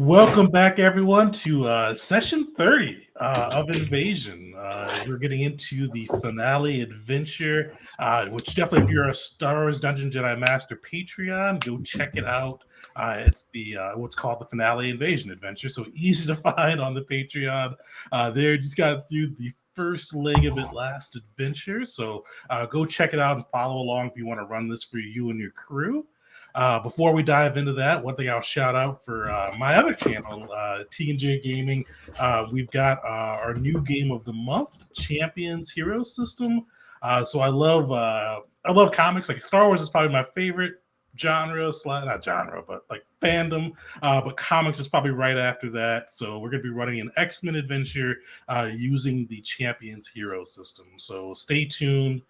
Welcome back, everyone, to session 30 of Invasion. We're getting into the finale adventure, which definitely, if you're a Star Wars Dungeon Jedi Master Patreon, go check it out. It's the what's called the finale invasion adventure, so easy to find on the Patreon. There, just got through the first leg of it last adventure, so go check it out and follow along if you want to run this for you and your crew. Before we dive into that, one thing I'll shout out for my other channel, T&J Gaming. We've got our new game of the month, Champions Hero System. So I love comics. Like Star Wars is probably my favorite genre, not genre, but like fandom. But comics is probably right after that. So we're going to be running an X-Men adventure using the Champions Hero System. So stay tuned.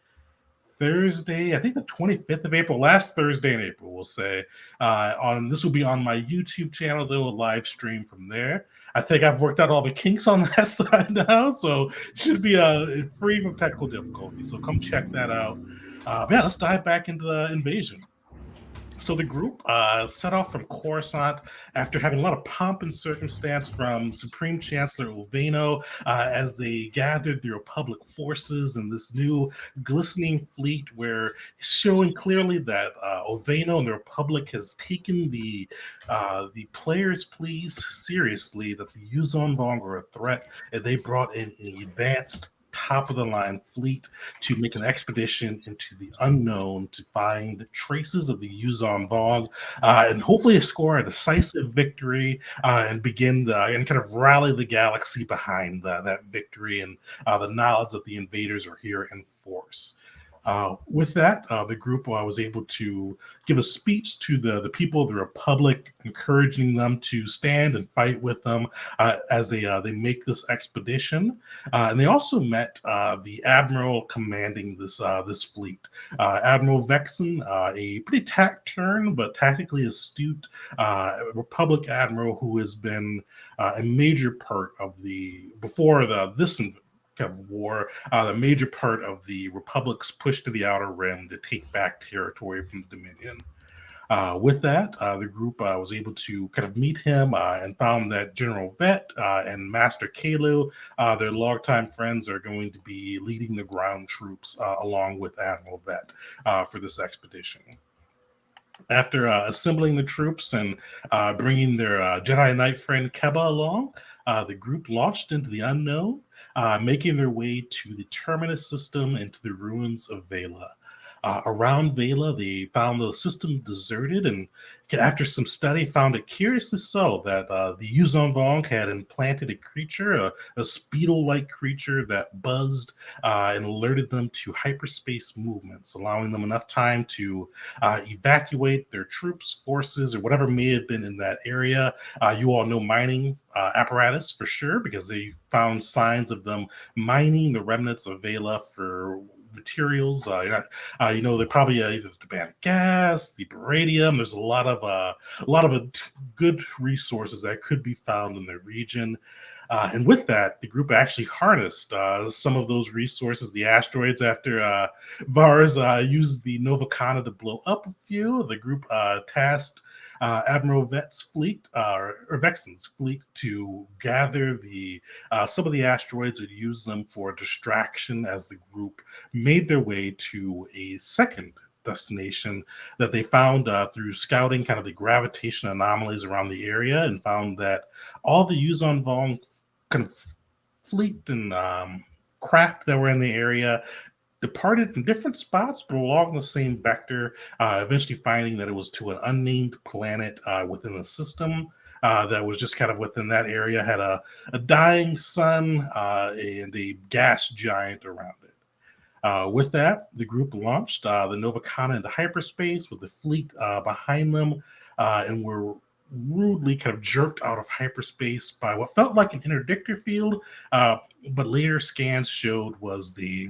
Thursday, I think the 25th of April, last Thursday in April, we'll say. On this will be on my YouTube channel. They will live stream from there. I think I've worked out all the kinks on that side now, so should be free from technical difficulty. So come check that out. Yeah, let's dive back into the invasion. So the group set off from Coruscant after having a lot of pomp and circumstance from Supreme Chancellor Oveno as they gathered the Republic forces in this new glistening fleet, where showing clearly that Oveno and the Republic has taken the players' pleas seriously, that the Yuuzhan Vong are a threat, and they brought in an advanced top of the line fleet to make an expedition into the unknown to find traces of the Yuuzhan Vong and hopefully score a decisive victory and begin and kind of rally the galaxy behind that victory and the knowledge that the invaders are here in force. With that, the group was able to give a speech to the people of the Republic, encouraging them to stand and fight with them as they make this expedition. And they also met the admiral commanding this fleet, Admiral Vexen, a pretty tact-turned but tactically astute Republic admiral who has been a major part of this kind of war, the major part of the Republic's push to the Outer Rim to take back territory from the Dominion. With that, the group was able to kind of meet him and found that General Vet and Master Kalu, their longtime friends, are going to be leading the ground troops along with Admiral Vet for this expedition. After assembling the troops and bringing their Jedi Knight friend Keba along, the group launched into the unknown, making their way to the Terminus system and to the ruins of Vela. Around Vela, they found the system deserted, and after some study, found it curiously so that the Yuuzhan Vong had implanted a creature, a Speedle-like creature that buzzed and alerted them to hyperspace movements, allowing them enough time to evacuate their troops, forces, or whatever may have been in that area. You all know mining apparatus for sure, because they found signs of them mining the remnants of Vela for materials. They're probably either the organic gas, the beradium. There's a lot of good resources that could be found in the region. And with that, the group actually harnessed some of those resources, the asteroids, after Vars used the Novacana to blow up a few. The group tasked Admiral Vexen's fleet to gather some of the asteroids and use them for distraction as the group made their way to a second destination that they found through scouting kind of the gravitation anomalies around the area, and found that all the Yuuzhan Vong kind of fleet and craft that were in the area departed from different spots, but along the same vector, eventually finding that it was to an unnamed planet within the system that was just kind of within that area, had a dying sun and a gas giant around it. With that, the group launched the Novacana into hyperspace with the fleet behind them, and were rudely kind of jerked out of hyperspace by what felt like an interdictor field, but later scans showed was the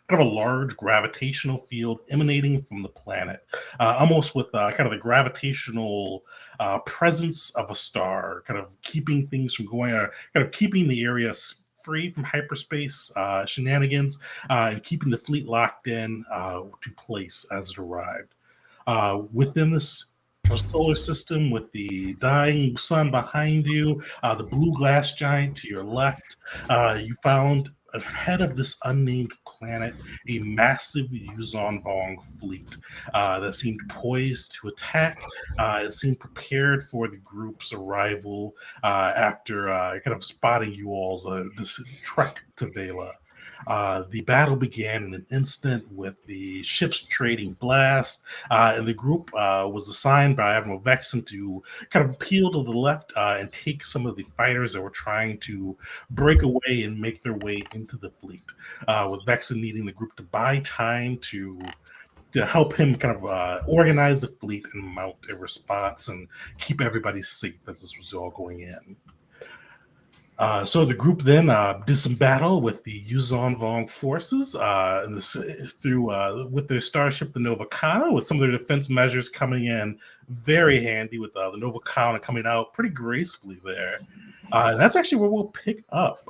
kind of a large gravitational field emanating from the planet, almost with kind of the gravitational presence of a star, kind of keeping things from going, kind of keeping the area free from hyperspace shenanigans, and keeping the fleet locked in to place as it arrived. Within this solar system with the dying sun behind you, the blue glass giant to your left. You found ahead of this unnamed planet a massive Yuuzhan Vong fleet that seemed poised to attack. It seemed prepared for the group's arrival after kind of spotting you all's this trek to Vela. The battle began in an instant with the ships trading blast, and the group was assigned by Admiral Vexen to kind of peel to the left and take some of the fighters that were trying to break away and make their way into the fleet, with Vexen needing the group to buy time to help him kind of organize the fleet and mount a response and keep everybody safe as this was all going in. So the group then did some battle with the Yuuzhan Vong forces through with their starship, the Nova Kana, with some of their defense measures coming in very handy, with the Nova Kana coming out pretty gracefully there. That's actually where we'll pick up.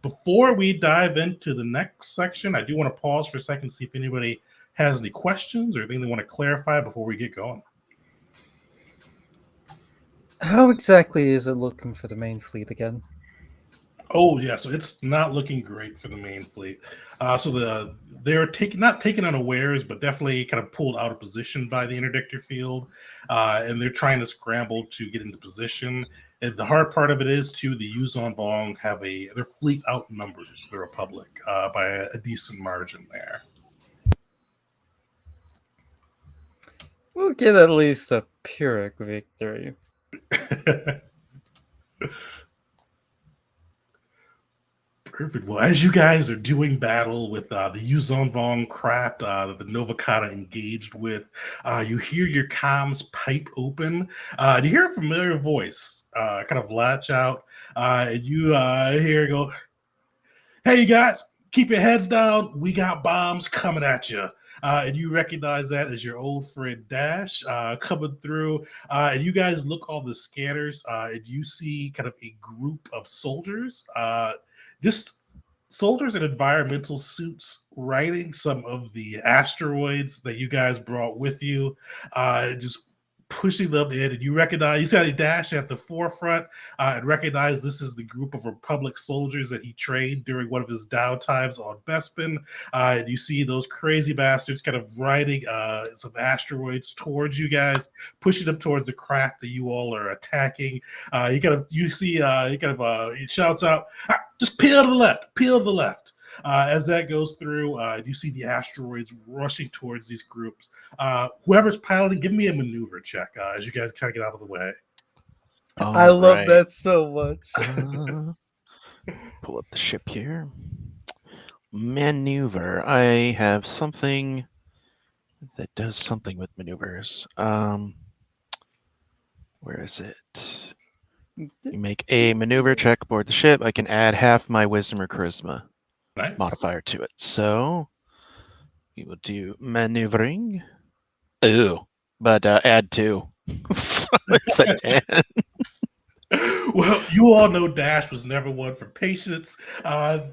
Before we dive into the next section, I do want to pause for a second to see if anybody has any questions or anything they want to clarify before we get going. How exactly is it looking for the main fleet again? Oh yeah, so it's not looking great for the main fleet. So they're not taken unawares, but definitely kind of pulled out of position by the interdictor field, and they're trying to scramble to get into position. And the hard part of it is too, the Yuuzhan Vong have their fleet outnumbers the Republic by a decent margin there. We'll get at least a Pyrrhic victory. Perfect. Well, as you guys are doing battle with the Yuuzhan Vong craft that the Nova Kata engaged with, you hear your comms pipe open. And you hear a familiar voice kind of latch out, and you hear it go, "Hey, you guys, keep your heads down. We got bombs coming at you." And you recognize that as your old friend Dash coming through. And you guys look on the scanners, and you see kind of a group of soldiers. Just soldiers in environmental suits riding some of the asteroids that you guys brought with you, just pushing them in. And you see how he dashed at the forefront and recognize this is the group of Republic soldiers that he trained during one of his downtimes on Bespin. And you see those crazy bastards kind of riding some asteroids towards you guys, pushing them towards the craft that you all are attacking. He shouts out, "Just peel to the left, peel to the left." As that goes through, you see the asteroids rushing towards these groups. Whoever's piloting, give me a maneuver check as you guys kind of get out of the way. I love that so much. Pull up the ship here. Maneuver. I have something that does something with maneuvers. Where is it? You make a maneuver check aboard the ship. I can add half my wisdom or charisma modifier to it. So we will do maneuvering. Ooh, but add 2. So it's a 10. Well, you all know Dash was never one for patience.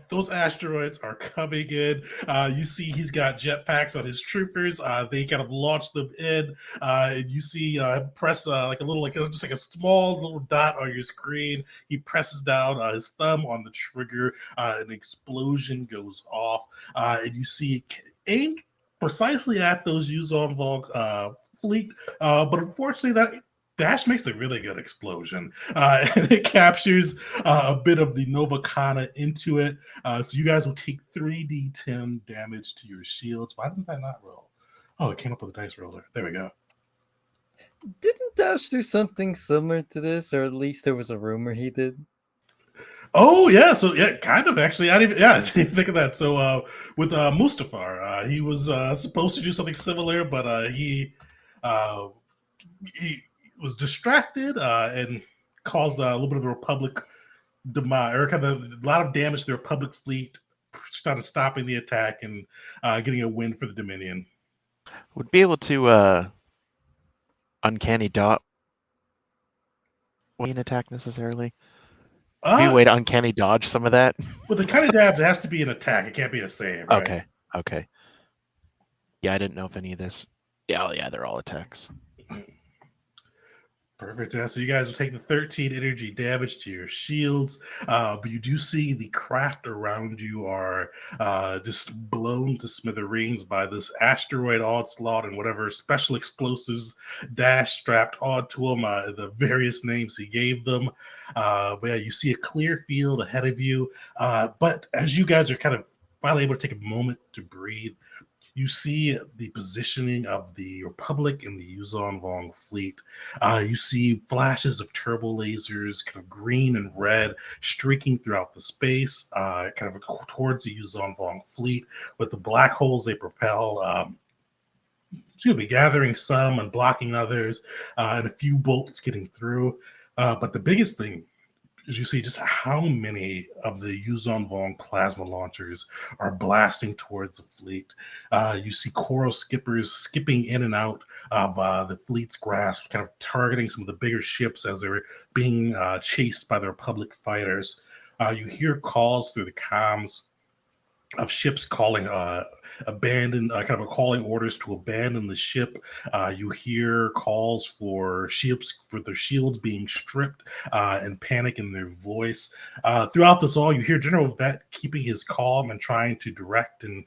Those asteroids are coming in. You see he's got jetpacks on his troopers. They kind of launch them in. And you see press just like a small little dot on your screen. He presses down his thumb on the trigger. An explosion goes off. And you see it aimed precisely at those Yuuzhan Vong fleet. But unfortunately, that Dash makes a really good explosion, and it captures a bit of the Nova Kana into it. So you guys will take 3d10 damage to your shields. Why didn't that not roll? Oh, it came up with a dice roller. There we go. Didn't Dash do something similar to this, or at least there was a rumor he did? Oh yeah, so yeah, kind of actually. I didn't even think of that. So with Mustafar, he was supposed to do something similar, but he was distracted and caused a little bit of a Republic demise, or kind of a lot of damage to the Republic fleet, kind of stopping the attack and getting a win for the Dominion. Would be able to uncanny dot an attack necessarily. Be a way to uncanny dodge some of that. With the uncanny dodge, it has to be an attack. It can't be a save. Right? Okay. Yeah, I didn't know if any of this. Yeah, they're all attacks. Perfect. So you guys will take the 13 energy damage to your shields, but you do see the craft around you are just blown to smithereens by this asteroid onslaught and whatever special explosives Dash strapped onto them, the various names he gave them. But yeah, you see a clear field ahead of you. But as you guys are kind of finally able to take a moment to breathe, you see the positioning of the Republic and the Yuuzhan Vong fleet. You see flashes of turbo lasers, kind of green and red, streaking throughout the space, kind of towards the Yuuzhan Vong fleet, with the black holes they propel. Gathering some and blocking others, and a few bolts getting through. But the biggest thing is you see just how many of the Yuuzhan Vong plasma launchers are blasting towards the fleet. You see coral skippers skipping in and out of the fleet's grasp, kind of targeting some of the bigger ships as they're being chased by the Republic fighters. You hear calls through the comms of ships calling kind of calling orders to abandon the ship. You hear calls for ships for their shields being stripped, and panic in their voice. Throughout this all, you hear General Vet keeping his calm and trying to direct and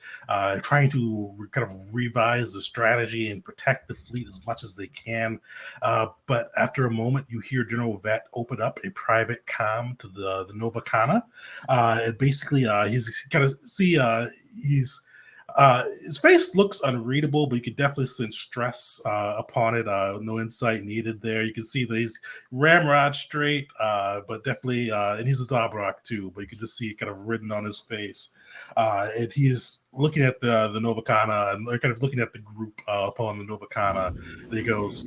trying to kind of revise the strategy and protect the fleet as much as they can. But after a moment, you hear General Vet open up a private comm to the Nova Kana. And basically, he's kind of see he's his face looks unreadable, but you can definitely sense stress upon it. No insight needed there. You can see that he's ramrod straight, but definitely, and he's a Zabrak too. But you can just see it kind of written on his face. And he's looking at the Novakana and kind of looking at the group upon the Novakana. And he goes,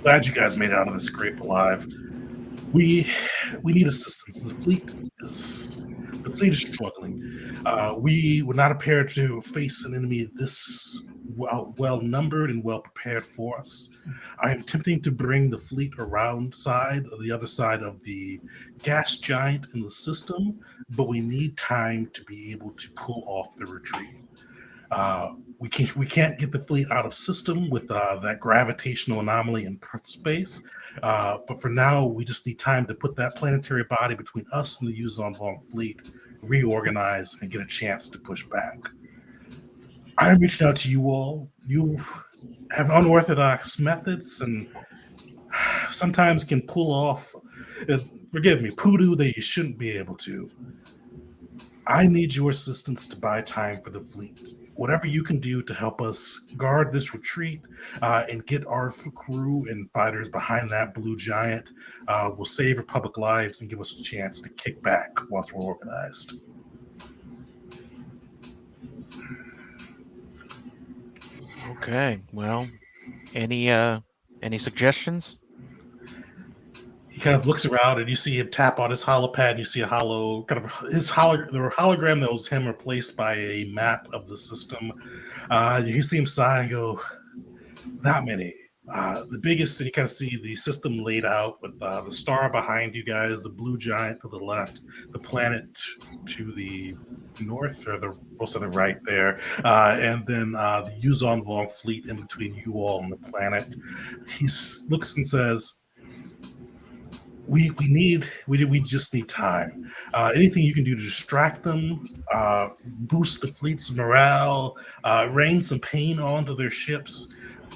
"Glad you guys made it out of this scrape alive. We need assistance. The fleet is struggling. We were not prepared to face an enemy this well numbered and well prepared for us. I am attempting to bring the fleet around the other side of the gas giant in the system, but we need time to be able to pull off the retreat. We can't get the fleet out of system with that gravitational anomaly in space. But for now, we just need time to put that planetary body between us and the Yuuzhan Vong fleet, reorganize, and get a chance to push back. I'm reaching out to you all. You have unorthodox methods and sometimes can pull off, forgive me, poodoo that you shouldn't be able to. I need your assistance to buy time for the fleet. Whatever you can do to help us guard this retreat and get our crew and fighters behind that blue giant will save Republic lives and give us a chance to kick back once we're organized." Okay. Well, any suggestions? He kind of looks around and you see him tap on his holopad and you see a the hologram that was him replaced by a map of the system. You see him sigh and go, "Not many. The biggest, you kind of see the system laid out with the star behind you guys, the blue giant to the left, the planet to the north, or also the right there, and then the Yuuzhan Vong fleet in between you all and the planet." He looks and says, we just need time. Anything you can do to distract them, boost the fleet's morale, rain some pain onto their ships,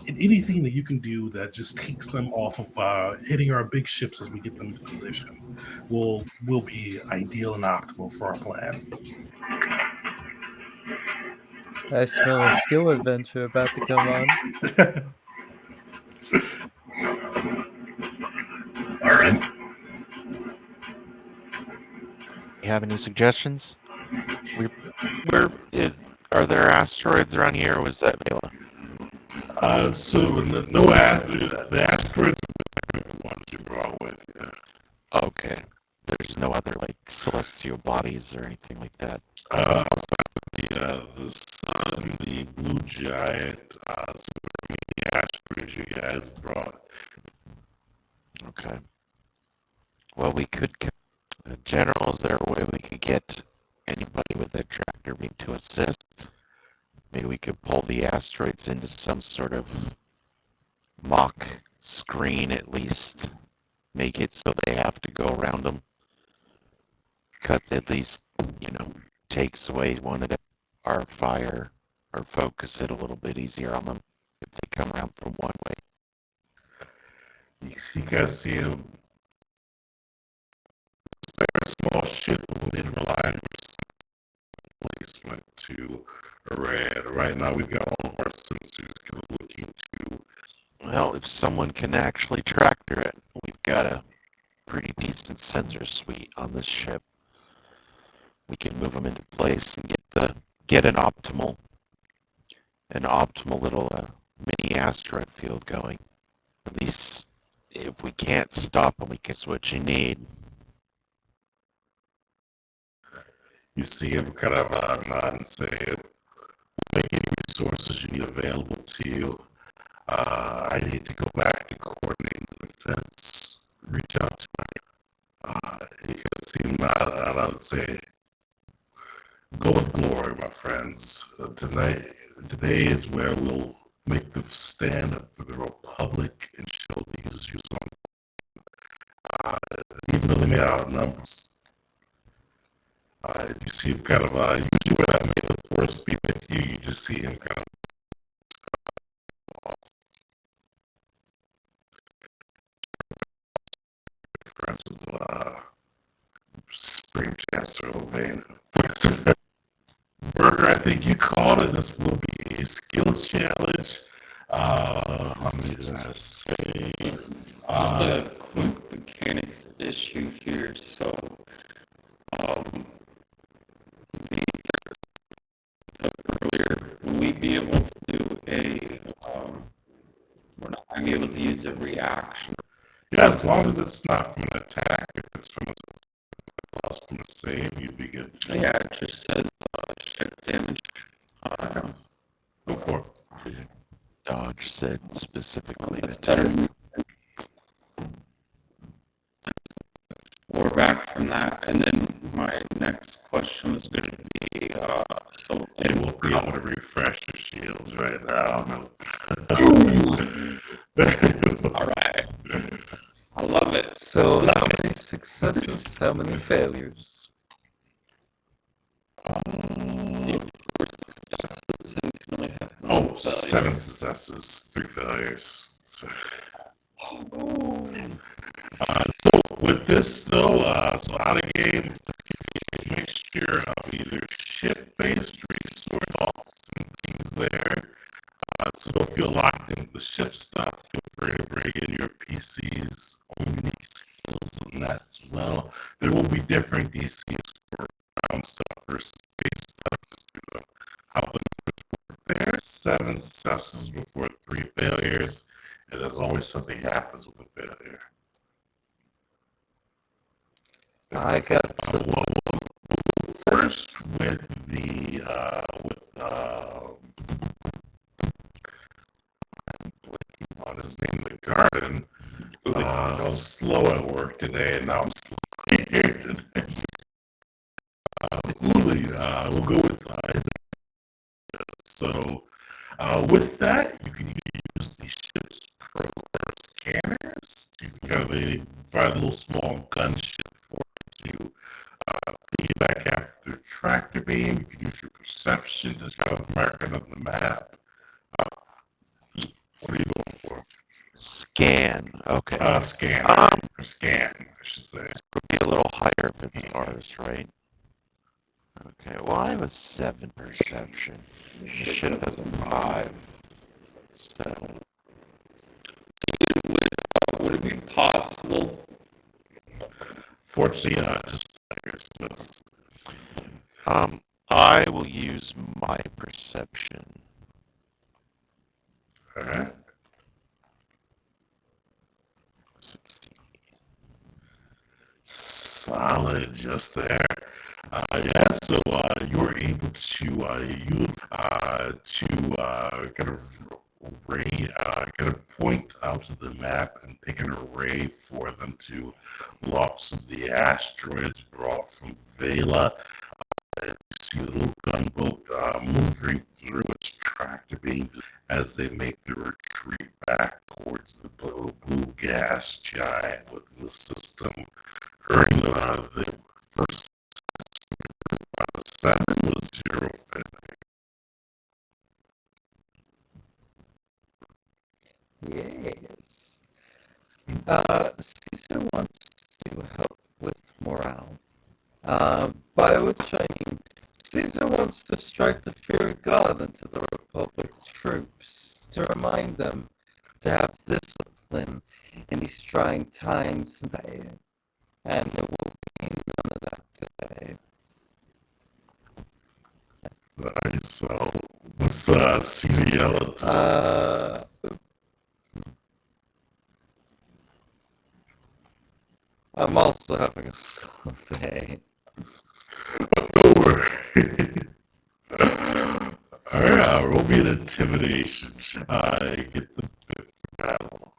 and anything that you can do that just takes them off of hitting our big ships as we get them into position will be ideal and optimal for our plan. I smell a skill adventure about to come on. All right. You have any suggestions? Are there asteroids around here, or was that Vela? So the asteroids are the ones you brought with you. Okay. There's no other, like, celestial bodies or anything like that? The sun, the blue giant, the asteroids you guys brought. Okay. Well, we could... General, is there a way we could get anybody with a tractor beam to assist? Maybe we could pull the asteroids into some sort of mock screen at least. Make it so they have to go around them. Cut at least, takes away one of our fire or focus it a little bit easier on them if they come around from one way. You guys see a very small ship will need to rely on placement to array. Right now, we've got all of our sensors kind of looking to. Well, if someone can actually tractor it, we've got a pretty decent sensor suite on this ship. We can move them into place and get an optimal little mini asteroid field going. At least if we can't stop them, we can switch you need. You see him kind of nod and say, make any resources you need available to you. I need to go back and coordinate the defense. Reach out to my. You can see him nod, and I would say, go with glory, my friends. Today is where we'll make the stand up for the Republic and show these Yuuzhan. Even though they may outnumber us. You see him kind of, usually when I made the force be with you, you just see him kind of friends with Supreme Chancellor O'Vane. Burger, I think you called it. This will be a skill challenge. How many did I say? Just a quick mechanics issue here. So, the earlier, will we be able to do we're not going to be able to use a reaction? Yeah, as long as it's not from an attack. If it's from a save, you'd be good. Yeah, it just says ship damage. Go for it. Dodge said specifically That's that. better. We're back from that, and then my next question was going to be, so You won't be able to refresh your shields right now. No. all right, I love it. So, how many successes? How many failures? Oh, 7 successes, 3 failures. So with this though, so out of game, a mixture of either ship-based resources and things there. So don't feel locked into the ship stuff. Feel free to bring in your PC's own unique skills and that as well. There will be different DCs for ground stuff versus space stuff. Just to how the numbers work there. 7 successes before 3 failures, and as always, something happens with a failure. I got Well, first with the I'm blanking on his name, the garden. I was slow at work today, and now I'm slow here today. Uli, we'll go with so with that, you can use the ship's pro scanners to kind of provide a little small gunship for you to piggyback after tractor beam. You can use your perception to kind of mark it on the map. What are you going for? Scan. Okay. Scan. Or scan, I should say. It would be a little higher if it's ours, right? Okay. Well, I have a 7 perception. The ship has a 5. So. Would it be possible? Fortunately, just players with. I will use my perception. All right. 16. Solid, just there. Yeah, so you're able to kind of kind of point out to the map and pick an array for them to launch some of the asteroids brought from Vela. And you see the little gunboat moving through its tractor beams as they make their retreat back towards the globe. Caesar wants to help with morale. By which I mean, Caesar wants to strike the fear of God into the Republic troops to remind them to have discipline in these trying times today. And there will be none of that today. Alright, so what's Caesar yelling? I'm also having a slow day. No worries. Alright, roll me an intimidation. Get the fifth battle.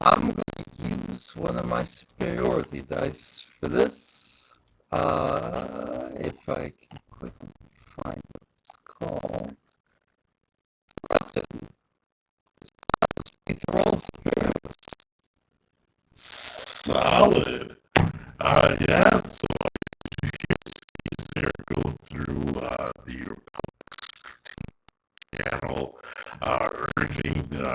I'm going to use one of my superiority dice for this. If I can quickly find what it's called. It's a roll superiority. Solid. Yeah, so you hear Caesar go through the channel, urging the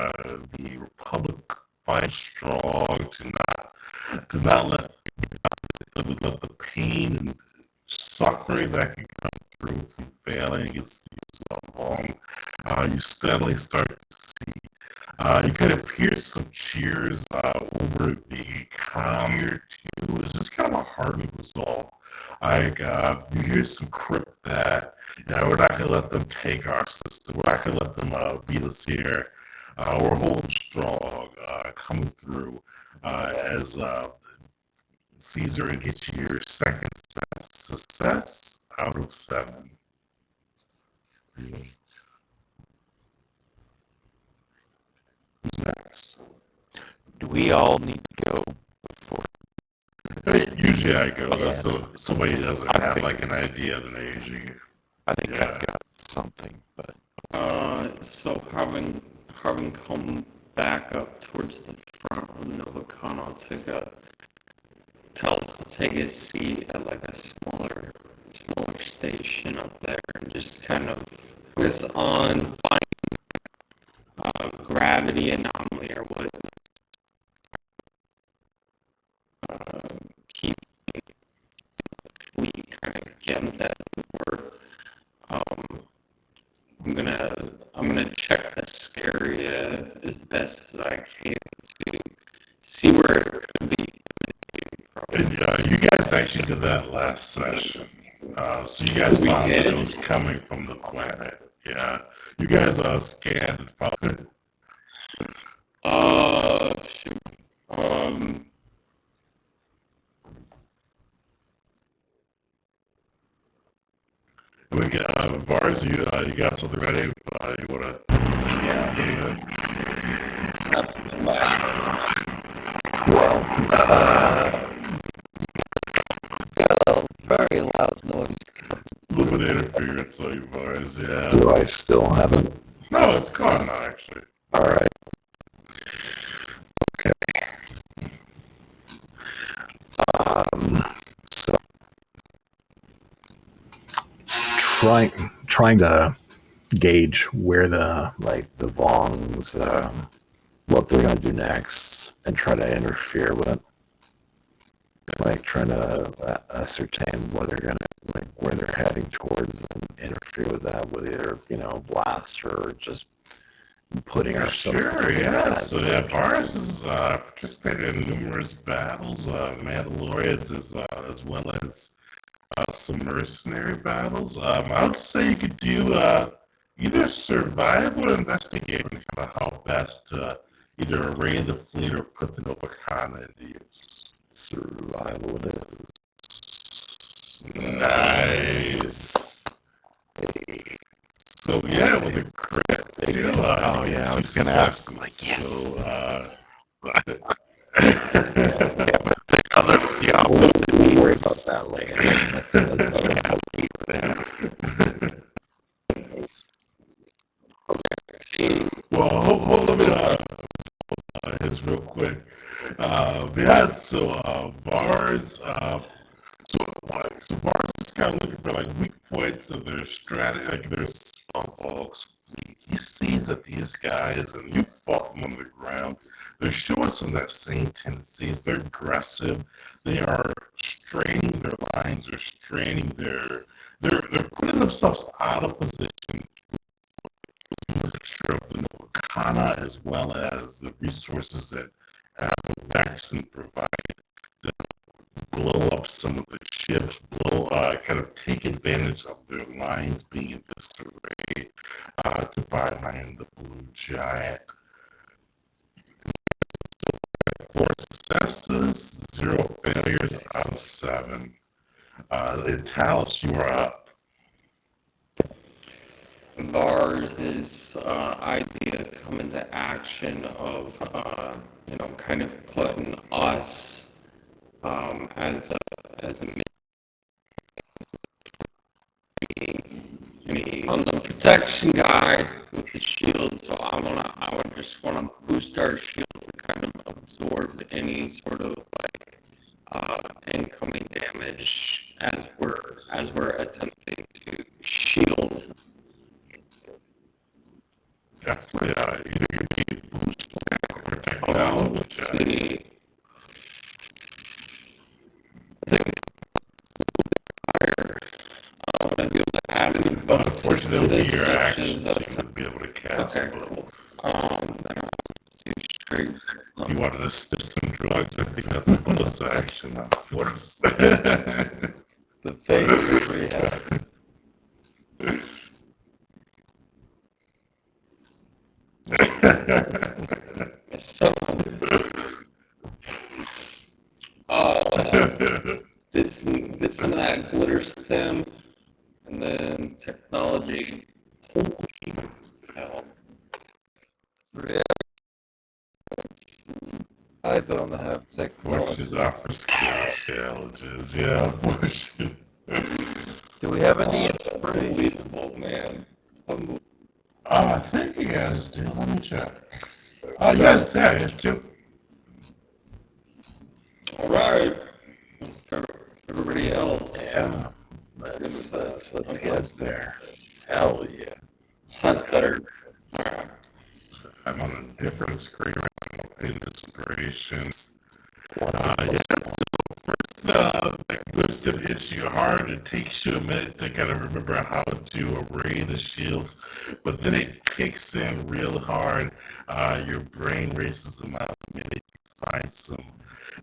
Republic fight strong to not let the pain and suffering that can come through from failing against Yuuzhan Vong. You steadily start to see. You kind of hear some cheers over it being calm here too. It's just kind of a hearty resolve. Like you hear some crypt that we're not gonna let them take our system. We're not gonna let them beat us here. We're holding strong, coming through as Caesar gets your second success out of 7. Who's next? Do we all need to go before? Usually I go. Yeah. So somebody doesn't I have think- like an idea, then I usually. I think Yeah. I've got something, but So having come back up towards the front of Novacon, I'll tell us to take a seat at like a smaller station up there and just kind of focus on finding gravity anomaly or what keep fleet kind of getting that work. I'm gonna check this area as best as I can to see where it could be. And you guys actually did that last session. So you guys found that it was coming from the planet. Yeah. You guys scanned and found it. Shoot. We got Vars, you got something ready? You wanna? Yeah. That's Very loud noise. A little bit of interference on you, Vars, yeah. Do I still have it? No, it's gone now, actually. All right. Okay. So trying to gauge where the Vongs, what they're gonna do next, and try to interfere with it. Like trying to ascertain what they're gonna where they're heading towards and interfere with that with either blast or just putting ourselves. Sure, yeah. So yeah, Vars has participated in numerous battles, Mandalorians as well as some mercenary battles. I would say you could do either survival or investigate and kind of how best to either array the fleet or put the Novacana into use. Survival it is. Nice. So yeah, with a crit. oh yeah, I was gonna ask. I'm like, yes. We'll worry about that later. That's another Well, hold on a minute. His real quick. Yeah, so Vars. So Vars is kind of looking for like weak points of their strategy, like their strongholds, fleet. He sees that these guys, and you fought them on the ground, they're showing some of that same tendencies. They're aggressive. They are straining their lines. They're straining their. They're putting themselves out of position. Mixture of the Novakana as well as the resources that Vaxxon provided. Blow up some of the ships, kind of take advantage of their lines being in disarray to byline the Blue Giant. 4 successes, 0 failures out of 7. Talos, you are up. Vars' idea come into action of, kind of putting us as a on the protection guy with the shield. So I would just want to boost our shields to kind of absorb any sort of like incoming damage as we're attempting to shield. Definitely, either you need boost or technology. Let's see. I think higher. Would I be able to add any bonuses to Unfortunately, this? your Such actions as you would be able to cast both. then I'll do straight. If you wanted to stick some drugs, I think that's a bonus action, of course. The phase of rehab. So, did some of that glitter stem, and then technology. Holy hell! I don't have technology. Fortune offers skill challenges. Yeah, fortune. Do we have any inspiration? Unbelievable, man. I think you guys do. Let me check. Oh, you guys have it too. All right. For everybody else. Yeah. Let's get there. Hell yeah. That's better. All right. I'm on a different screen right now. Inspirations. That list of hits you hard. It takes you a minute to kind of remember how to array the shields, but then it kicks in real hard. Your brain races them out. Maybe you find some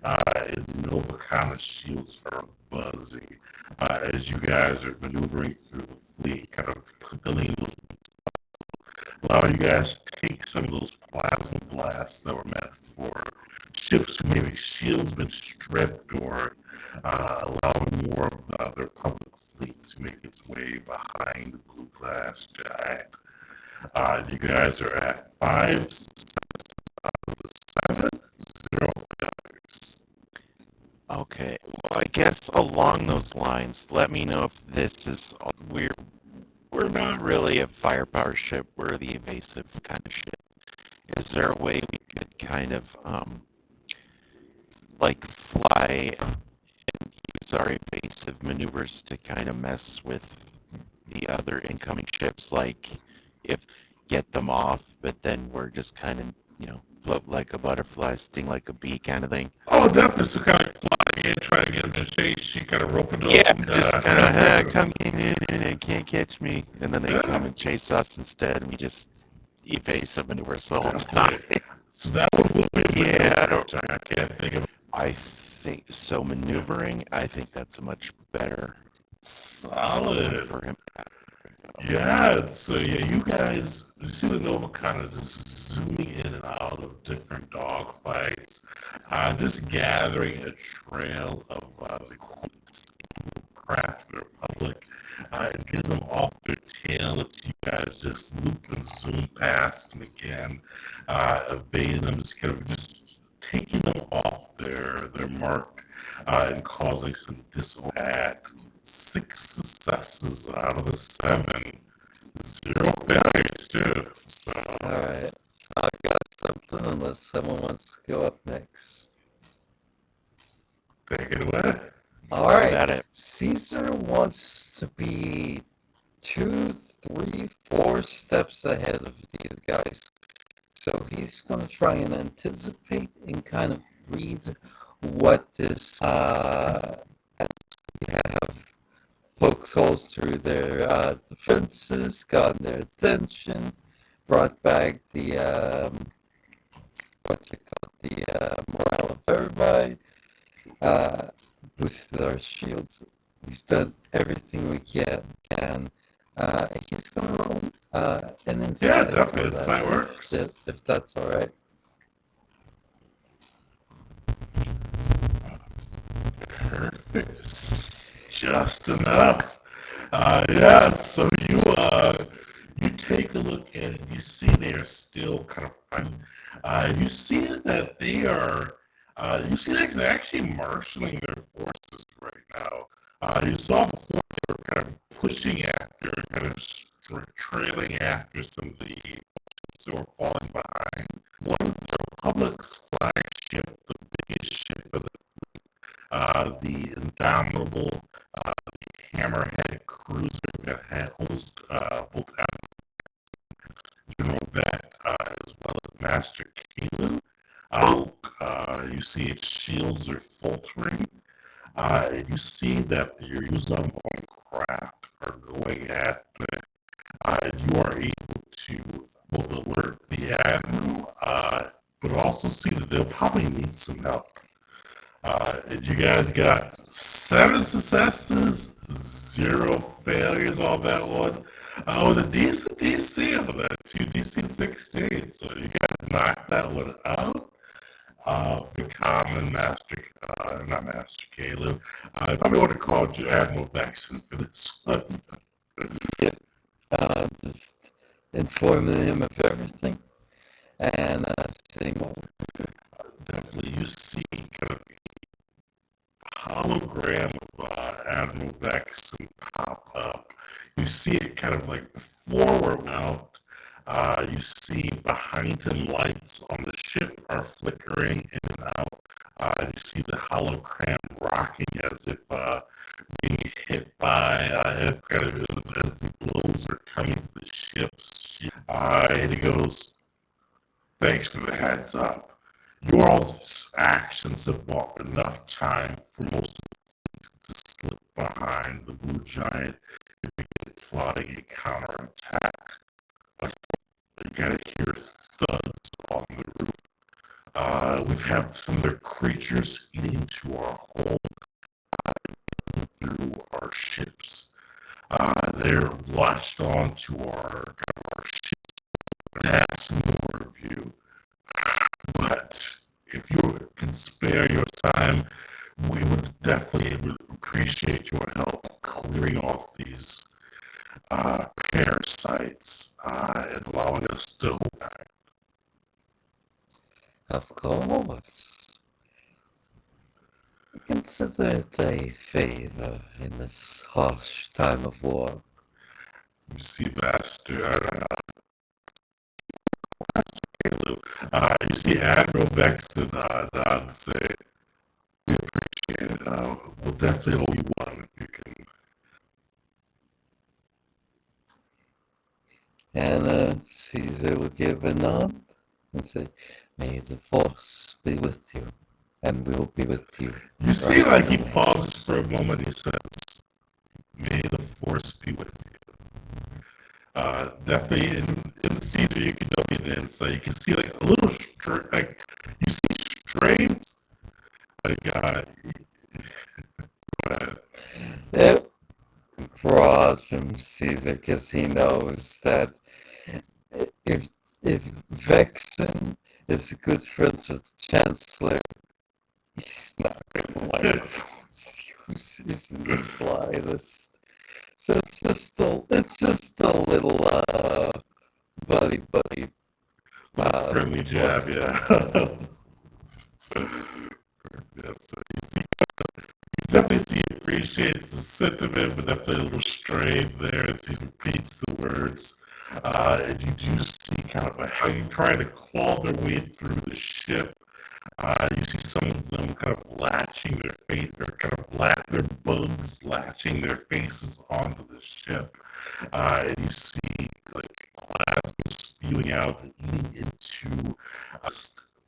Novakana shields are buzzing as you guys are maneuvering through the fleet, kind of filling those. Allowing you guys to take some of those plasma blasts that were meant for ships who maybe shields been stripped, or allowing more of their public fleet to make its way behind the blue glass giant. You guys are at 5 out of the 7, 0 failures. Okay, well, I guess along those lines, let me know if this is we're not really a firepower ship. We're the evasive kind of ship. Is there a way we could kind of like fly and use our evasive maneuvers to kind of mess with the other incoming ships? Like if get them off, but then we're just kind of float like a butterfly, sting like a bee kind of thing. Oh, definitely. So kind of fly in, try to get them to chase you, kind of roping them. Yeah, just kind of come in and can't catch me, and then they come and chase us instead, and we just evasive maneuver the whole time. So that one will be I can't think of. I think so. Maneuvering, I think that's a much better Solid for him. Yeah, so you guys, you see the Nova kind of just zooming in and out of different dogfights, just gathering a trail of the craft of the Republic, and getting them off their tail until you guys just loop and zoom past them again, evading them, just kind of just taking them off their mark, and causing some disorder. 6 successes out of the 7, 0 failures too. So, Alright, I've got something unless someone wants to go up next. take it away. Alright, Caesar wants to be 2, 3, 4 4 steps ahead of these guys. So he's going to try and anticipate and kind of read what this, we have poked holes through their defenses, gotten their attention, brought back the, morale of everybody, boosted our shields. We've done everything we can, and he's gonna roll an insight. Yeah, definitely. Insight works. If that's all right. Perfect. Just enough. Yeah. So you take a look at it. You see they are still kind of fighting. You see that they are. You see that they're actually marshaling their forces right now. You saw before they were kind of pushing after, kind of trailing after some of the ships that were falling behind. One of the Republic's flagship, the biggest ship of the indomitable Hammerhead cruiser that holds both General Vet as well as Master Kalu. You see its shields are faltering. You see that your Yuuzhan Vong craft are going at it. You are able to both alert the Admiral, but also see that they'll probably need some help. You guys got 7 successes, 0 failures on that one. With a decent DC on that, 2 DC 16. So you guys knocked that one out. The common Master, not Master Caleb. I probably want to call you Admiral Vexen for this one. Just informing him of everything, and saying, definitely you see kind of hologram of Admiral Vexen pop up. You see it kind of like forward out. You see behind him lights on the ship are flickering in and out. You see the hologram rocking as if being hit by kind of as the blows are coming to the ships. And he goes, "Thanks for the heads up. Your all's actions have bought enough time for most of them to slip behind the blue giant and begin plotting a counterattack. You gotta hear thuds on the roof. We've had some of their creatures eating into our home through our ships. They're latched onto our ships. That's more of you. But if you can spare your time, we would definitely appreciate your help clearing off these parasites and allowing us to hold that." Of course. Consider it a favor in this harsh time of war. You see, Master Caleb, you see Admiral Vexen nod and say, "We appreciate it. We'll definitely owe you one if you can." And Caesar will give a nod and say, "May the force be with you, and we will be with you." You see, like he pauses for a moment. He says, "May the force be with you." Definitely in Caesar, you can go in and say you can see like a little like you see strains. Like Yep. Broad from Caesar, because he knows that if Vexen is good friends with the Chancellor, he's not gonna like force users in the slightest. So it's just a little buddy friendly jab, yeah. Yeah, so you definitely see he appreciates the sentiment, but definitely a little strain there as he repeats the words. And you do see kind of how you try to claw their way through the ship. You see some of them kind of latching their face, or kind of their bugs latching their faces onto the ship. And you see like spewing out and eating into.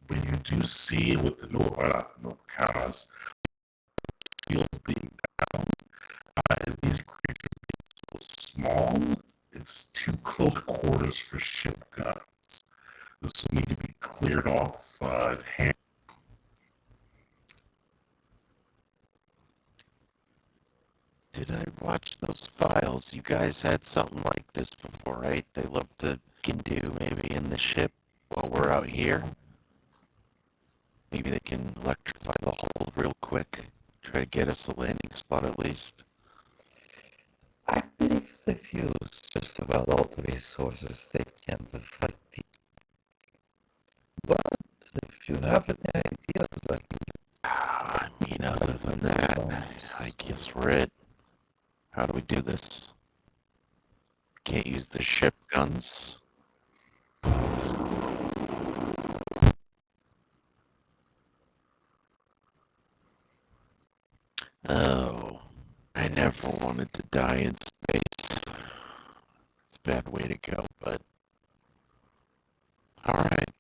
But you do see with the Novacanas fields being down, and these creatures being so small, it's too close quarters for ship guns. This will need to be cleared off at hand. Did I watch those files? You guys had something like this before, right? They love to can do maybe in the ship while we're out here. Maybe they can electrify the hull real quick. Try to get us a landing spot at least. I believe they've used just about all the resources they can to fight these. But if you have any ideas, I mean, other than that, I guess we're it. How do we do this? Can't use the ship guns. Oh, I never wanted to die in space. It's a bad way to go, but alright.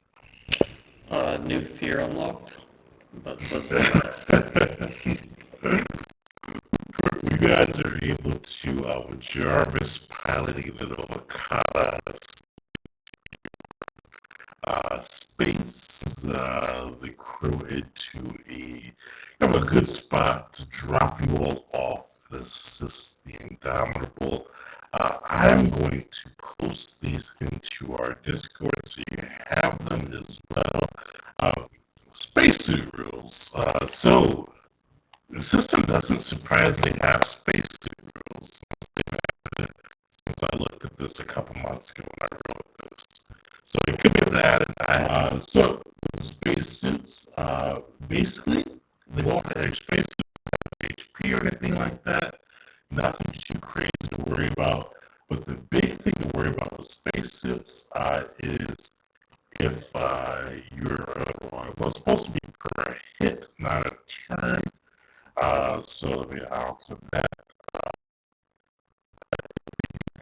New fear unlocked. But let's You guys are able to, with Jarvis piloting the Novacana space, the crew into a good spot to drop you all off and assist the Indomitable. I'm going to post these into our Discord so you have them as well. Spacesuit rules. So the system doesn't surprisingly have spacesuit rules since I looked at this a couple months ago when I wrote this. So it could be able to add it. So with spacesuits, basically, they won't have a spacesuit HP or anything like that. Nothing too crazy to worry about. But the big thing to worry about with spacesuits is if you're supposed to be per hit, not a turn. So let me alter that.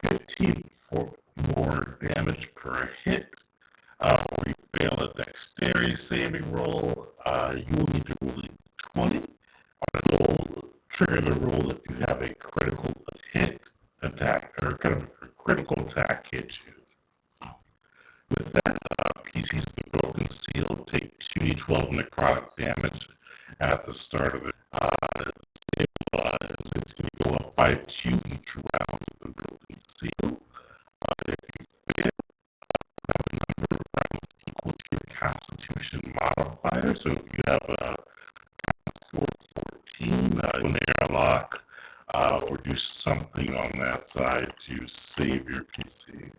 15 for more damage per hit. Or you fail a dexterity saving roll, you will need to roll a 20. It'll trigger the roll if you have a critical hit attack, or kind of a critical attack hit you. With that, PCs with the broken seal take 2d12 necrotic damage at the start of it. It's going to go up by 2 each round with the broken seal. If you fail, have a number of rounds equal to your Constitution modifier. So if you have a score of 14, when they airlock, or do something on that side to save your PC.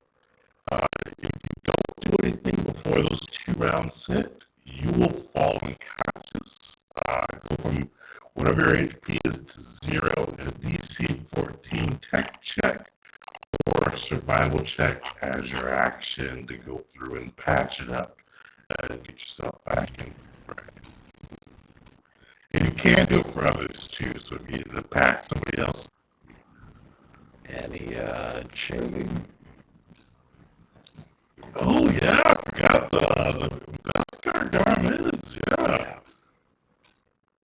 If you don't do anything before those 2 rounds hit, you will fall unconscious. Go from whatever your HP is to 0 in a DC 14 tech check or a survival check as your action to go through and patch it up and get yourself back in frame. And you can do it for others too, so if you need to patch somebody else. Any chaining? Oh yeah, I forgot the Beskar garment. Yeah.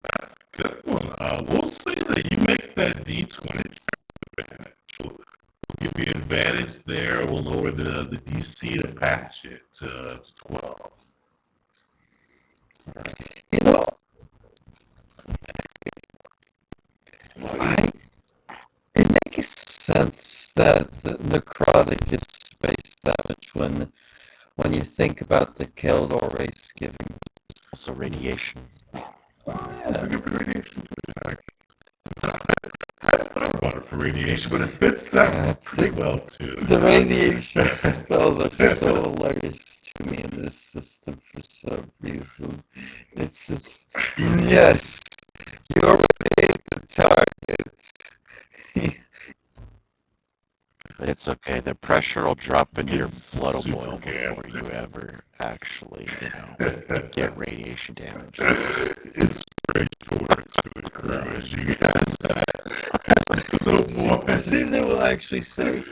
That's a good one. We'll say that you make that D20 advantage. We'll give you advantage there. We'll lower the DC to patch it to 12. you know, it makes sense that the necrotic is space damage when you think about the Keldor race giving. Also radiation. Oh, yeah. I give radiation to it. I thought about it for radiation, but it fits that pretty well too. The radiation spells are so hilarious to me in this system for some reason. It's just, yes, you already hit the target. It's okay. The pressure will drop and your It's blood will super boil before gas. you ever actually, get radiation damage. It's straightforward to the crew as you guys have. No more. Caesar will actually say,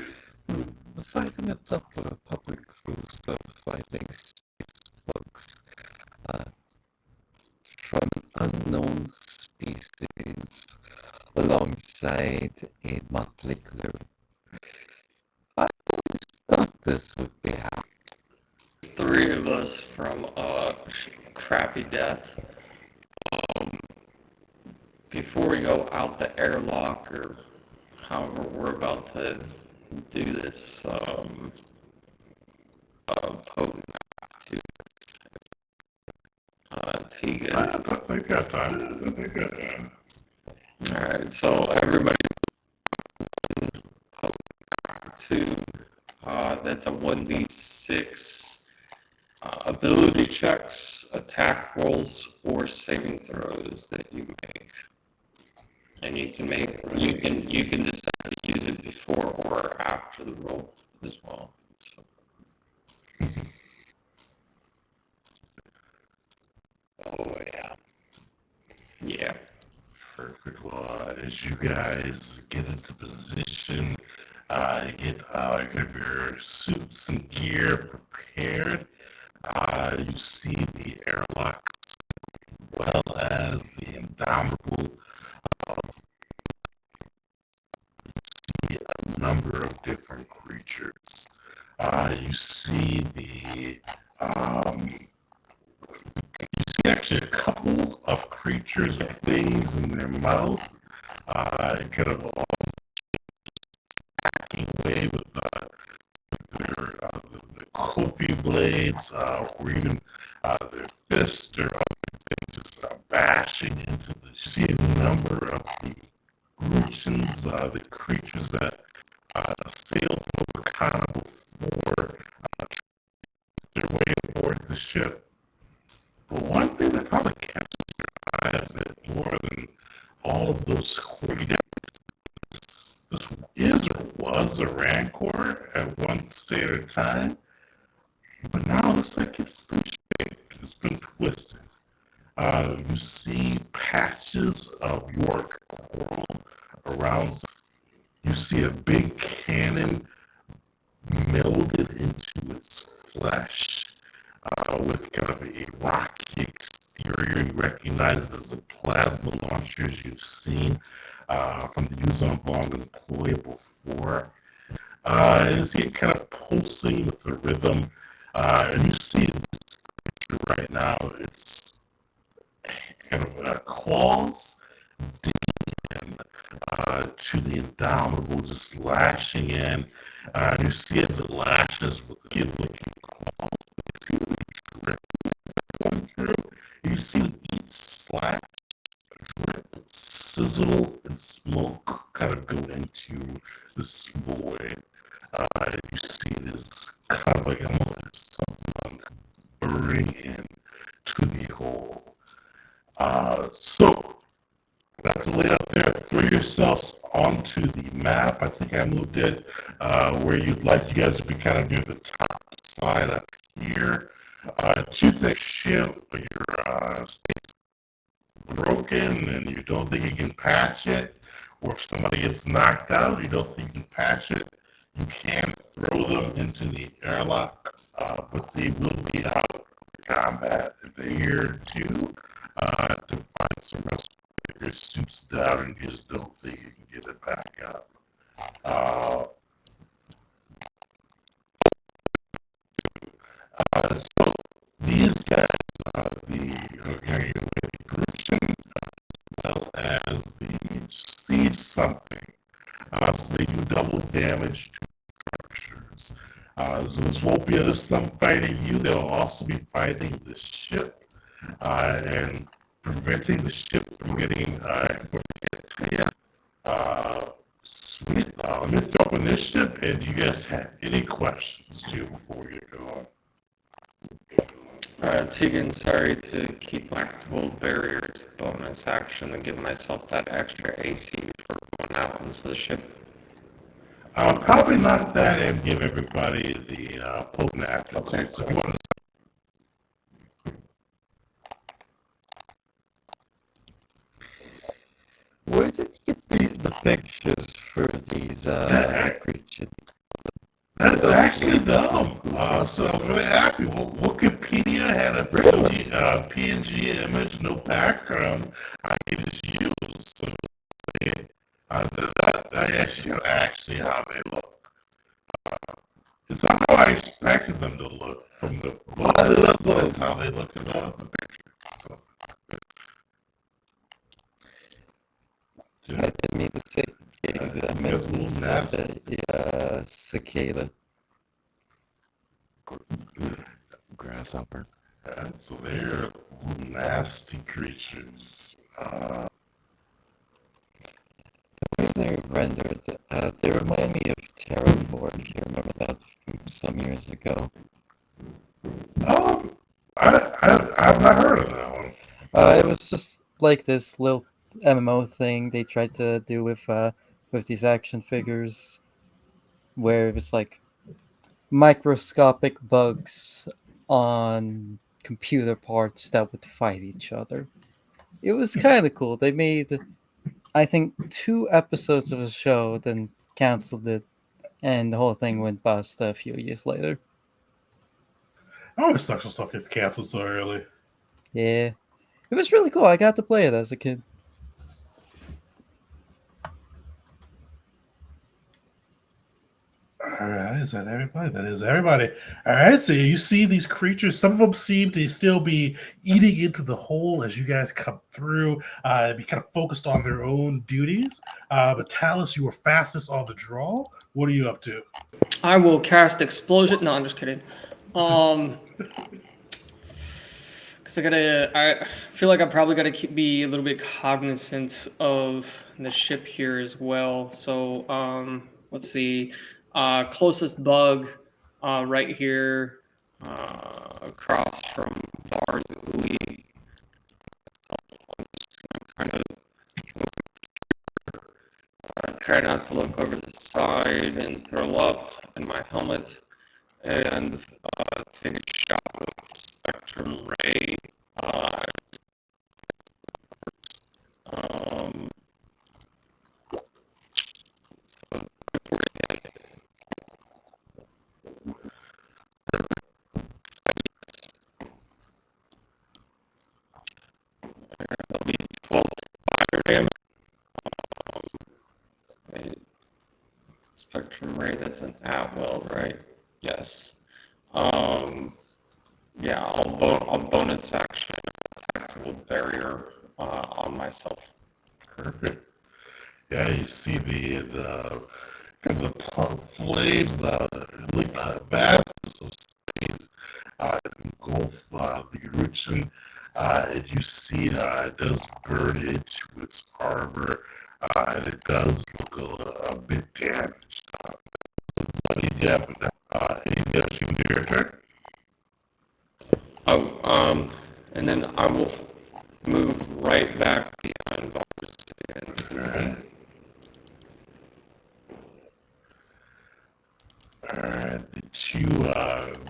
Fighting atop the Republic crews of fighting space bugs from unknown species alongside a motley crew. I thought this would be how. Three of us from Crappy Death. Before we go out the airlock, or however we're about to do this potent to Tegan. I think I time. Alright, so everybody to that's a 1d6 ability checks, attack rolls, or saving throws that you make. And you can decide to use it before or after the roll as well. So. Oh yeah. Yeah. Perfect. Well, as you guys get into position, get your suits and gear prepared. You see the airlock, as well as the indomitable. See a number of different creatures. You see actually a couple of creatures with things in their mouth, kind of all hacking away with their the Kofi blades, or even their fists or other things, just bashing into the. You see a number of the Grutians, the creatures that sailed over Kana before their way aboard the ship. But one thing that probably catches your eye a bit more than all of those hordes, this is or was a Rancor at one state or time, but now it looks like it's been shaped, it's been twisted. You see patches of York coral around. You see a big cannon melded into its flesh, with kind of a rocky exterior. You recognize it as the plasma launchers you've seen from the Yuuzhan Vong employ before. And you see it kind of pulsing with the rhythm. And you see right now it's kind of claws digging in to the indomitable, just lashing in. You see as it lashes with the looking claws. You see the drip going through. You see with each slash, drip, sizzle, and smoke kind of go into this void. You see this kind of like almost something burning in to the hole. So that's laid out there. Throw yourselves onto the map. I think I moved it where you'd like you guys to be kind of near the top side up here. Do you think ship your space broken and you don't think you can patch it, or if somebody gets knocked out, you don't think you can patch it, you can throw them into the airlock, but they will be out of combat if they're here too, to find some rest. Your suit's down and you just don't think you can get it back up. So these guys, the Grushin, as well as the siege something, so they do double damage to structures. So this won't be just them fighting you; they'll also be fighting the ship, and preventing the ship from getting sweet. Let me throw up initiative, and do you guys have any questions too before we get going? Tegan, sorry to keep collectible barriers bonus action and give myself that extra AC for going out into the ship. Probably not that, and give everybody the potent aptitude. Okay. So if you want to. Where did you get the pictures for these creatures? That's actually dumb. So I'm really happy. Well, Wikipedia had a PNG image, no background. I can just use. So that actually how they look. It's not how I expected them to look from the book. That's how they look in the picture. So, I didn't mean to say cicada. I meant to say cicada. Grasshopper. So they're nasty creatures. The way they're rendered, they remind me of Terraform, if you remember that from some years ago. I've not heard of that one. It was just like this little MMO thing they tried to do with these action figures, where it was like microscopic bugs on computer parts that would fight each other. It was kind of cool. They made, I think, 2 episodes of the show, then canceled it, and the whole thing went bust a few years later. It always sucks when stuff gets canceled so early. Yeah. It was really cool. I got to play it as a kid. All right, is that everybody? That is everybody. All right, so you see these creatures. Some of them seem to still be eating into the hole as you guys come through. Be kind of focused on their own duties. But Talus, you were fastest on the draw. What are you up to? I will cast explosion. No, I'm just kidding. Because I feel like I probably gotta be a little bit cognizant of the ship here as well. So let's see. Closest bug right here across from Vars Uli. Kind of try not to look over the side and throw up in my helmet and take a shot with Spectrum Ray. That'll be 12 fire damage. Spectrum Ray, that's an at-will, right? Yes. Yeah, I'll bonus action tactical barrier on myself. Perfect. Yeah, you see the kind of the flames, like the vastness of space engulf the Yuuzhan, and you see it does burn into its armor, and it does look a bit damaged. What do you have? Anything else you can do your turn? Oh, and then I will move right back behind Vars and Alright, the two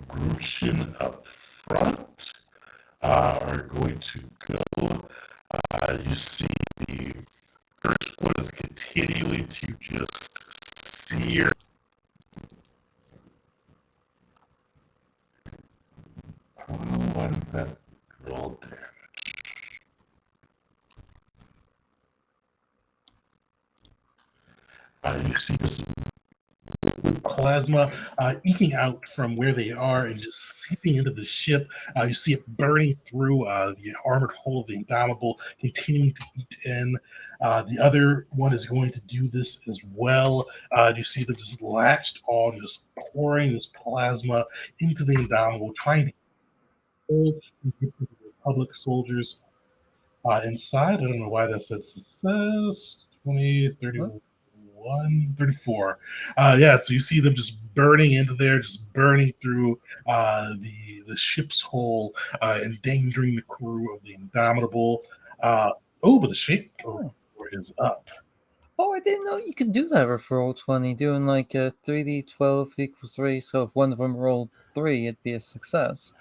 Grushin up front are going to go. You see the first one is continuing to just sear. Why did that roll damage? You see this Plasma eking out from where they are and just seeping into the ship. You see it burning through the armored hull of the Indomitable, continuing to eat in. The other one is going to do this as well. You see them just latched on, just pouring this plasma into the Indomitable, trying to pull the Republic soldiers inside. I don't know why that says 20, 31. 34. Yeah, so you see them just burning into there, just burning through the ship's hull, endangering the crew of the Indomitable. But the shape is up. Oh, I didn't know you could do that with Roll20, doing like a 3d12 equals 3, so if one of them rolled 3, it'd be a success.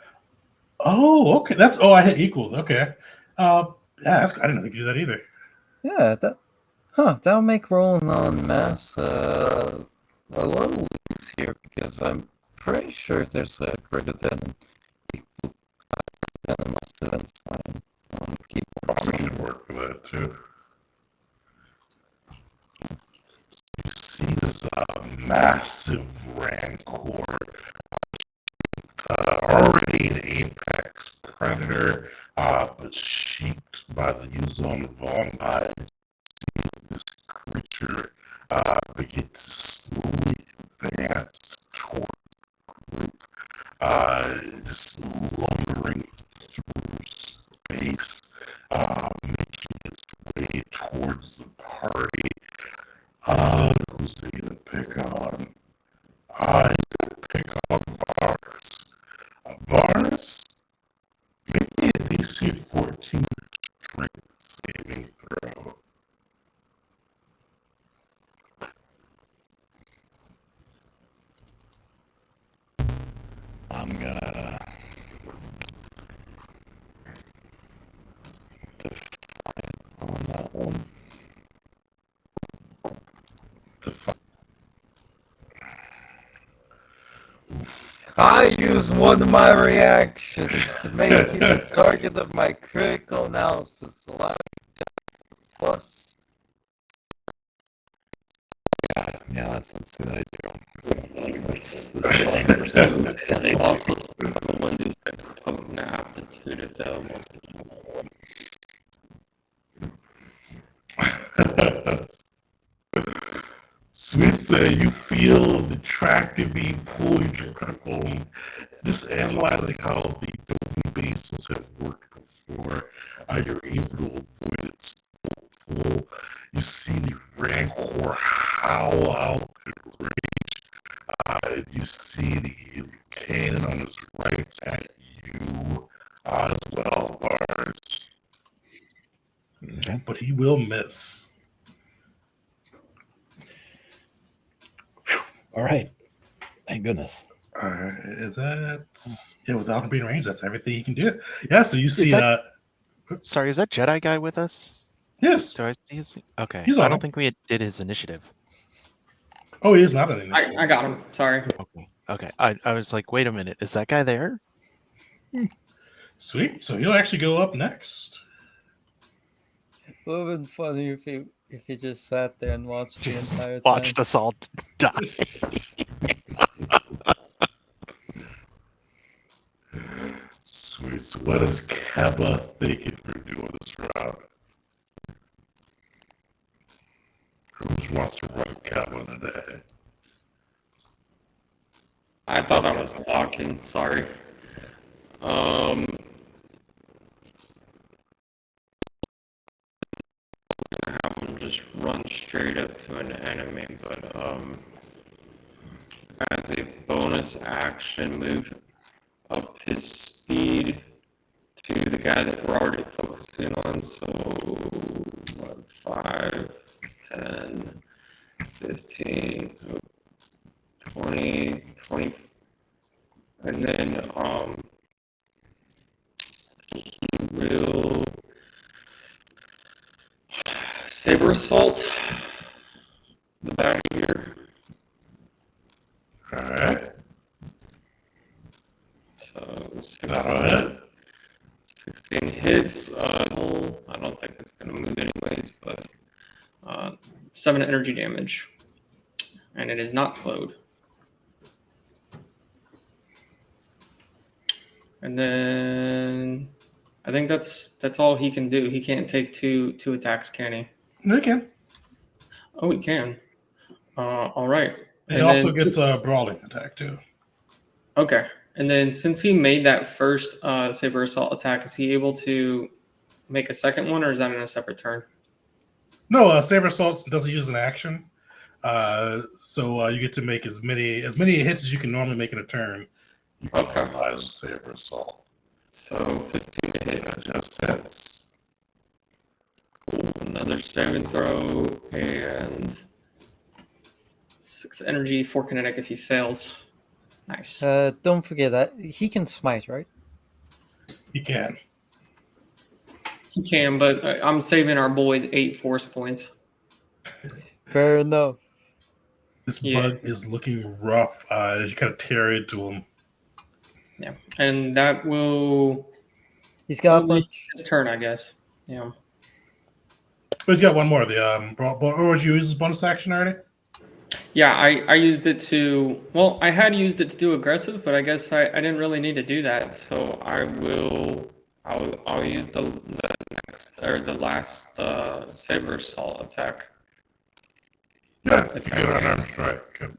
Oh, okay. I hit equal. Okay. Yeah, I didn't know they could do that either. Yeah, that'll make rolling on mass a little here because I'm pretty sure there's a greater than equal than must have been sign. Probably should work for that too. You see this massive rancor, already an apex predator, but shaped by the Yuuzhan Vong. This creature begins to slowly advance toward the group, just lumbering through space, making its way towards the party. Who's he gonna pick on? I pick on Vars. Vars, make me a DC 14 strength saving throw. I'm gonna define on that one. I use one of my reactions to make you the target of my critical analysis, allowing plus. Yeah, let's see what I do. It's 100%. They also one is potent aptitude available. Smith said, you feel the attractive being pulled your critical. Just analyzing how the Dovey bases have worked before, you're able to avoid its pull. You see the Rancor howl out in rage. You see the cannon on his right at you as well, Vars. Okay. But he will miss. All right. Thank goodness. Is that without him being ranged, that's everything he can do. Yeah, so you see Sorry, is that Jedi guy with us? Yes. Do I see his? Okay. He's I on don't it. think we did his initiative. Oh, he is not an initiative. I got him. Sorry. Okay. I was like, wait a minute, is that guy there? Sweet. So he'll actually go up next. It would have been funny if he just sat there and watched the Just entire time. watched us all die. Sweet. So what is Keba thinking for doing this round? Who wants to run Keba today? I thought I was talking. Sorry. Have him just run straight up to an enemy, but as a bonus action, move up his speed to the guy that we're already focusing on. So, 5, 10, 15, 20, 20, and then he will saber assault the back here. Alright. So 16 hits. I don't think it's gonna move anyways, but 7 energy damage, and it is not slowed. And then I think that's all he can do. He can't take two attacks, can he? No, he can. Oh, he can. All right. And he also gets a brawling attack too. Okay. And then since he made that first saber assault attack, is he able to make a second one, or is that in a separate turn? No, saber assault doesn't use an action, so you get to make as many hits as you can normally make in a turn. You can utilize a saber assault. So 15 to hit. That just hits. Cool. Another saving throw and 6 energy, 4 kinetic if he fails. Nice. Don't forget that he can smite, right? He can. He can, but I'm saving our boys 8 force points. Fair enough. This Yeah. bug is looking rough as you kind of tear into him. Yeah, and that will. He's got a be bunch. his turn, I guess. Yeah. But he's got one more. Or would you use his bonus action already? Yeah, I used it to. Well, I had used it to do aggressive, but I guess I didn't really need to do that. So I will. I'll use the next or the last saber assault attack. Yeah, If you I get can. unarmed strike. Good.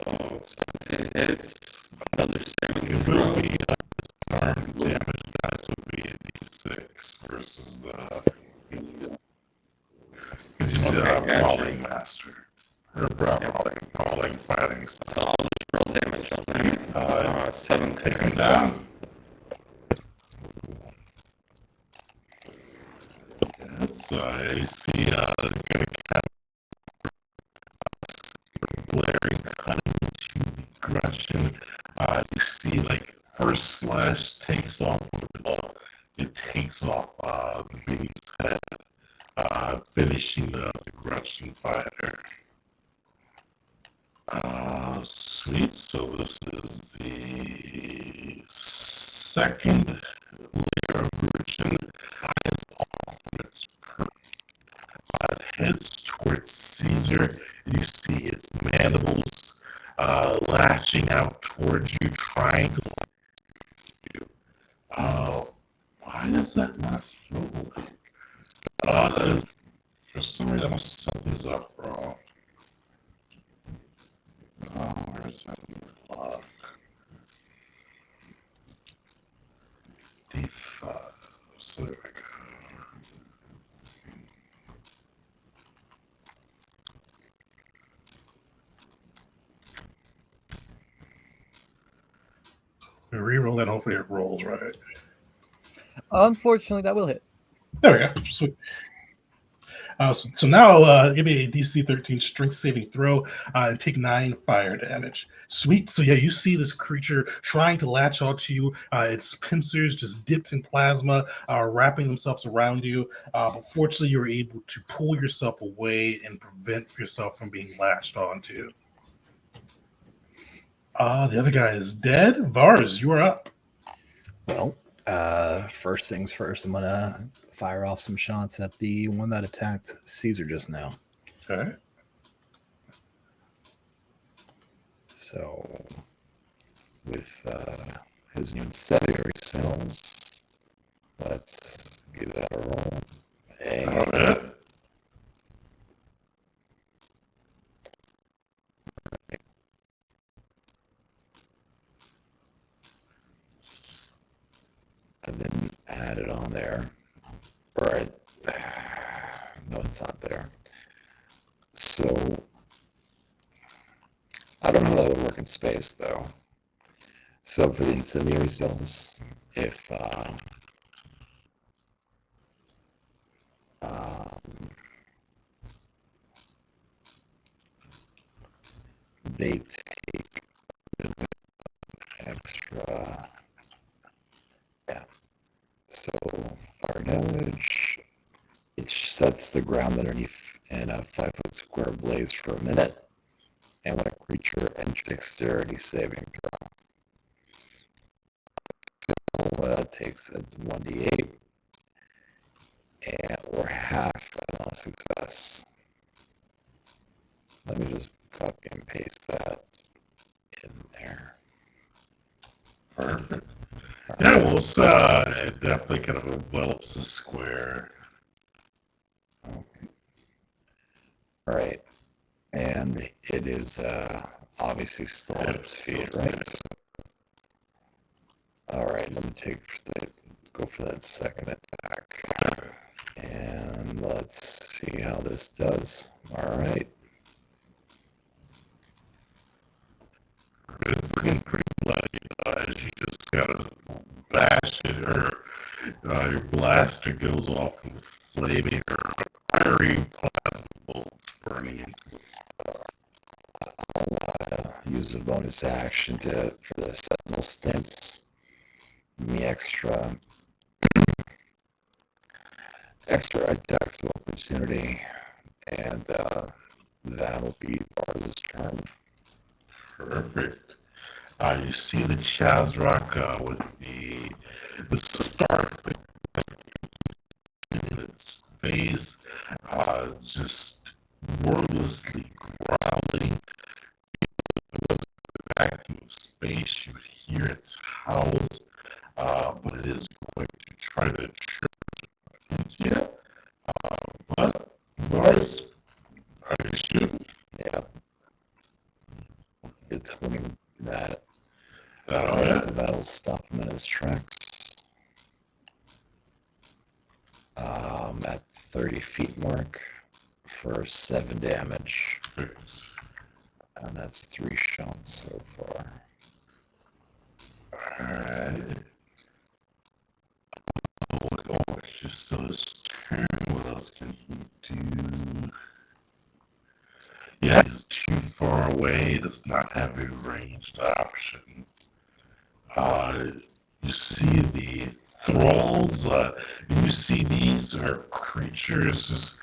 So 17 hits. Another saving It will throw. be unarmed damage dice will be a d6 versus the. Because he's Okay, a gotcha. brawling master. Or brawling fighting So style. I'll just roll damage on that. 7 Take him connect. down. That's AC gonna count blaring cutting into the aggression. You see like first slash takes off it takes off the baby's head, finishing the aggression fighter. Sweet. So this is the second layer of aggression. Is off from its perch. It heads towards Caesar. You see its mandibles lashing out towards you, trying to you. Why does that not show like? For some reason, I must have set these up wrong. Where's that log? D5. So there we go. We reroll that. Hopefully it rolls right. Unfortunately, that will hit. There we go. Sweet. So now give me a DC 13 strength saving throw and take 9 fire damage. Sweet. So yeah, you see this creature trying to latch onto you. Its pincers just dipped in plasma, wrapping themselves around you. But fortunately, you're able to pull yourself away and prevent yourself from being lashed onto. The other guy is dead. Vars, you are up. Well, first things first, I'm gonna fire off some shots at the one that attacked Caesar just now. Okay. So, with his new incendiary cells, let's give that a roll. And I didn't add it on there. Right. No, it's not there. So, I don't know how that would work in space, though. So, for the incendiary cells, if they take a bit extra, yeah. So, fire damage, it sets the ground underneath in a 5-foot square blaze for a minute. And when a creature enters dexterity saving throw, takes a 1d8 or half a success. Let me just copy and paste that in there. Perfect. Yeah, well, it definitely kind of envelops the square. Okay. All right. And it is obviously still on its feet, right? All right, let me go for that second attack. And let's see how this does. All right. It's looking pretty bloody as you just gotta bash it, or your blaster goes off with flaming or fiery plasma bolts burning into its I'll use a bonus action for the sentinel stance. Give me extra extra attacks of opportunity, and that'll be Vars's turn. Perfect. You see the Chazrock with the starfish in its face, just wordlessly growling. Vacuum of space, you hear its howls, but it is going to try to charge into you. But Mars, are you shooting? Yeah. It's winning that. That'll stop him in his tracks. At 30 feet mark for 7 damage. Perfect. And that's 3 shots so far. Alright. Oh, it's just still his turn. What else can he do? Yeah, he's too far away. He does not have a ranged option. You see the thralls. You see these are creatures.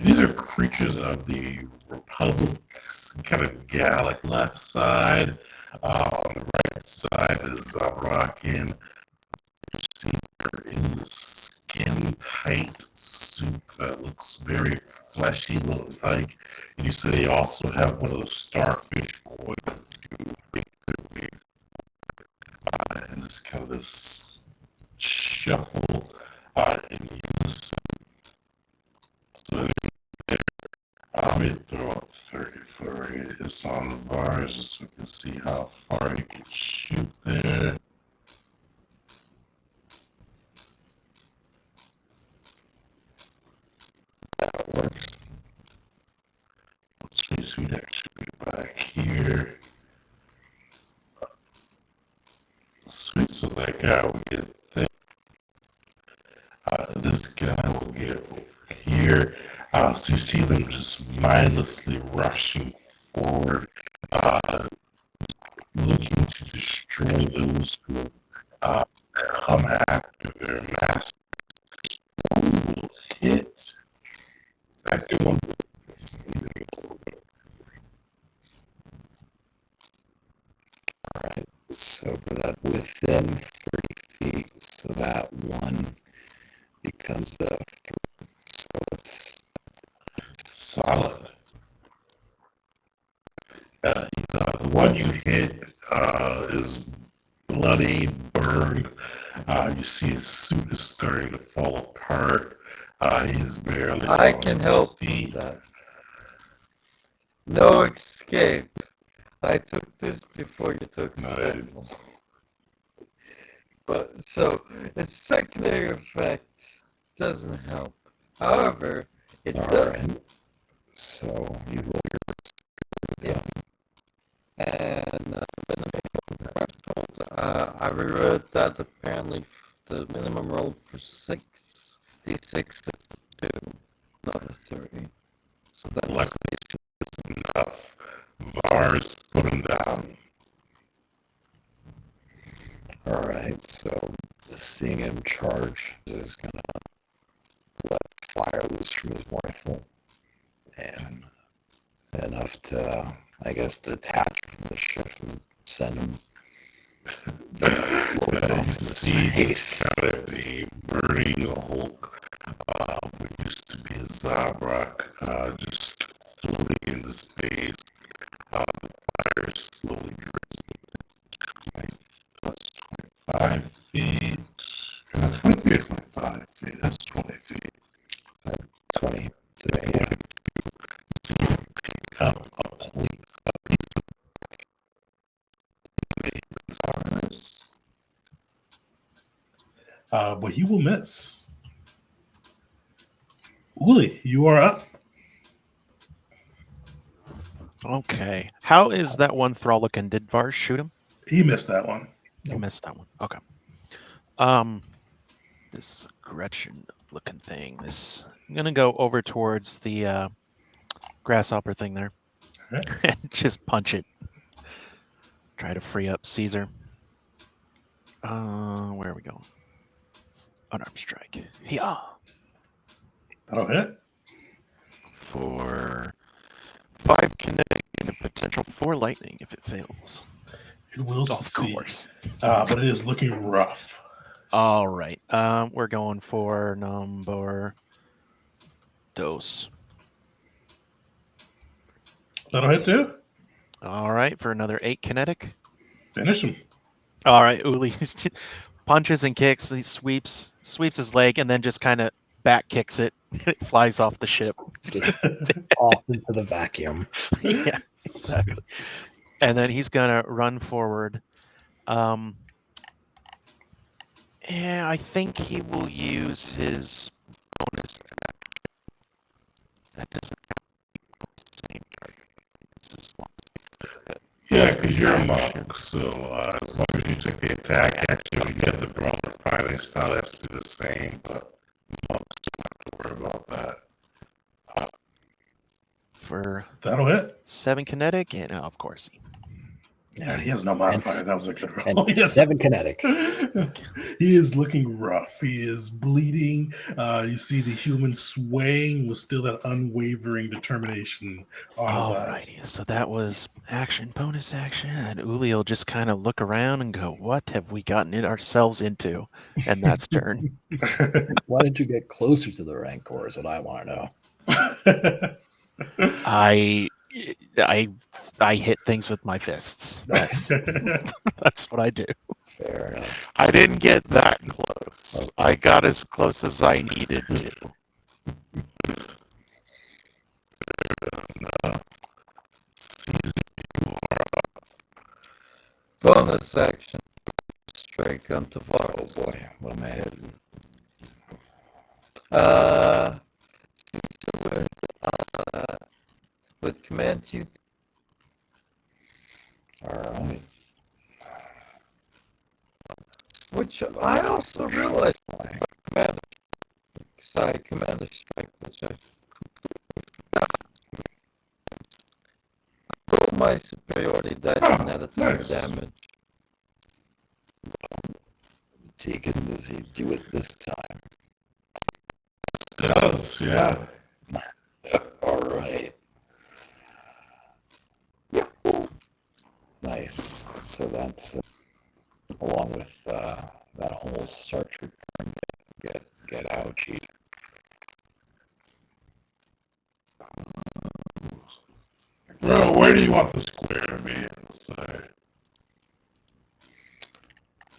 These are creatures of the Republic's kind of Gallic left side. On the right side is Rockin. You see they're in the skin-tight suit that looks very fleshy. Looks like you see they also have one of the starfish going to make their way, and it's kind of this shuffle and use. So I'm going to throw a 30-foot radius on Vars just so we can see how far he can shoot there. That works. Let's see, so we'd actually be back here. Sweet, so that guy will get there. This guy will get over here. So you see them just mindlessly rushing forward, looking to destroy those who come after their master. One will hit. Second one will Alright, so for that within 30 feet, so that one becomes a 3. So it's solid. The one you hit is bloody, burned. You see his suit is starting to fall apart. He's barely I on can his help feet. with that. No escape. I took this before you took Nice. Sentinel. But so its secondary effect doesn't help. However, it does. alright. So you roll your And I reread that apparently the minimum roll for 6d6 is 2, not a 3. So that's Luckily, it's enough. Vars, put him down. Alright, so seeing him charge is gonna let fire loose from his rifle. And enough to, I guess, detach from the ship and send him floating off You in see space. this kind of a burning Hulk, what used to be a Zabrak, just floating into space. The fire slowly drips. That's 25 feet. 20 feet or 25 feet? That's 20 feet. 20. Yeah. Pick up a plate, a piece of fires. But he will miss. Uli, you are up. Okay. How is that one thrall looking? Did Vars shoot him? He missed that one. He missed that one. Okay. This Gretchen looking thing. I'm gonna go over towards the grasshopper thing there. Okay. And just punch it. Try to free up Caesar. Where are we going? Unarmed strike. Yeah. That'll hit. For 5 kinetic and a potential 4 lightning if it fails. It will Of succeed. course. But it is looking rough. All right. We're going for number dos. That'll hit too. All right, for another 8 kinetic. Finish him. All right, Uli punches and kicks. He sweeps his leg and then just kind of back kicks it. It flies off the ship. Just off into the vacuum. Yeah, exactly. And then he's gonna run forward. Yeah, I think he will use his bonus action. That doesn't have the same target. It's just Yeah, because you're a monk, so as long as you took the attack action, you get the brawler fighting style, that's the same, but monks don't have to worry about that. for That'll hit. 7 kinetic, and of course Yeah, he has no modifiers. That was a good And roll. Yes. 7 kinetic. He is looking rough. He is bleeding. You see the human swaying with still that unwavering determination on his eyes. Alrighty, so that was action, bonus action, and Uli will just kind of look around and go, "What have we gotten ourselves into?" And that's turn. Why did you get closer to the Rancor is what I want to know. I hit things with my fists. That's what I do. Fair enough. I didn't get that close. I got as close as I needed to. Bonus action. Strike on Tavares. Oh boy, what am I hitting? With command you. Alright. Which I also realized Commander. Sorry, Commander Strike, which I roll my superiority dice and add attack nice. damage. Deacon, does he do it this time? Does, yeah. Alright. Nice. So that's along with that whole start trooper and get ouchie. Bro, where do you want the square to be? Let's say.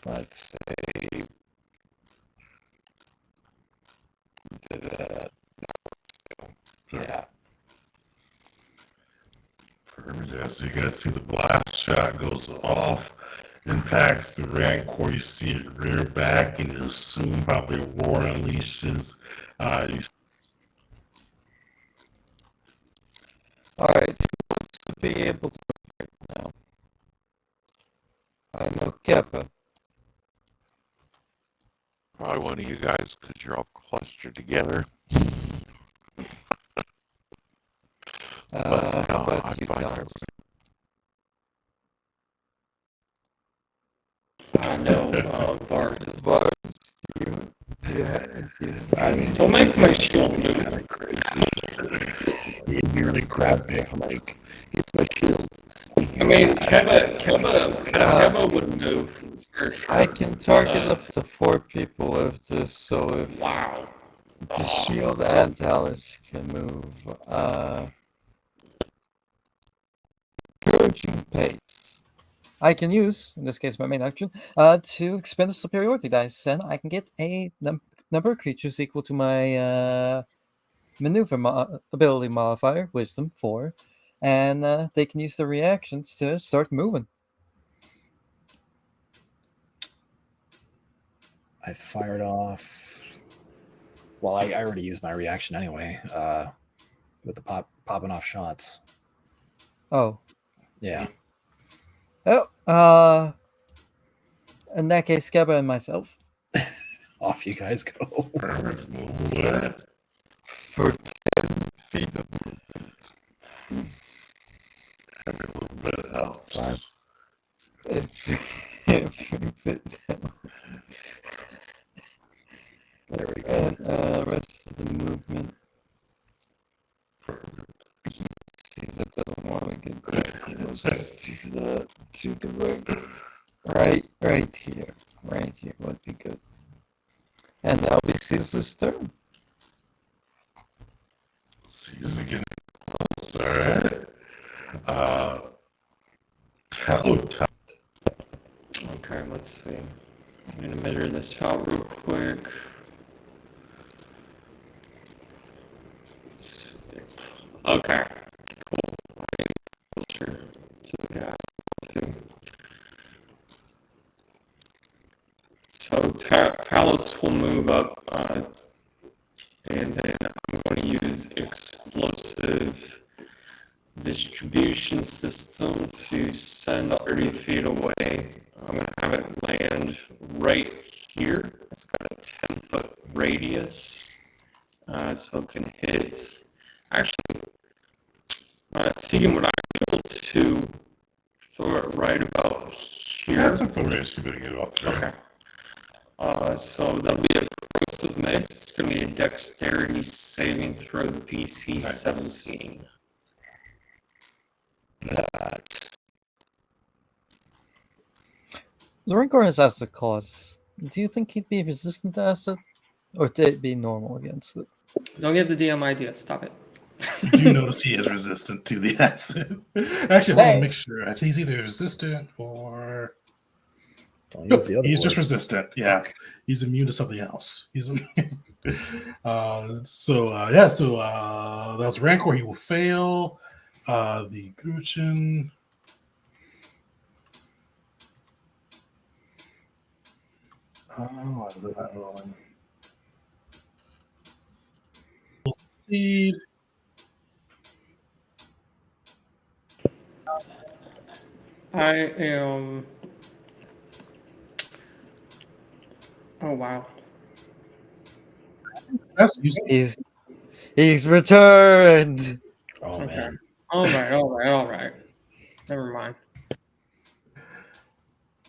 Let's say that. Yeah. Yeah, so you guys see the blast shot goes off, impacts the Rancor. You see it rear back, and you assume probably a roar unleashes. You Alright, who wants to be able to right now? I know Keppa. Probably one of you guys, because you're all clustered together. How no, about I'm you, fine. Charles? I know, Bart. Bart, you. Yeah, you. I mean, Don't make my shield move. it'd be really crappy if like it's my shield. I mean, Keba would move for sure. I can target up to 4 people with this, so if Wow. the shield and Talus can move, encouraging pace. I can use, in this case, my main action, to expend the superiority dice, and I can get a number of creatures equal to my maneuver ability modifier, Wisdom 4, and they can use their reactions to start moving. I fired off. Well, I already used my reaction anyway. With the popping off shots. Oh. Yeah. Oh, in that case, Skeba and myself. Off you guys go. what? For 10 feet of movement. Every little bit helps. There we go. And rest of the movement Let's do the ring. Right here. Right here would be good. And that'll be Caesar's turn. Caesar getting close. All right. Okay, let's see. I'm gonna measure this out real quick. Okay, cool. Closer to the guy. So Talos will move up, and then I'm going to use explosive distribution system to send 30 feet away. I'm going to have it land right here. It's got a 10-foot radius, so it can hit. Actually, Tegan, would I be able to throw it right about here? That's a radius. You better get up there. Okay. So that'll be a corrosive mix. It's going to be a dexterity saving throw DC 17. The Rancor has acid claws. Do you think he'd be resistant to acid? Or would it be normal against it? Don't give the DM ideas. Stop it. You do notice he is resistant to the acid. Actually, hold on, make sure. I think he's either resistant or. Use the other he's word. just resistant. Yeah, he's immune to something else. He's immune. So that was Rancor. He will fail. The Gruchin. Why is it not rolling? Succeed. I am. Oh wow. He's returned. Oh Okay. man. All right. Never mind.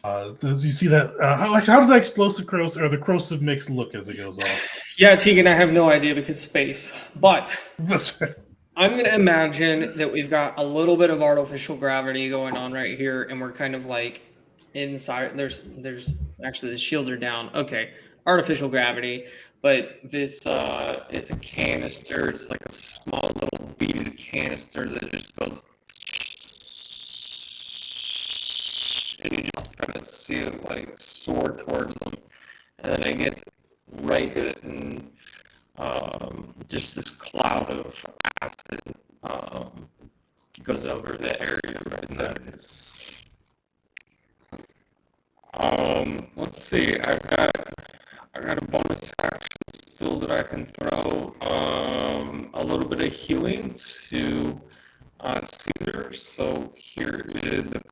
Does you see that? How does that explosive corrosive or the corrosive mix look as it goes off? Yeah, Tegan, I have no idea because space. But That's right. I'm going to imagine that we've got a little bit of artificial gravity going on right here, and we're kind of like inside. There's actually the shields are down. Okay, artificial gravity, but this it's a canister. It's like a small little beaded canister that just goes, and you just kind of see it like soar towards them, and then it gets right at it, and just this cloud of acid goes over the area right there. Nice. Let's see. I got a bonus action still that I can throw. A little bit of healing to Caesar. So here is a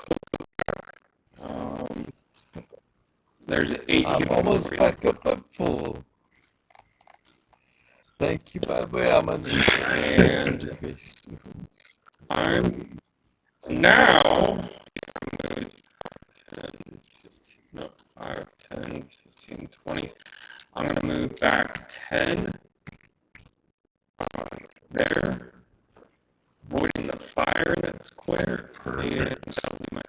there's 8 I'm healing almost for you. back up at full. Thank you, by the way. I'm on And I'm now 5, 10, 15, 20. I'm going to move back 10 there, avoiding the fire in that square. Perfect. And that'll be my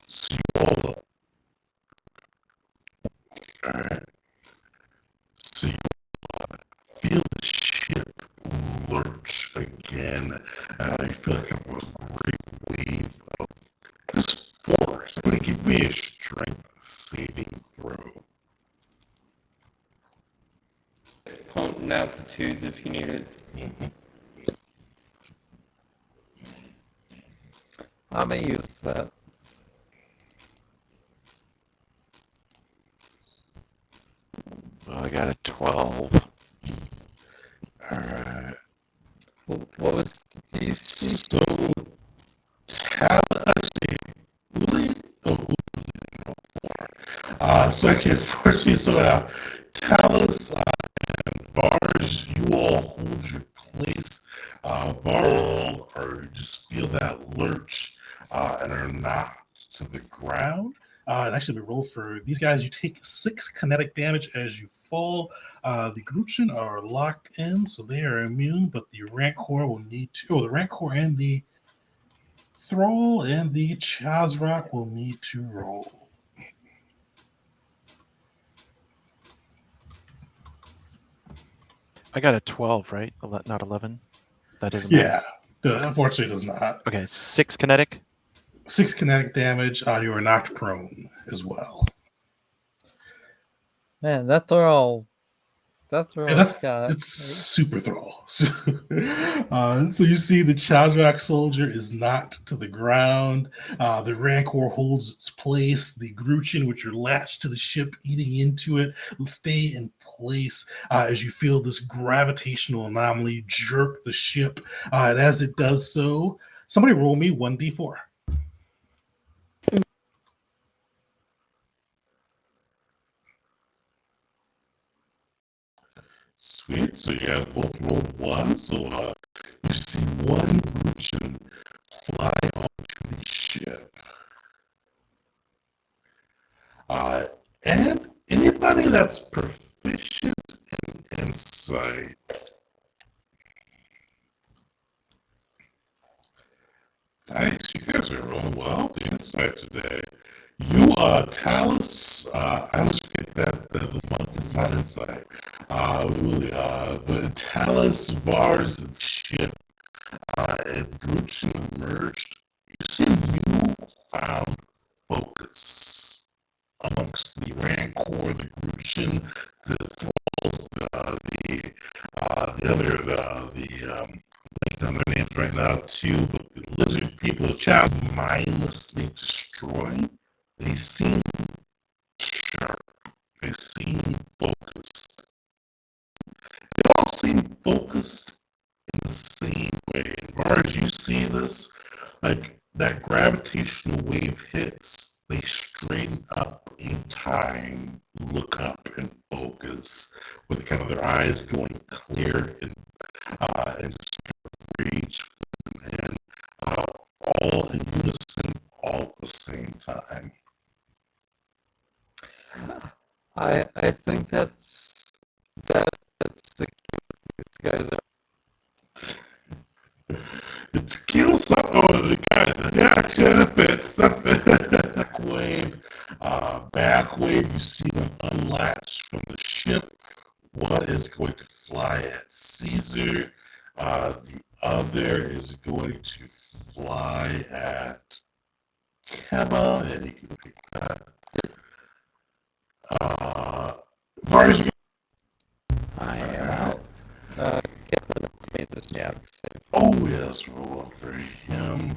So you all right. So you feel the ship lurch again. I feel like a great wave of this force. It's going to give me a strength saving throw. potent altitudes if you need it. I may use that. Well, I got a 12. Alright. What was the DC? So, actually, Uli? Oh, so actually, unfortunately, Talus and Bars, you all hold your place. Varl, or just feel that lurch and are knocked to the ground. And actually, we roll for these guys. You take 6 kinetic damage as you fall. The Gruchin are locked in, so they are immune, but the Rancor will need to. Oh, the Rancor and the Thrall and the Chazrak will need to roll. I got a 12, right? Not 11. That doesn't matter. Yeah, unfortunately, it does not. Okay, 6 kinetic. 6 kinetic damage. You are knocked prone as well. Man, that Thrall. It's super Thrall. So you see the Chazrak soldier is knocked to the ground. The Rancor holds its place. The Gruchin, which are latched to the ship, eating into it, will stay in place as you feel this gravitational anomaly jerk the ship. And as it does so, somebody roll me 1d4. Sweet. So you guys both rolled 1. So you see one Gruchin fly onto the ship. And anybody that's proficient in insight. Nice. You guys are rolling well the insight today. You, Talus, I always forget that the monk is not inside. But Talus, Vars, and ship, and Gruchin emerged. You see, you found focus amongst the Rancor, the Gruchin, the Thralls, I don't know their names right now too, but the lizard people, the child mindlessly destroying. They seem sharp. They seem focused. They all seem focused in the same way. As far as you see this, like that gravitational wave hits, they straighten up in time, look up and focus, with kind of their eyes going clear and rage, and all in unison, all at the same time. I think that's the these guys are. It's kill some. Oh, the guy. Yeah, actually, that fits. Back wave. You see them unlatch from the ship. One is going to fly at Caesar. The other is going to fly at Kema, and you can pick that. Varys, I am out. Yeah. oh yes, roll up for him.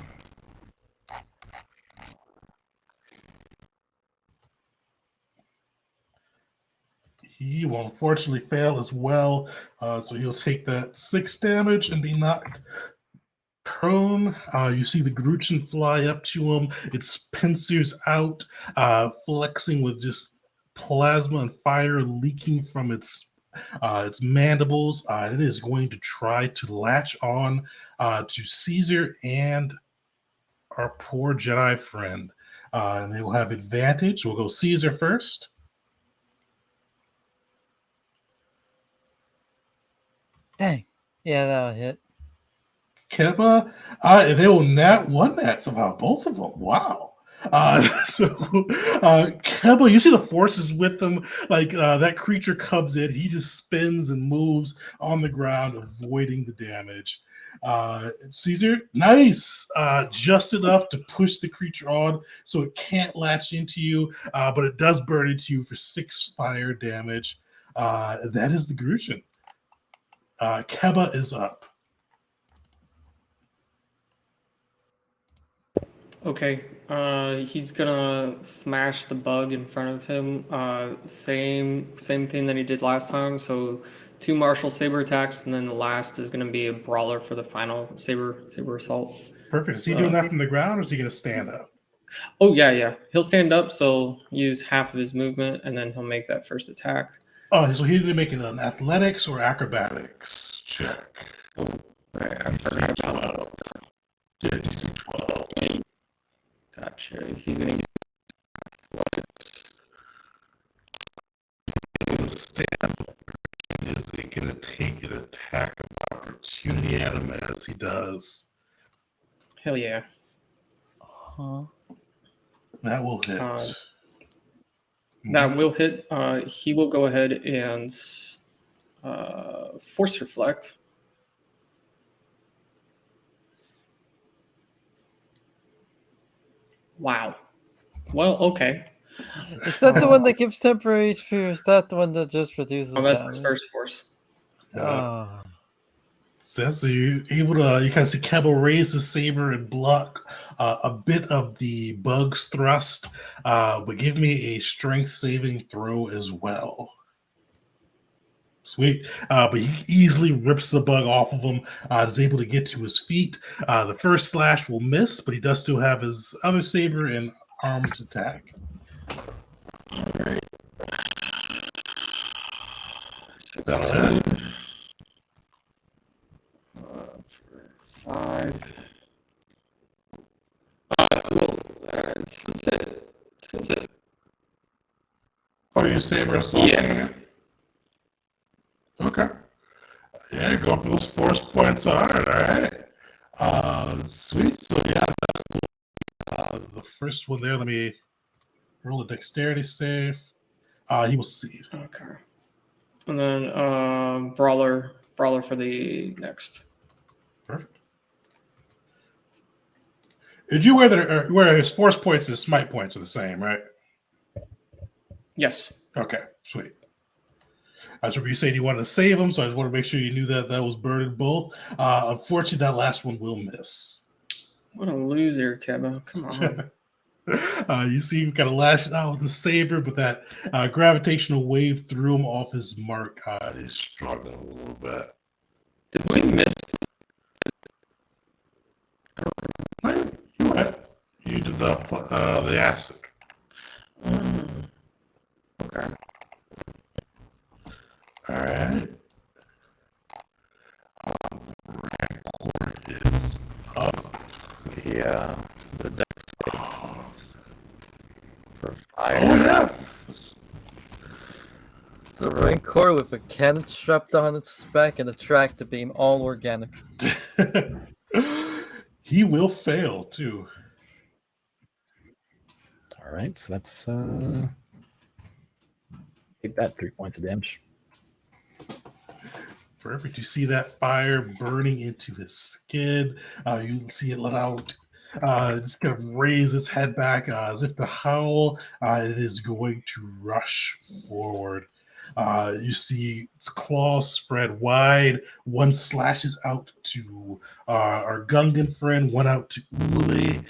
He will unfortunately fail as well, so he'll take that 6 damage and be knocked prone. You see the Gruchin fly up to him, its pincers out, flexing with just plasma and fire leaking from its mandibles. It is going to try to latch on to Caesar and our poor Jedi friend. And they will have advantage. We'll go Caesar first. Dang. Yeah, that'll hit. Keba, they will nat one that somehow, both of them. Wow. Keba, you see the forces with them. Like that creature comes in, he just spins and moves on the ground, avoiding the damage. Caesar, nice, just enough to push the creature on so it can't latch into you, but it does burn into you for 6 fire damage. That is the Gruchin. Keba is up. Okay, he's gonna smash the bug in front of him. Same thing that he did last time. So 2 martial saber attacks, and then the last is gonna be a brawler for the final saber assault. Perfect. Is he doing that from the ground, or is he going to stand up? Oh yeah. He'll stand up. So use half of his movement, and then he'll make that first attack. Oh, so he's going to make an athletics or acrobatics check. Oh, right. I forgot about that. Yeah, DC 12. Gotcha. He's gonna use athletics. Stand up. Is he going to take an attack of opportunity at him as he does? Hell yeah. Uh-huh. That will hit. That will hit. He will go ahead and force reflect. Wow. Well, okay. Is that the one that gives temporary HP, or is that the one that just reduces that's damage? his first force. So you're able to, you kind of see Kebble raise his saber and block a bit of the bug's thrust, but give me a strength saving throw as well. Sweet. But he easily rips the bug off of him, is able to get to his feet. The first slash will miss, but he does still have his other saber and armed attack. All right. That'll hit. 5. Since it. Oh, you saber assault? Yeah. Okay. Yeah, go for those force points hard, alright. Sweet. So yeah, The first one there, let me roll a dexterity save. He will succeed. Okay. And then brawler for the next. Perfect. Did you where his force points and his smite points are the same, right? Yes. Okay, sweet. I remember you said you wanted to save him, so I just want to make sure you knew that was burdened both. Unfortunately, that last one will miss. What a loser, Keba. Come on. You see him kind of lash out with the saber, but that gravitational wave threw him off his mark. He's struggling a little bit. Did we miss? you went. You did the acid. Okay. Alright. Rancor is up. The dex for fire. Oh, yeah. The Rancor with a cannon strapped on its back and a tractor beam, all organic. He will fail, too. All right, so that's take that 3 points of damage. Perfect. You see that fire burning into his skin. You see it let out. Just kind of raise its head back as if to howl. It is going to rush forward. You see its claws spread wide. One slashes out to our Gungan friend, one out to Uli,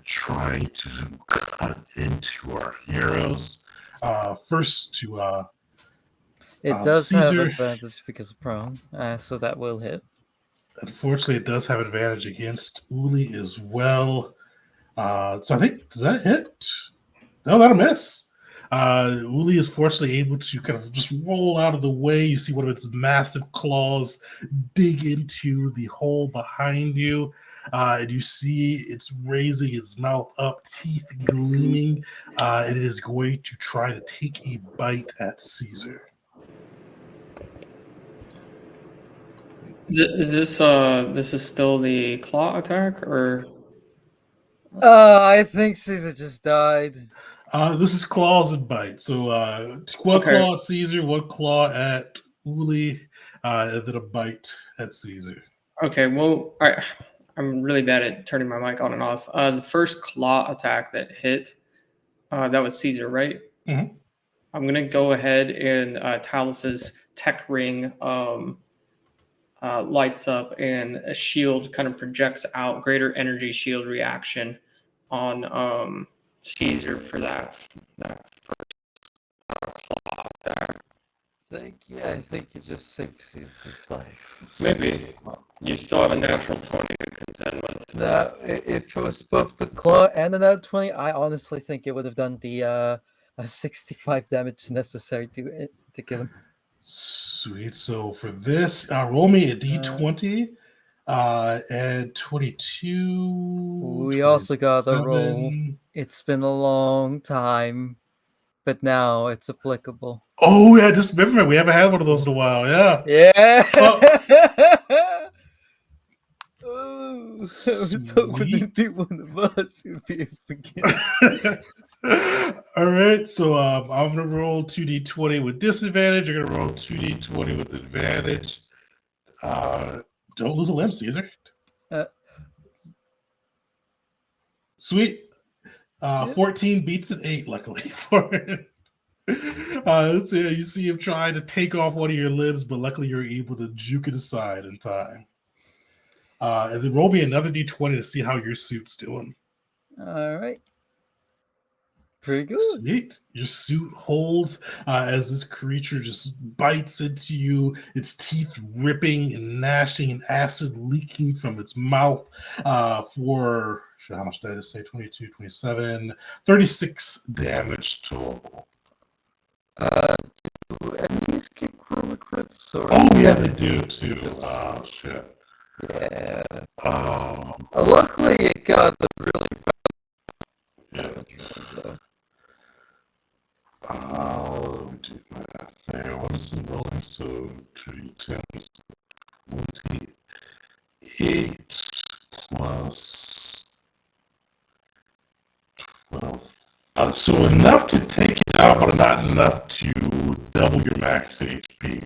trying to cut into our heroes. First to It does Caesar. have advantage because of prone, so that will hit. Unfortunately, it does have advantage against Uli as well. So I think, does that hit? No, that'll miss. Uli is fortunately able to kind of just roll out of the way. You see one of its massive claws dig into the hole behind you. And you see it's raising its mouth up, teeth gleaming. And it is going to try to take a bite at Caesar. Is this is still the claw attack, or? I think Caesar just died. This is claws and bite. So one claw at Caesar, one claw at Uli, and then a bite at Caesar. Okay, well, I'm really bad at turning my mic on and off. The first claw attack that hit, that was Caesar, right? Mm-hmm. I'm gonna go ahead and Talus's tech ring lights up, and a shield kind of projects out, greater energy shield reaction on Caesar for that first claw attack. I think you just saved Caesar's life. Maybe you still have a natural 20 to contend with. Now, if it was both the claw and the nat 20, I honestly think it would have done the 65 damage necessary to kill him. Sweet. So for this, roll me a d20 and 22. We also got a roll. It's been a long time, but now it's applicable. Oh, yeah, just remember, we haven't had one of those in a while. Yeah. Yeah. Well, was hoping that do one of us would be able to get it. All right, so I'm gonna roll 2d20 with disadvantage. You're gonna roll 2d20 with advantage. Don't lose a limb, Caesar. Sweet. 14 beats an 8, luckily for it. So you see him trying to take off one of your limbs, but luckily you're able to juke it aside in time. And then roll me another d20 to see how your suit's doing. All right. Pretty good. Sweet. Your suit holds as this creature just bites into you, its teeth ripping and gnashing and acid leaking from its mouth for, how much did I just say? 22, 27, 36 damage total. Do enemies get chroma crits? Or Oh, yeah, they do too. Oh, shit. Yeah. Oh. Luckily, it got the really Yeah. Let me do math there. What is the rolling? So 2d10s. 28 plus 12. So enough to take it out, but not enough to double your max HP.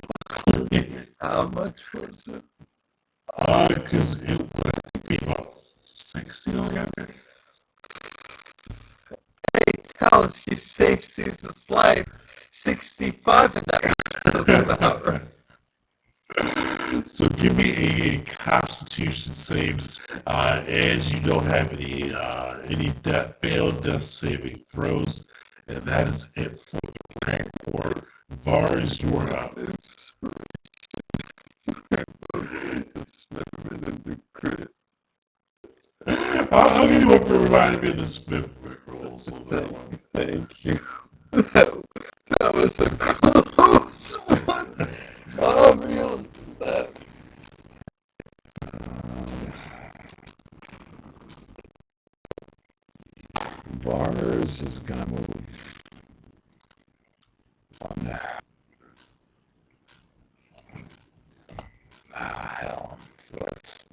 How much was it? Because it would be about 60 altogether. Hey, tell us you saved Caesar's life. 65 and that was about right. So give me a Constitution saves, and you don't have any failed death saving throws, and that is it for the rank war. Bars, you are up. I'll give you one for reminding me of the Smith rolls. Thank you. That was a close one. Oh, man. Vars is gonna move on. Hell. So that's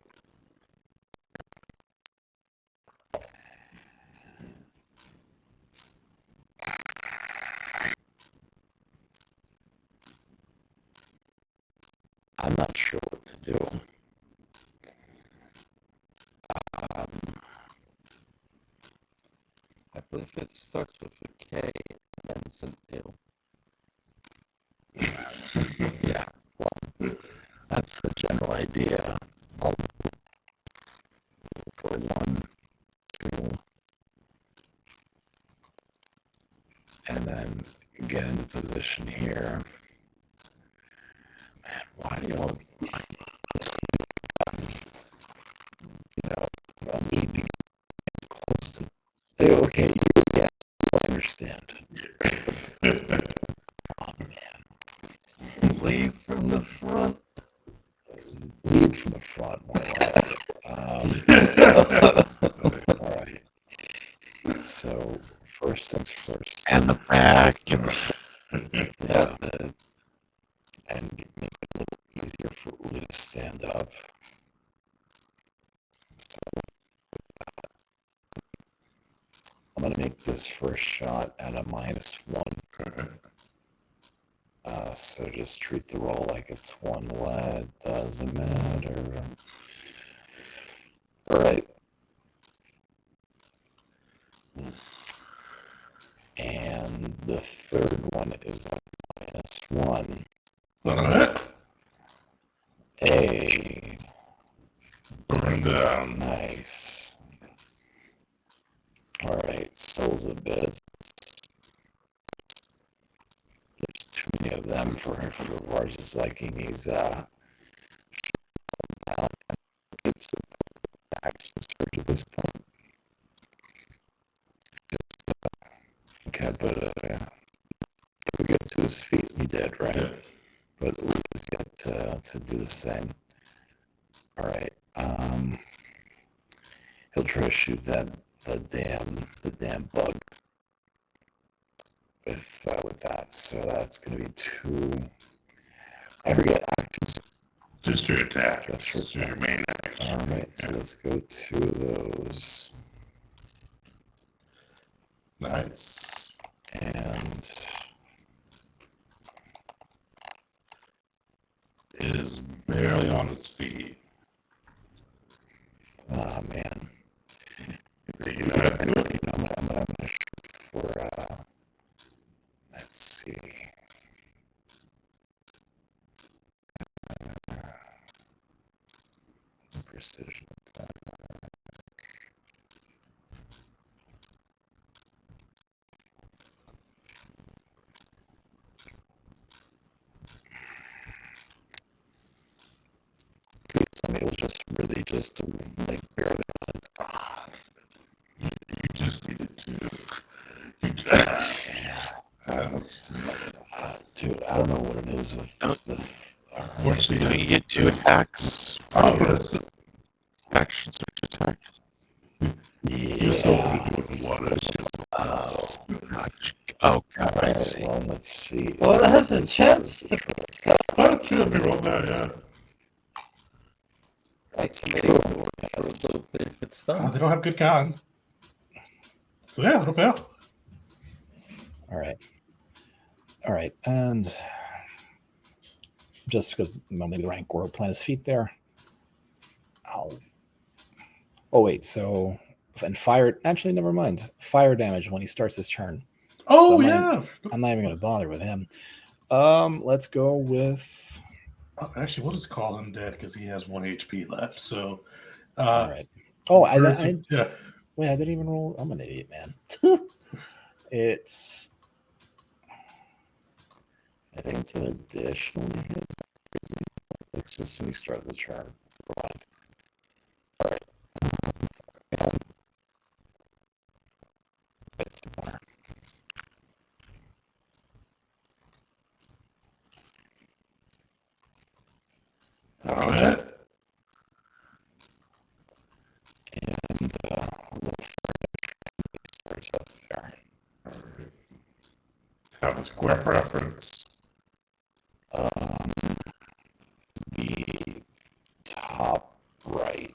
I'm not sure what to do. I believe it starts with a K and then it's an L. Yeah, well, that's the general idea. I'll for 1, 2, and then get into position here. Man, why do y'all, I need to get close to. Okay, yeah, I understand. Oh man, Lead from the front. Lead from the front, more like it. All right. So first things first. And the back and Yeah. And make it a little easier for Uli to stand up. So I'm gonna make this first shot at a -1. So just treat the roll like it's one lead. Doesn't matter. All right. And the third one is a -1. All right. Hey. Burn down. Nice. All right. Souls a bit. There's too many of them for Vars's liking. He's down. It's action surge at this point. Okay, but if we get to his feet, he did, right? Yeah. But we just got to do the same. All right. He'll try to shoot the damn bug with that. So that's gonna be 2. I forget actions. Just your attack. Just your main action. All right, so let's go to those. Nice. And it is barely on its feet. oh man. You know, I'm gonna shoot for let's see. Precision attack. Please tell me it was just really just like barely. You just needed to. Dude, I don't know what it is with Fortunately, don't you get 2 attacks? Oh, that's Action switch attack. you're so good with the water. It's just Oh, God, I see. Well, let's see. Well, it has a chance to. oh, should be rolled there, yeah. That's true. If it's They done. don't have good con. So yeah, it'll fail. All right, and just because maybe the rank will plant his feet there, I'll. Oh wait, so and fire. Actually, never mind. Fire damage when he starts his turn. Oh So yeah. I'm not even going to bother with him. Let's go with. Oh, actually, we'll just call him dead because he has 1 HP left. So, All right. Oh, yeah. Wait, I didn't even roll. I'm an idiot, man. It's. I think it's an additional hit. It's just when you start the turn. Right. All right. And it's more. All right. And a little further starts up there. Have a square preference. The top right.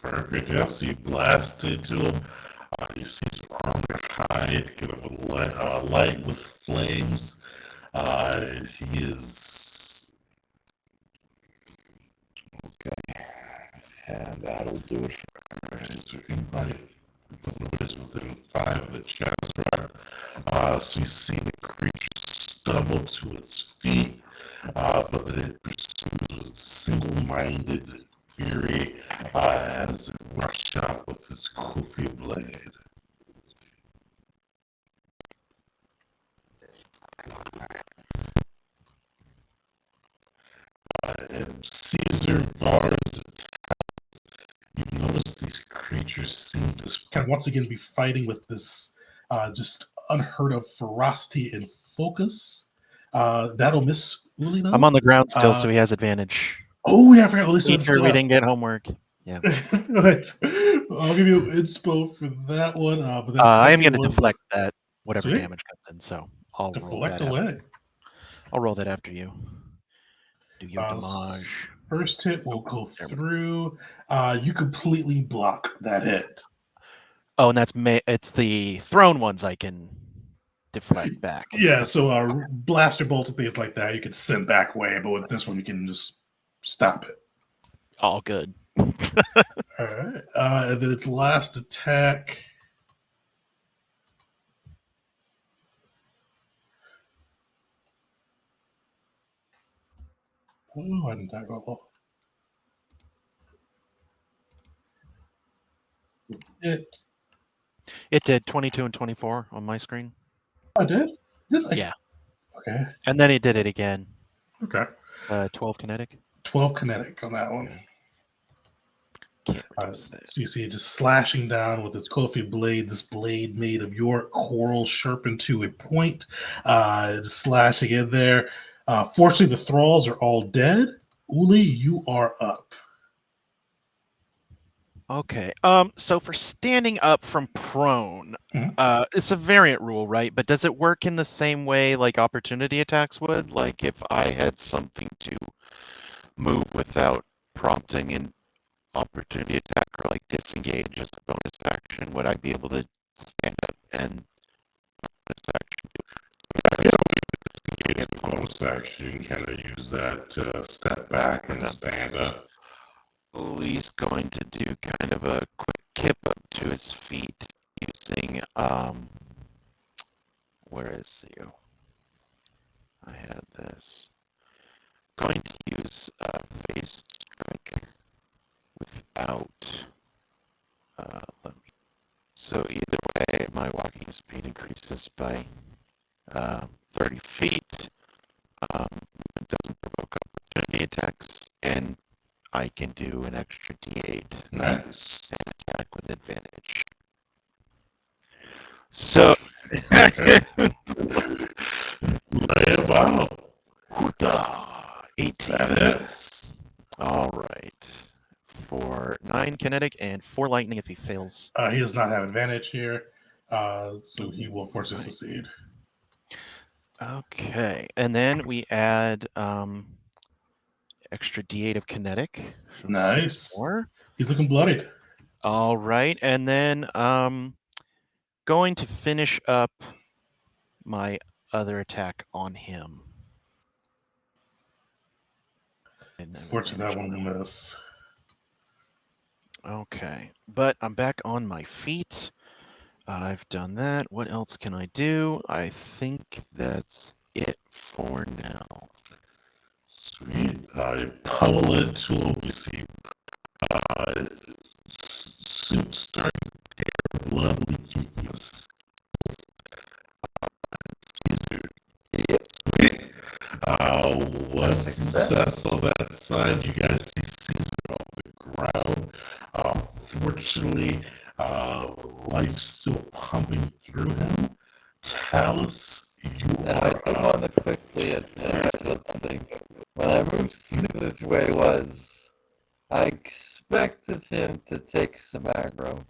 Perfect. Yeah, so you blast into him. You see his armor hide, kind of a light with flames. And he is. Okay. And that'll do it for Is there anybody who is within 5 of the Chazran? So you see the creature stumble to its feet, but then it pursues with single-minded fury as it rushes out with its Kofi blade. And Caesar Vars, you notice these creatures seem to Kind of once again be fighting with this just unheard of ferocity and focus. That'll miss Uli though. I'm on the ground still, so he has advantage. Oh yeah, I forgot Uli's Teacher, still we up. didn't get homework. Yeah. Right. I'll give you inspo for that one. But that's I am going to deflect that whatever Sweet. damage comes in, so I'll Deflect roll that away. after. I'll roll that after you. Do your damage. First hit will go through. You completely block that hit. Oh, and it's the thrown ones I can deflect back. Yeah, so blaster bolts and things like that you can send back away, but with this one you can just stop it. All good. All right, and then its last attack. Oh, I didn't that roll. It did 22 and 24 on my screen. I did? Did I? Yeah. Okay. And then he did it again. Okay. 12 kinetic. 12 kinetic on that one. Can't reduce that. So you see it just slashing down with its Kofi blade, this blade made of your coral sharpened to a point, just slashing in there. Fortunately, the thralls are all dead. Uli, you are up. Okay. So for standing up from prone, Mhm. it's a variant rule, right? But does it work in the same way like opportunity attacks would? Like if I had something to move without prompting an opportunity attack or like disengage as a bonus action, would I be able to stand up and bonus action? Engage the bonus action, you kind of use that to step back and stand up. He's going to do kind of a quick kip up to his feet using, where is you? I had this. Going to use phase strike without, let me, so either way, my walking speed increases by 30 feet. It doesn't provoke opportunity attacks, and I can do an extra d8 Nice. and attack with advantage. So, lay about. 18. That hits. All right. For 9 kinetic and 4 lightning if he fails. He does not have advantage here, so he will force to succeed. Okay, and then we add extra d8 of kinetic. So Nice. 4. He's looking bloodied. All right, and then going to finish up my other attack on him. Fortunately, that one will miss. Okay, but I'm back on my feet. I've done that. What else can I do? I think that's it for now. Sweet. You pummel it till we see suit starting to tear, blood leaking from the Caesar. Sweet. One success on that side. You guys see Caesar on the ground. Fortunately, life's still pumping through him. Talus, you I are do want to quickly admit something. When I moved Caesar's where he was, I expected him to take some aggro.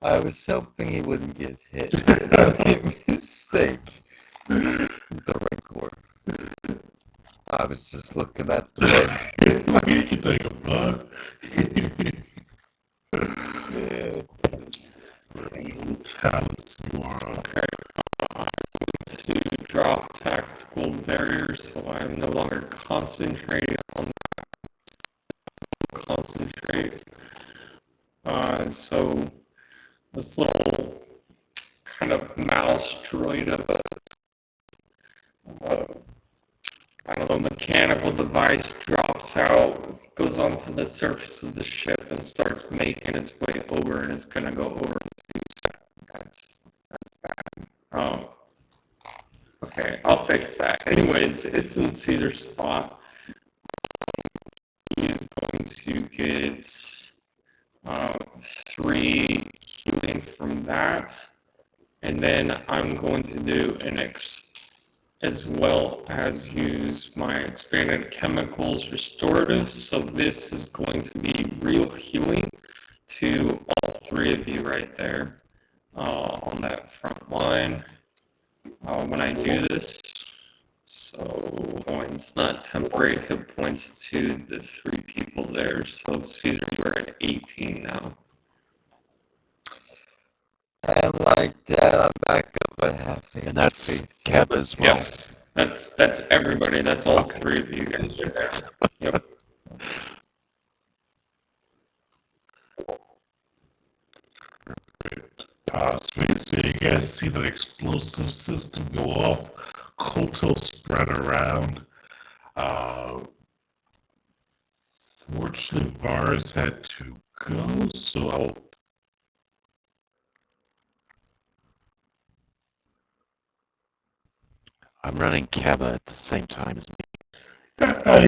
I was hoping he wouldn't get hit. By mistake. The rancor. I was just looking at the bug. like you can take a bug. Yeah. Talus, you are To drop tactical barriers, so I'm no longer concentrating on that. Concentrate. So this little kind of mouse droid of a I don't know, mechanical device drops out, goes onto the surface of the ship, and starts making its way over, and it's gonna go over. That's bad. Okay, I'll fix that. Anyways, it's in Caesar's spot. He is going to get 3 healing from that, and then I'm going to do an as well as use my expanded chemicals restorative. So this is going to be real healing to all 3 of you right there on that front line. When I do this, so points, not temporary hit points to the 3 people there. So Caesar, you're at 18 now. And like that, I'm back up at half. And that's Kev as well. Yes, that's everybody. That's all 3 of you guys are there. Yep. sweet. So you guys see the explosive system go off. Koto spread around. Fortunately, Vars had to go, so I'll I'm running Keba at the same time as me. he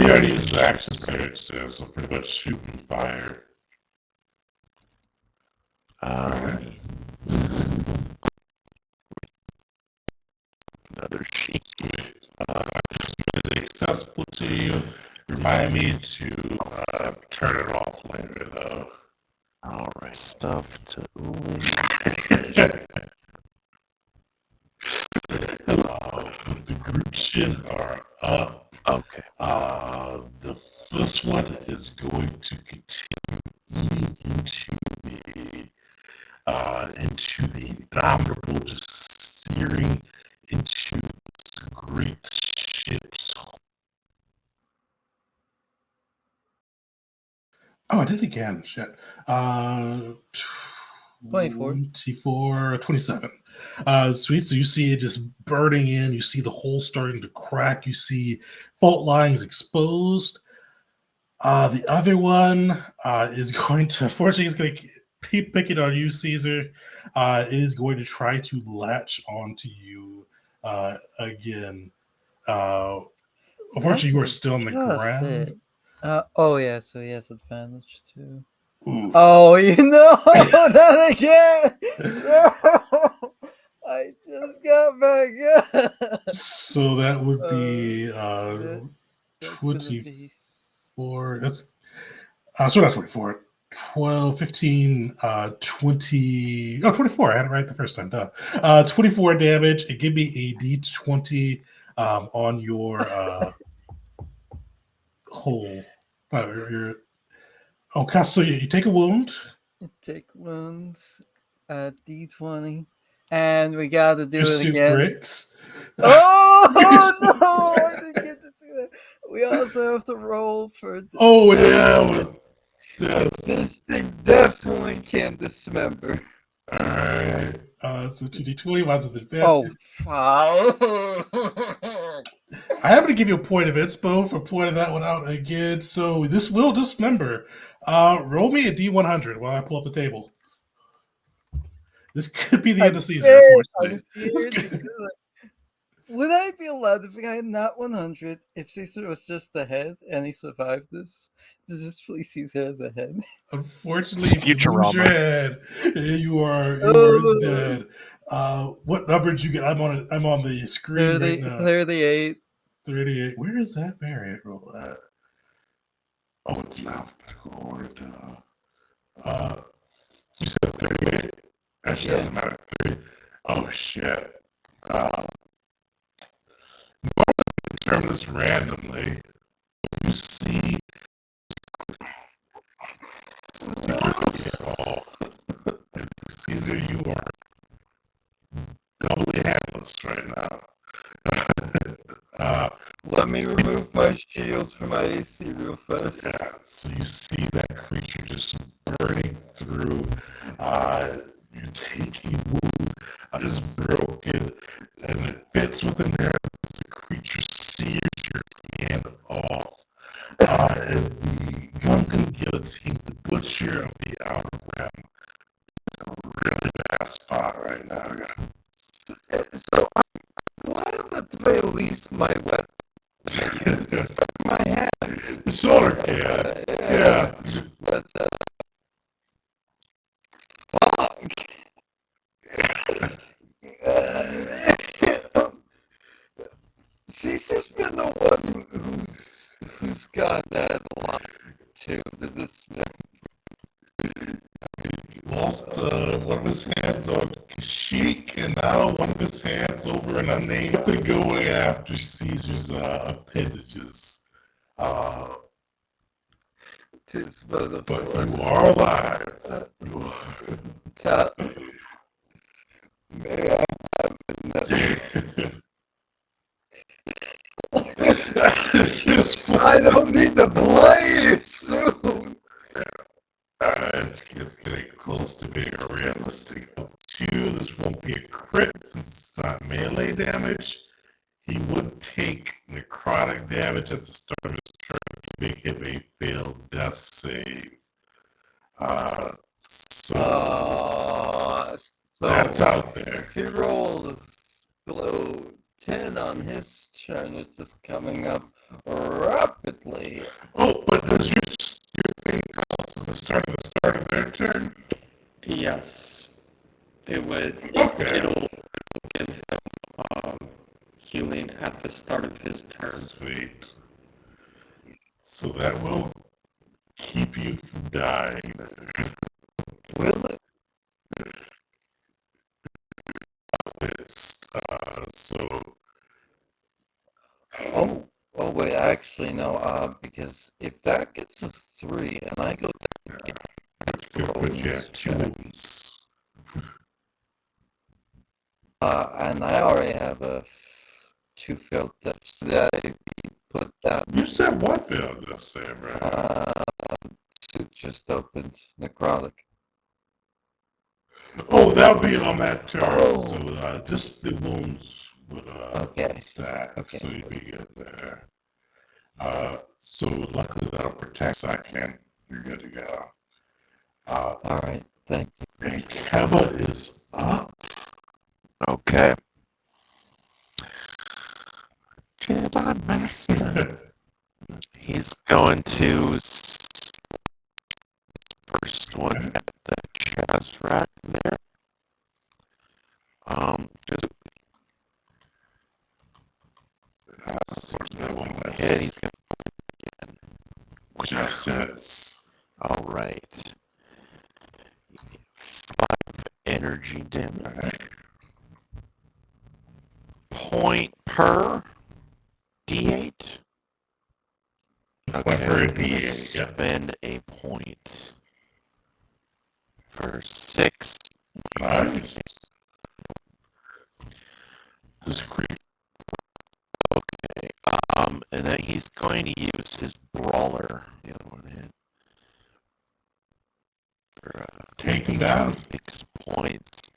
already used his action surge, so pretty much shooting fire. Another sheet. Just made it accessible to you. Remind me to turn it off later, though. All right, stuff to The group shit are up. Okay. The this one is going to continue eating into the indomitable, just steering into this great ship's. Oh, I did it again. Shit. 24. 24, 27. Sweet. So you see it just burning in. You see the hole starting to crack. You see fault lines exposed. The other one is going to, unfortunately, it's going to keep picking on you, Caesar. It is going to try to latch onto you again. Unfortunately, you are still on the ground. Oh yeah, so he has advantage too. Oof. Oh, you know that again. No, I just got back up. So that would be That's gonna be 24. That's so not 24. 12, 15, 20. Oh, 24. I had it right the first time. Duh. 24 damage. It give me a d20 on your hole. Okay, so you take a wound. take wounds at D20, and we gotta do Your it suit again. breaks. Oh no! I didn't get to see that. We also have to roll for. Oh yeah. This thing definitely can't dismember. All right. So 2d20 was with advantage. Oh, I happen to give you a point of inspo for pointing that one out again. So this will dismember. Roll me a d100 while I pull up the table. This could be the end of the season, unfortunately. Would I be allowed if I had not 100? If Caesar was just a head and he survived this, to just please Caesar as a head? Unfortunately, if you lose your head, you are dead. What number did you get? I'm on the screen right now. 38. 38. Where is that variant roll at? Oh, it's in alphabetical order. You said 38. Actually, doesn't matter. 30. Oh shit. Determine this randomly. You see Caesar, you are doubly handless right now. Let me remove my shield from my AC real fast. Yeah, so you see that creature just burning through. You take a wound, is broken, and it fits within there. The creature sears your hand off. And the Gungan guillotine, the butcher of the outer rim, is in a really bad spot right now. So I'm glad that the very least my weapon. My hand. The shoulder can. Yeah. But Caesar's been the one who's got that a lot too. This He lost one of his hands on Kashyyyk, and now one of his hands over an unnamed weapon going after Caesar's appendages. But you are alive. May I have another? I don't need to play soon. It's getting close to being a realistic. 2, this won't be a crit since it's not melee damage. He would take necrotic damage at the start of his turn to make him a failed death save. So that's out there. If he rolls below 10 on his turn, which is coming up rapidly. Oh, but does your thing tell us at the start of their turn? Yes. It would. Okay. It'll give him healing at the start of his turn. Sweet. So that will keep you from dying. Will it? It's so. Oh wait, actually. Actually, no, because if that gets a 3 and I go down again, But yeah, 2 wounds. and I already have a 2 failed deaths, that I put that. You said 1 failed death save, right? Suit just opened. Necrotic. Oh, that'll be on that turn. Oh. So just the wounds would Okay. stack. Okay. So you'd be good there. So luckily that'll protect second. You're good to go. All right. Thank you. And Keva is up. Okay. Jedi Master. He's going to first one at the chest rack there. That one Yeah, he's gonna again. just hits. All right. 5 energy damage. Point per D8. Okay, per I'm gonna D8, yeah. spend a point for 6. Nice. This creature. Okay. And then he's going to use his brawler. The other one hit. For, Take him down. 6 points.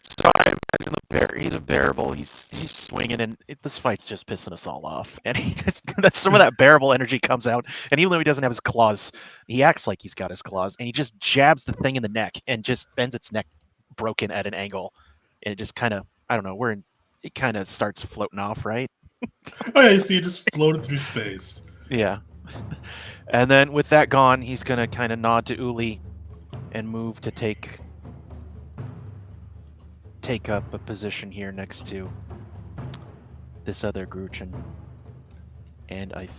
So I imagine he's a bearable. He's swinging, and this fight's just pissing us all off. And he just some of that bearable energy comes out. And even though he doesn't have his claws, he acts like he's got his claws, and he just jabs the thing in the neck and just bends its neck broken at an angle. And it just kind of, I don't know, it kind of starts floating off, right? Oh yeah, you see it just floated through space. Yeah. And then with that gone, he's gonna kind of nod to Uli and move to take up a position here next to this other Gruchin. And let's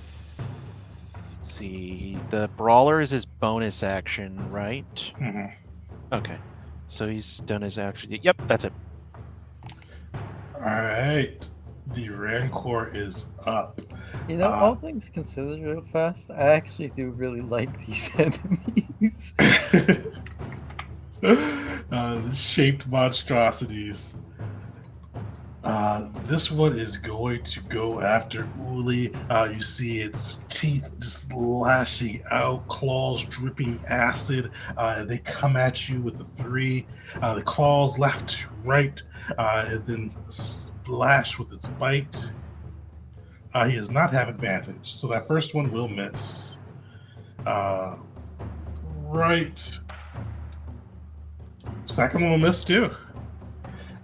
see, the brawler is his bonus action, right? Mm-hmm. Okay, so he's done his action. Yep, that's it. All right, the Rancor is up. You know, all things considered, real fast, I actually do really like these enemies. The shaped monstrosities. This one is going to go after Uli. You see its teeth just lashing out, claws dripping acid. They come at you with the 3. The claws left to right, and then splash with its bite. He does not have advantage, so that first one will miss. Right. Second one will miss too.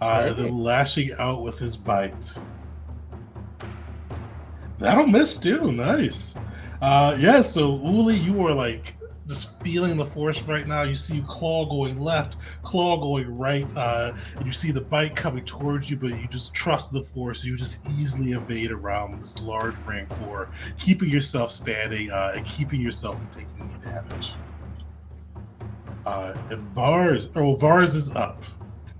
Then lashing out with his bite. That'll miss too. Nice. Yeah, so Uli, you are like just feeling the force right now. You see claw going left, claw going right, and you see the bite coming towards you, but you just trust the force. You just easily evade around this large Rancor, keeping yourself standing and keeping yourself from taking any damage. And Vars is up.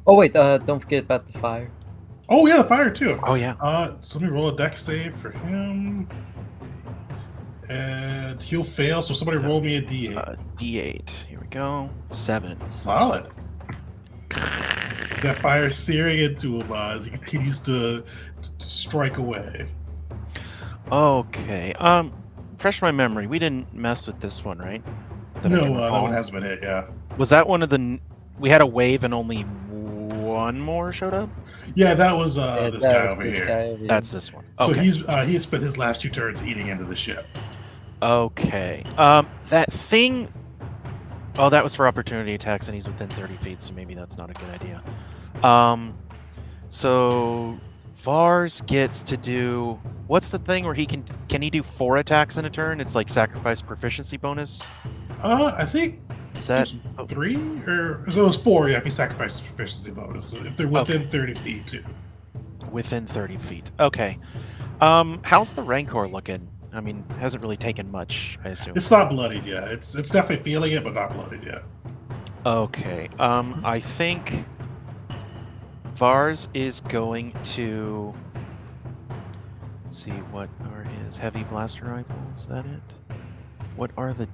Oh wait, don't forget about the fire. Oh yeah, the fire too. Oh yeah. So let me roll a dex save for him, and he'll fail. So somebody roll me a d8. D8. Here we go. 7. Solid. That fire searing into him as he continues to strike away. Okay. Fresh my memory. We didn't mess with this one, right? No, that one hasn't been hit. Yeah. Was that one of the? We had a wave and only one more showed up. Yeah, that was this guy over here. That's this one. So Okay. he had spent his last 2 turns eating into the ship. Okay. That thing. Oh, that was for opportunity attacks, and he's within 30 feet, so maybe that's not a good idea. So Vars gets to do. What's the thing where he can he do 4 attacks in a turn? It's like sacrifice proficiency bonus. I think Is that 3 or so it was 4? Yeah, if you sacrifice the proficiency bonus, so if they're within 30 feet too. Within 30 feet. Okay. How's the Rancor looking? I mean, hasn't really taken much, I assume. It's not bloodied yet. It's definitely feeling it, but not bloodied yet. Okay. I think Vars is going to Let's see, what are his heavy blaster rifles? Is that it? What are the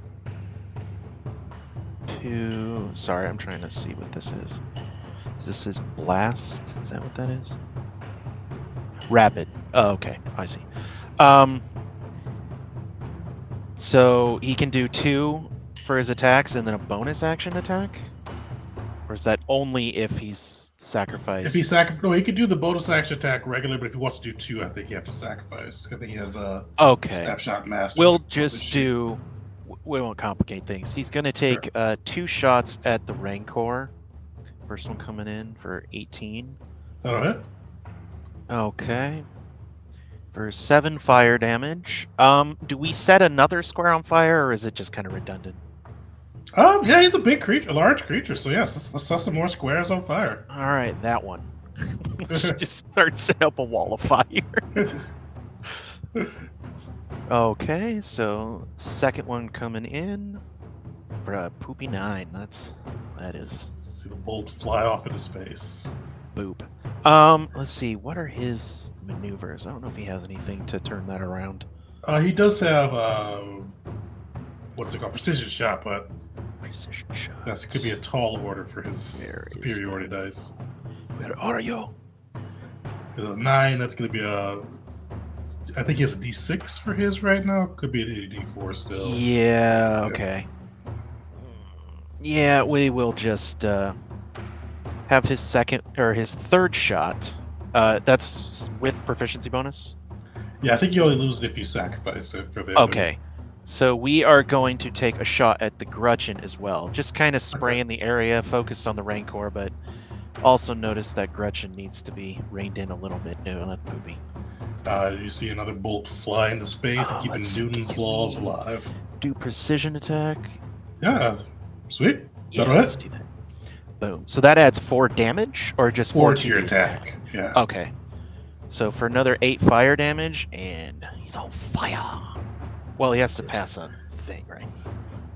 two? Sorry, I'm trying to see what this is. Is this his blast? Is that what that is? Rapid. Oh, okay, I see. So he can do 2 for his attacks and then a bonus action attack? Or is that only if he's sacrificed? If he no, he could do the bonus action attack regular, but if he wants to do 2, I think you have to sacrifice. I think he has a snapshot master. We'll just do. We won't complicate things. He's going to take 2 shots at the Rancor. First one coming in for 18. That'll hit. Okay. For 7 fire damage. Do we set another square on fire, or is it just kind of redundant? Yeah, he's a big creature, a large creature. So yes, let's set some more squares on fire. All right, that one. Just start setting up a wall of fire. Okay, so second one coming in for a poopy 9. That is. See the bolt fly off into space. Boop. Let's see. What are his maneuvers? I don't know if he has anything to turn that around. He does have what's it called? Precision shot, but precision shot. That could be a tall order for his superiority dice. Where are you? There's a 9. That's going to be a. I think he has a D6 for his right now. Could be a D4 still. Yeah. Okay. Yeah, we will just have his second or his third shot. That's with proficiency bonus. Yeah, I think you only lose it if you sacrifice it for the. Okay. So we are going to take a shot at the Gretchen as well. Just kind of spraying the area, focused on the Rancor, but also notice that Gretchen needs to be reined in a little bit. No, not poopy. You see another bolt fly into space, keeping Newton's laws alive. Do precision attack. Yeah, sweet. Yeah, let's do that. Boom. So that adds 4 damage, or just 4 to your attack? Yeah. Okay. So for another 8 fire damage, and he's on fire. Well, he has to pass a thing, right?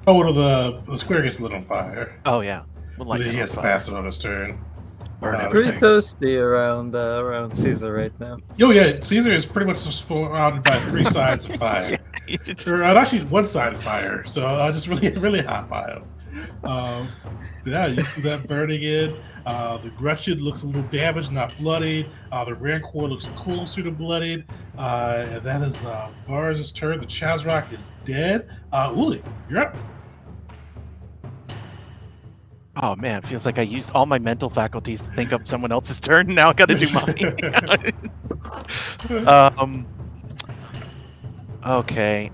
Oh, well, the square gets lit on fire. Oh yeah. He has to pass it on his turn. Pretty toasty around Caesar right now. Oh yeah, Caesar is pretty much surrounded by 3 sides of fire. Or actually 1 side of fire. So just really hot by him. Yeah, you see that burning in. The Gretchen looks a little damaged, not bloodied. The Rancor looks closer to bloodied. And that is Vars' turn. The Chazrock is dead. Uli, you're up. Oh man, it feels like I used all my mental faculties to think up someone else's turn. Now I got to do mine. Okay.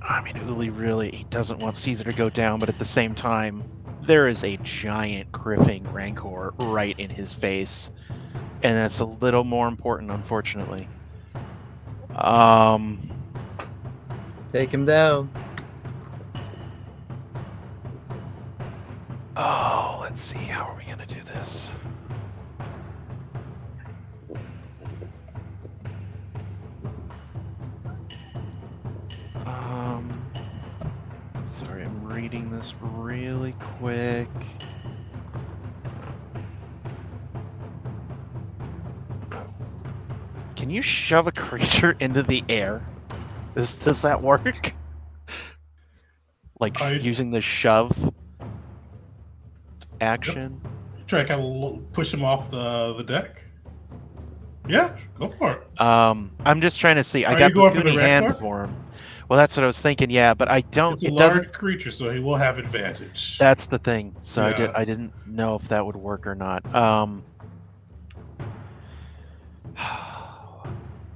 I mean, Uli he doesn't want Caesar to go down, but at the same time, there is a giant criffing Rancor right in his face, and that's a little more important, unfortunately. Take him down. Oh, let's see. How are we gonna do this? Sorry, I'm reading this really quick. Can you shove a creature into the air? Does that work? Like using the shove action? Try to kind of push him off the deck. Yeah, go for it. I'm just trying to see. I got Bukuni hand for him. Well, that's what I was thinking. Yeah, but I don't. It's a large creature, so he will have advantage. That's the thing. So yeah. I didn't know if that would work or not.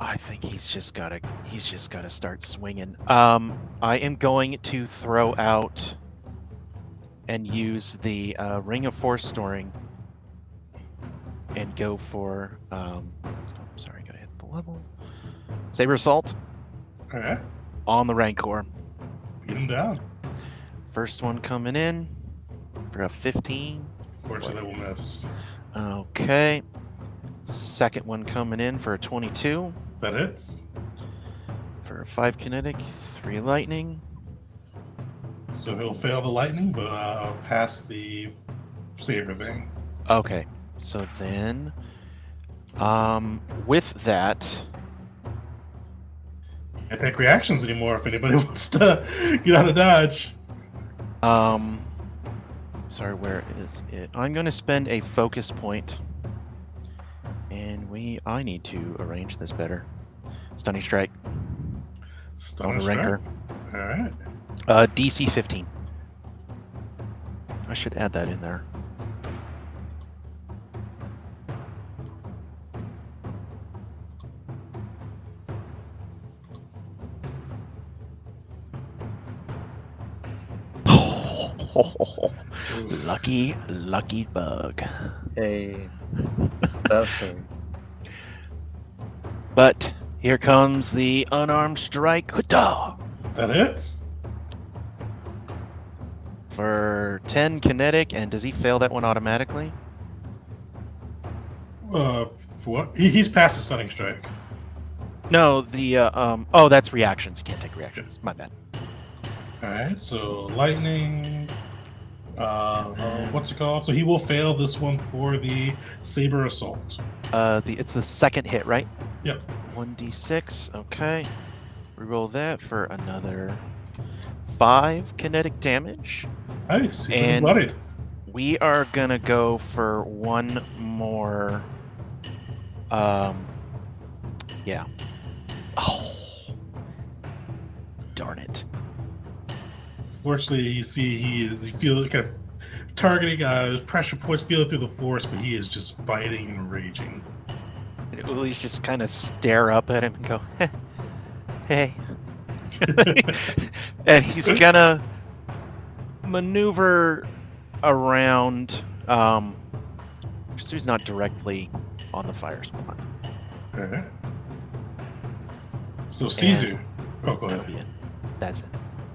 I think he's just gotta start swinging. I am going to throw out and use the Ring of Force Storing and go for sorry, gotta hit the level. Saber Assault. Okay. On the Rancor. Beat him down. First one coming in for a 15. Fortunately, we'll miss. Okay. Second one coming in for a 22. That hits. For a 5 kinetic, 3 lightning. So he'll fail the lightning, but pass the saber thing. Okay. So then, with that, Can't take reactions anymore if anybody wants to get out of dodge. Sorry, where is it? I'm going to spend a focus point, and I need to arrange this better. Stunning strike. Stunning on the strike. Ranker. All right. DC 15. I should add that in there. Lucky bug. Hey, stuffing. But here comes the unarmed strike. Huda! That hits. For 10 kinetic, and does he fail that one automatically? For what? He's past the stunning strike. No, the oh, that's reactions. He can't take reactions. My bad. All right. So lightning. What's it called? So he will fail this one for the saber assault. It's the second hit, right? Yep. 1d6. Okay. Reroll that for another 5 kinetic damage. Nice. He's And bloodied. we are gonna go for one more. Yeah. Oh. Darn it. Fortunately, you see you feel kind of targeting his pressure points feeling through the force, but he is just fighting and raging. And Uli's just kind of stare up at him and go, hey. And he's gonna maneuver around, so he's not directly on the fire spot. Alright. So Caesar. Oh, go That'll ahead. be it. That's it.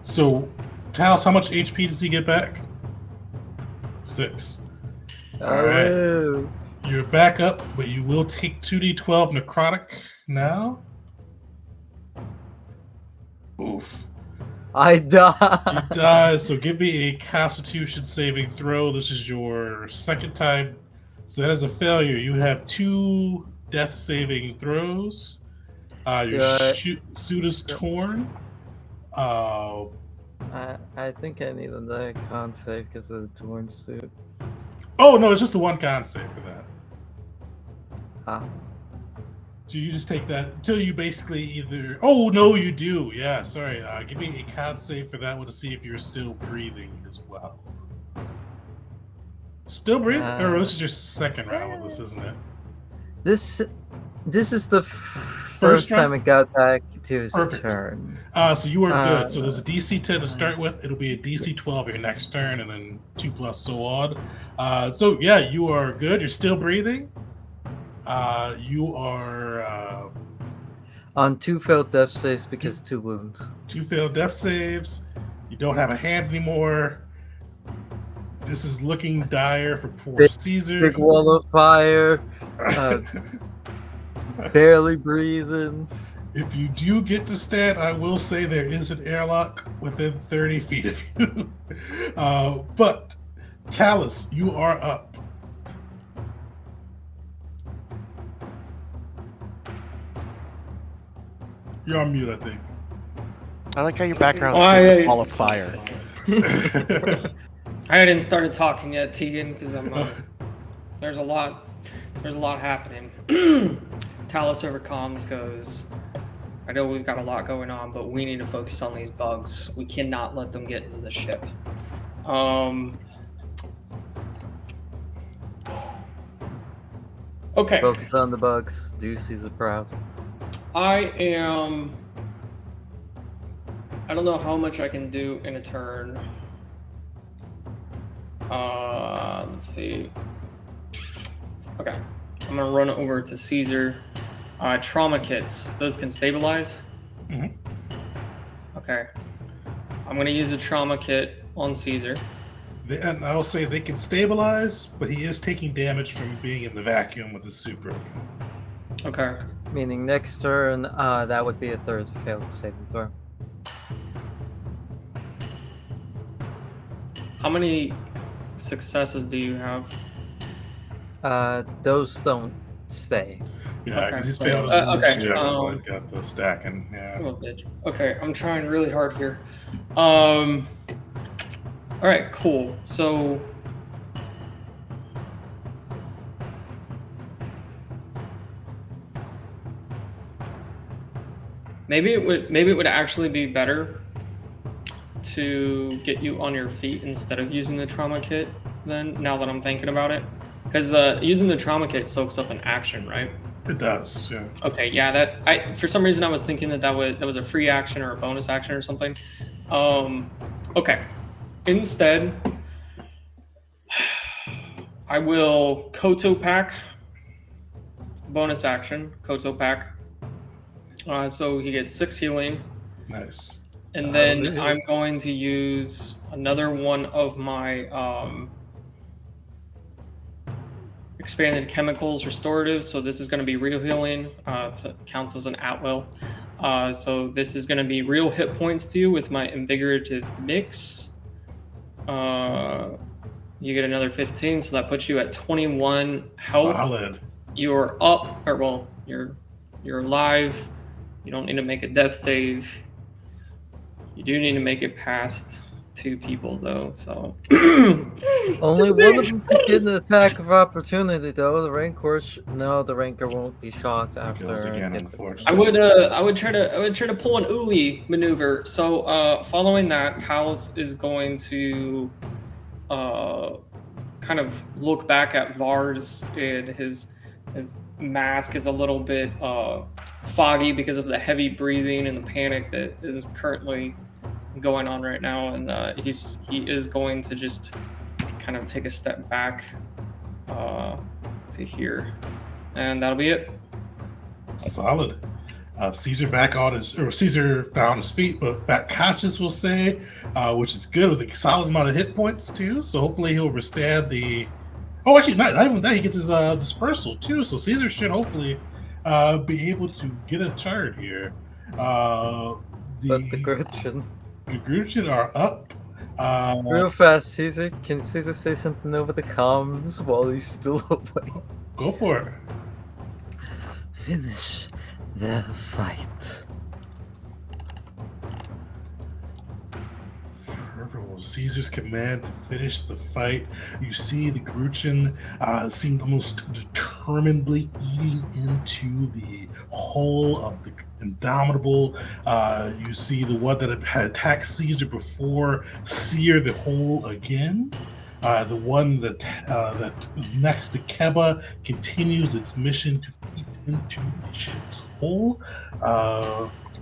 So, Talos, how much HP does he get back? 6. Alright. Oh, You're back up, but you will take 2d12 necrotic now. Oof. I You die. die, so give me a Constitution saving throw. This is your second time. So that is a failure. You have 2 death saving throws. Your Yeah. suit is torn. I think I need another con save because of the torn suit. Oh, no, it's just the one con save for that. Ah. So you just take that until you basically either. Oh, no, you do. Yeah, sorry. Give me a con save for that one to see if you're still breathing as well. Still breathing? Or this is your second round with this, isn't it? This is the first round? time it got back to his Perfect. turn. So you are good. So there's a DC 10 to start with. It'll be a DC 12 your next turn, and then 2 plus so on. So yeah, you are good. You're still breathing. You are On 2 failed death saves because 2 wounds. 2 failed death saves. You don't have a hand anymore. This is looking dire for poor Caesar. Big wall of fire. Barely breathing. If you do get to stand, I will say there is an airlock within 30 feet of you. But Talus, you are up. You're on mute, I think. I like how your background Oh, is I- a ball of fire. I hadn't started talking yet, Tegan, because I'm. There's a lot happening. Talos overcomes goes. I know we've got a lot going on, but we need to focus on these bugs. We cannot let them get into the ship. Okay. Focus on the bugs. Deuces are proud. I don't know how much I can do in a turn. Let's see. Okay. I'm gonna run over to Caesar. Trauma kits. Those can stabilize? Mhm. Okay. I'm gonna use a trauma kit on Caesar. And I'll say they can stabilize, but he is taking damage from being in the vacuum with his suit broken. Okay. Meaning next turn, that would be a third failed saving throw. How many successes do you have? Those don't stay. Yeah, because Okay, he's so, failed his okay, wounds check as well. He's got the stacking. Yeah. Oh, bitch. Okay, I'm trying really hard here. All right, cool. So maybe it would actually be better to get you on your feet instead of using the trauma kit. Then, now that I'm thinking about it, because using the trauma kit soaks up an action, right? It does. Yeah. Okay, yeah. For some reason I was thinking that was a free action or a bonus action or something. Okay. Instead, I will Koto Pack. Bonus action, Koto Pack. So he gets 6 healing. Nice. And then I'm going to use another one of my expanded chemicals restorative. So this is going to be real healing. It counts as an at-will. So this is going to be real hit points to you with my invigorative mix. You get another 15, so that puts you at 21 health. Solid. You're up, or well, you're alive. You don't need to make a death save. You do need to make it past 2 people, though. So Only one of them can get an attack of opportunity, though. The Rancor, the Rancor won't be shocked after. Goes again, unfortunately. I would try to pull an Uli maneuver. So following that, Talos is going to kind of look back at Vars, and his mask is a little bit foggy because of the heavy breathing and the panic that is currently going on right now, and he is going to just kind of take a step back to here, and that'll be it. Solid. Caesar found his feet, but back conscious, we'll say, which is good with a solid amount of hit points too. So hopefully he'll withstand the. Oh, actually, not even that. He gets his dispersal too. So Caesar should hopefully be able to get a turn here. But the Gretchen. The Gretchen are up. Real fast, Caesar. Can Caesar say something over the comms while he's still awake? Go for it. Finish the fight. Well, Caesar's command to finish the fight. You see the Gretchen seem almost determinedly eating into the hull of the Indomitable. You see the one that had attacked Caesar before sear the hull again. The one that is next to Keba continues its mission to eat into the ship's hull.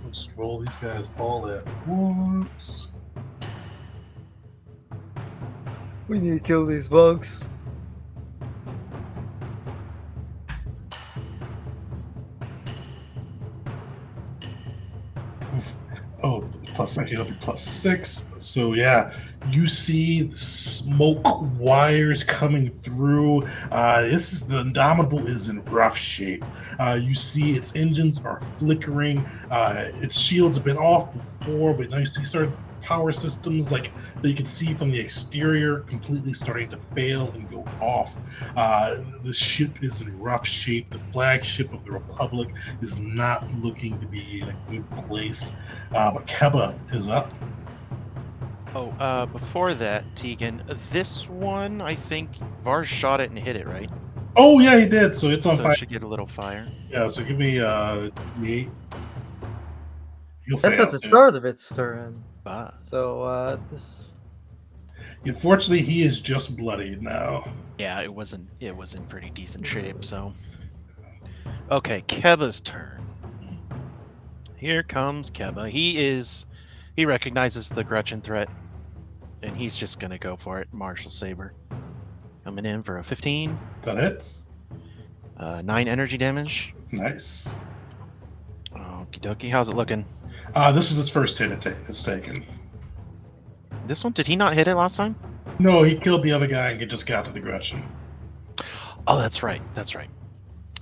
Let's roll these guys all at once. We need to kill these bugs. Oh, actually, it'll be +6. So yeah, you see the smoke wires coming through. The Indomitable is in rough shape. You see its engines are flickering. Its shields have been off before, but now you see certain power systems like that you can see from the exterior completely starting to fail and go off. The ship is in rough shape. The flagship of the Republic is not looking to be in a good place. But Keba is up. Oh, before that, Tegan, this one, I think Vars shot it and hit it, right? Oh yeah, he did. So it's on so fire. It should get a little fire. Yeah. So give me 8. That's at the start of its turn. Ah. So this. Unfortunately, he is just bloodied now. Yeah, it was in pretty decent shape. So. Okay, Keba's turn. Here comes Keba. He recognizes the Gretchen threat, and he's just gonna go for it. Martial Saber. Coming in for a 15. That hits. 9 energy damage. Nice. Okie dokie. How's it looking? This is its first hit it's taken. This one, did he not hit it last time? No, he killed the other guy and just got to the Gretchen. Oh, that's right. That's right.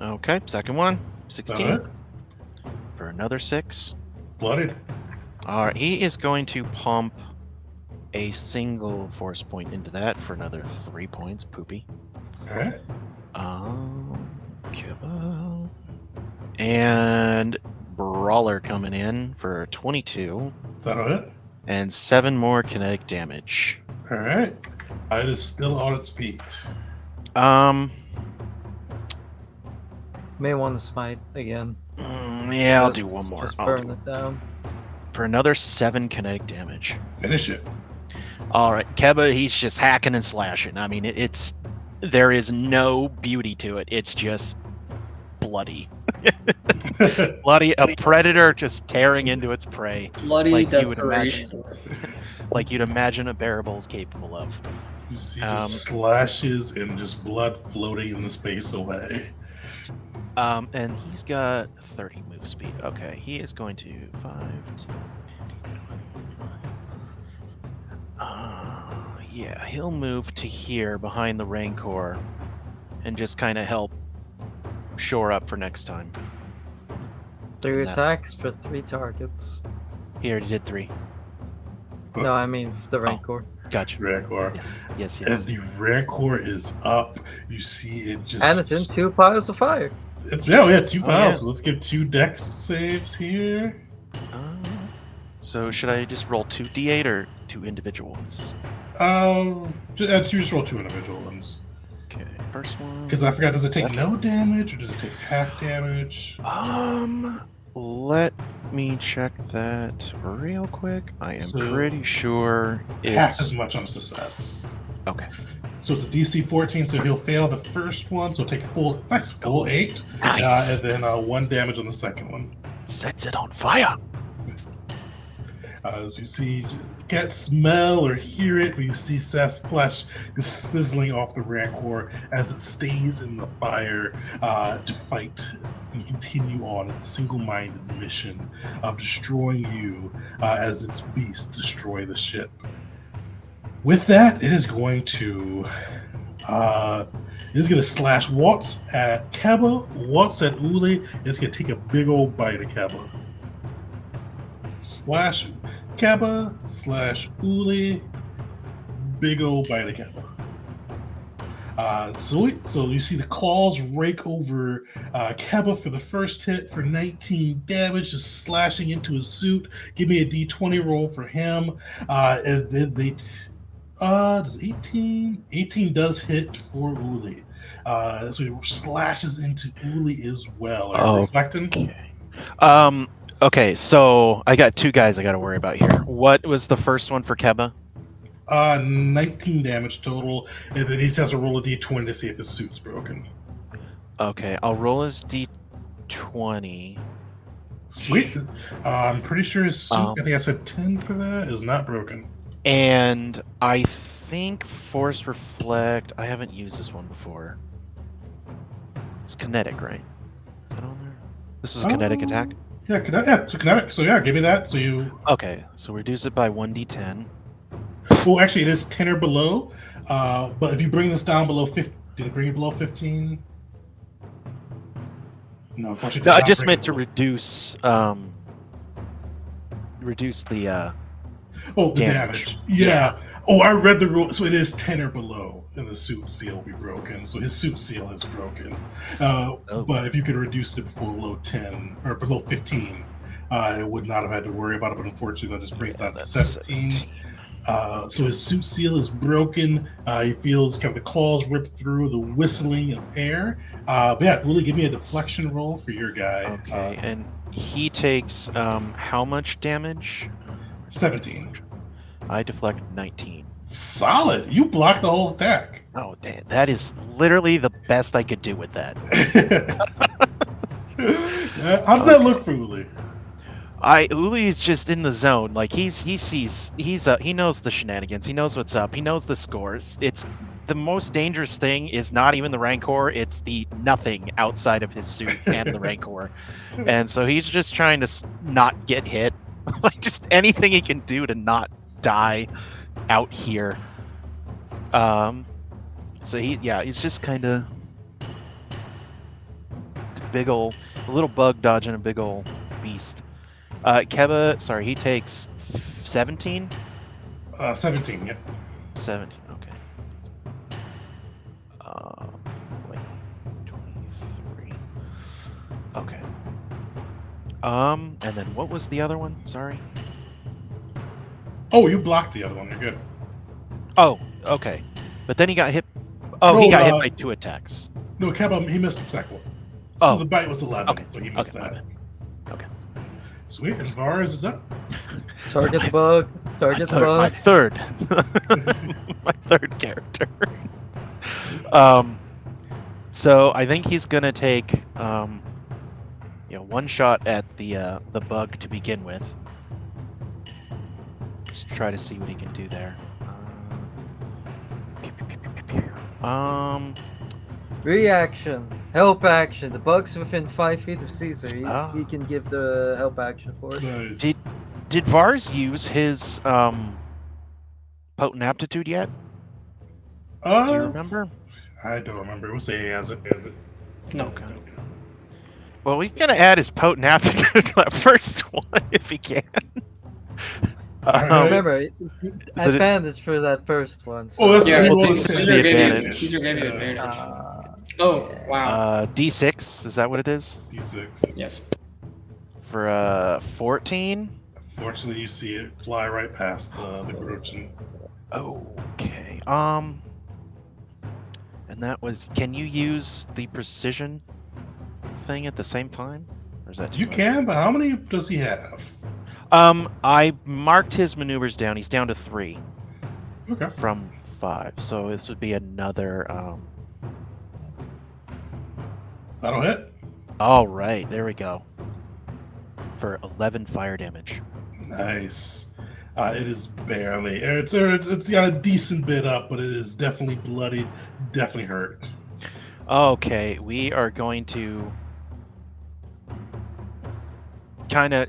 Okay, second one. 16. For another 6. Blooded. Alright, he is going to pump a single force point into that for another 3 points. Poopy. Alright. Keba. And Brawler coming in for 22. That'll hit. And 7 more kinetic damage. All right. It is still on its feet. May want to smite again. Yeah, I'll do one more. Just I'll burn do it down. for another 7 kinetic damage. Finish it. All right, Keba, he's just hacking and slashing. I mean, there is no beauty to it. It's just bloody. Bloody, a predator just tearing into its prey. Bloody like desperation. Like you'd imagine a bearable is capable of. You see just slashes and just blood floating in the space away. And he's got 30 move speed. Okay, he is going to 5, 10, yeah, he'll move to here behind the Rancor and just kind of help shore up for next time. 3 attacks for 3 targets. He already did 3. No, I mean the Rancor. Gotcha. Rancor. Yes. As the Rancor is up, you see it just. And it's in 2 piles of fire. We had 2 piles. So let's give 2 dex saves here. So should I just roll 2 d8 or 2 individual ones? Just roll 2 individual ones. Okay, first one. Because I forgot, does it take no damage or does it take half damage? Let me check that real quick. I am pretty sure it's half as much on success. Okay. So it's a DC 14, so he'll fail the first one, so take full 8. Nice. And then 1 damage on the second one. Sets it on fire. As you see, you can't smell or hear it, but you see Seth's flesh is sizzling off the Rancor as it stays in the fire to fight and continue on its single-minded mission of destroying you as its beasts destroy the ship. With that, it is going to slash once at Keba, once at Uli. It's going to take a big old bite at Keba. Slash Keba, slash Uli, big old bite of Keba. So you see the claws rake over Keba for the first hit for 19 damage, just slashing into his suit. Give me a d20 roll for him. And then does 18? 18 does hit for Uli. So he slashes into Uli as well. Are you reflecting? Okay. Okay, so I got 2 guys I got to worry about here. What was the first one for Keba? 19 damage total, and then he just has to roll a d20 to see if his suit's broken. Okay, I'll roll his d20. Sweet. I'm pretty sure his suit, I think I said 10 for that, is not broken. And I think Force Reflect, I haven't used this one before. It's kinetic, right? Is that on there? This is a kinetic attack? Yeah, it's a kinetic. So yeah, give me that. So you. Okay, so reduce it by 1d10. Well, actually, it is 10 or below. But if you bring this down below 15, did it bring it below 15? No, unfortunately. No, I just meant to reduce the the damage. Yeah. Oh, I read the rule. So it is 10 or below, and the suit seal will be broken. So his suit seal is broken. But if you could reduce it below 10 or below 15, it would not have had to worry about it. But unfortunately, that just brings down to 17. So his suit seal is broken. He feels kind of the claws rip through, the whistling of air. But yeah, really give me a deflection roll for your guy. Okay, and he takes how much damage? 17. I deflect 19. Solid. You blocked the whole attack. Oh, damn. That is literally the best I could do with that. How does that look for Uli? Uli is just in the zone. Like he knows the shenanigans. He knows what's up. He knows the scores. It's the most dangerous thing is not even the Rancor. It's the nothing outside of his suit and the Rancor. And so he's just trying to not get hit. Like just anything he can do to not die out here. So he's just kind of a little bug dodging a big ol' beast. Keba, sorry, he takes 17? 17, yeah. 17, okay. Wait, 23. And then what was the other one? Sorry. Oh, you blocked the other one. You're good. Oh, okay. But then he got hit. Oh, No, he got hit by 2 attacks. No, Keba, he missed the second one. So Oh. the bite was 11, Okay. so he missed Okay, my that. bad. Okay. Sweet, and Vars is up. Target the bug. Target the My bug. third. My third character. So I think he's gonna take one shot at the bug to begin with. Just try to see what he can do there. Reaction. Help action. The bug's within 5 feet of Caesar. He can give the help action for it. Nice. Did Vars use his potent aptitude yet? Do you remember? I don't remember. We'll say he has it. No. Okay. Well, he's gonna add his potent aptitude to that first one if he can. Remember, advantage for that first one. So. Oh, that's Yeah, what Caesar the advantage. Caesar gave you advantage. Oh, wow. D6, is that what it is? D6. Yes. For 14? Fortunately, you see it fly right past the Grochin. Okay. And that was. Can you use the precision thing at the same time? Or is that too You much? can, but how many does he have? I marked his maneuvers down. He's down to 3 Okay. from 5. So this would be another. That'll hit. All right, there we go. For 11 fire damage. Nice. It is barely. It's got a decent bit up, but it is definitely bloodied. Definitely hurt. Okay, we are going to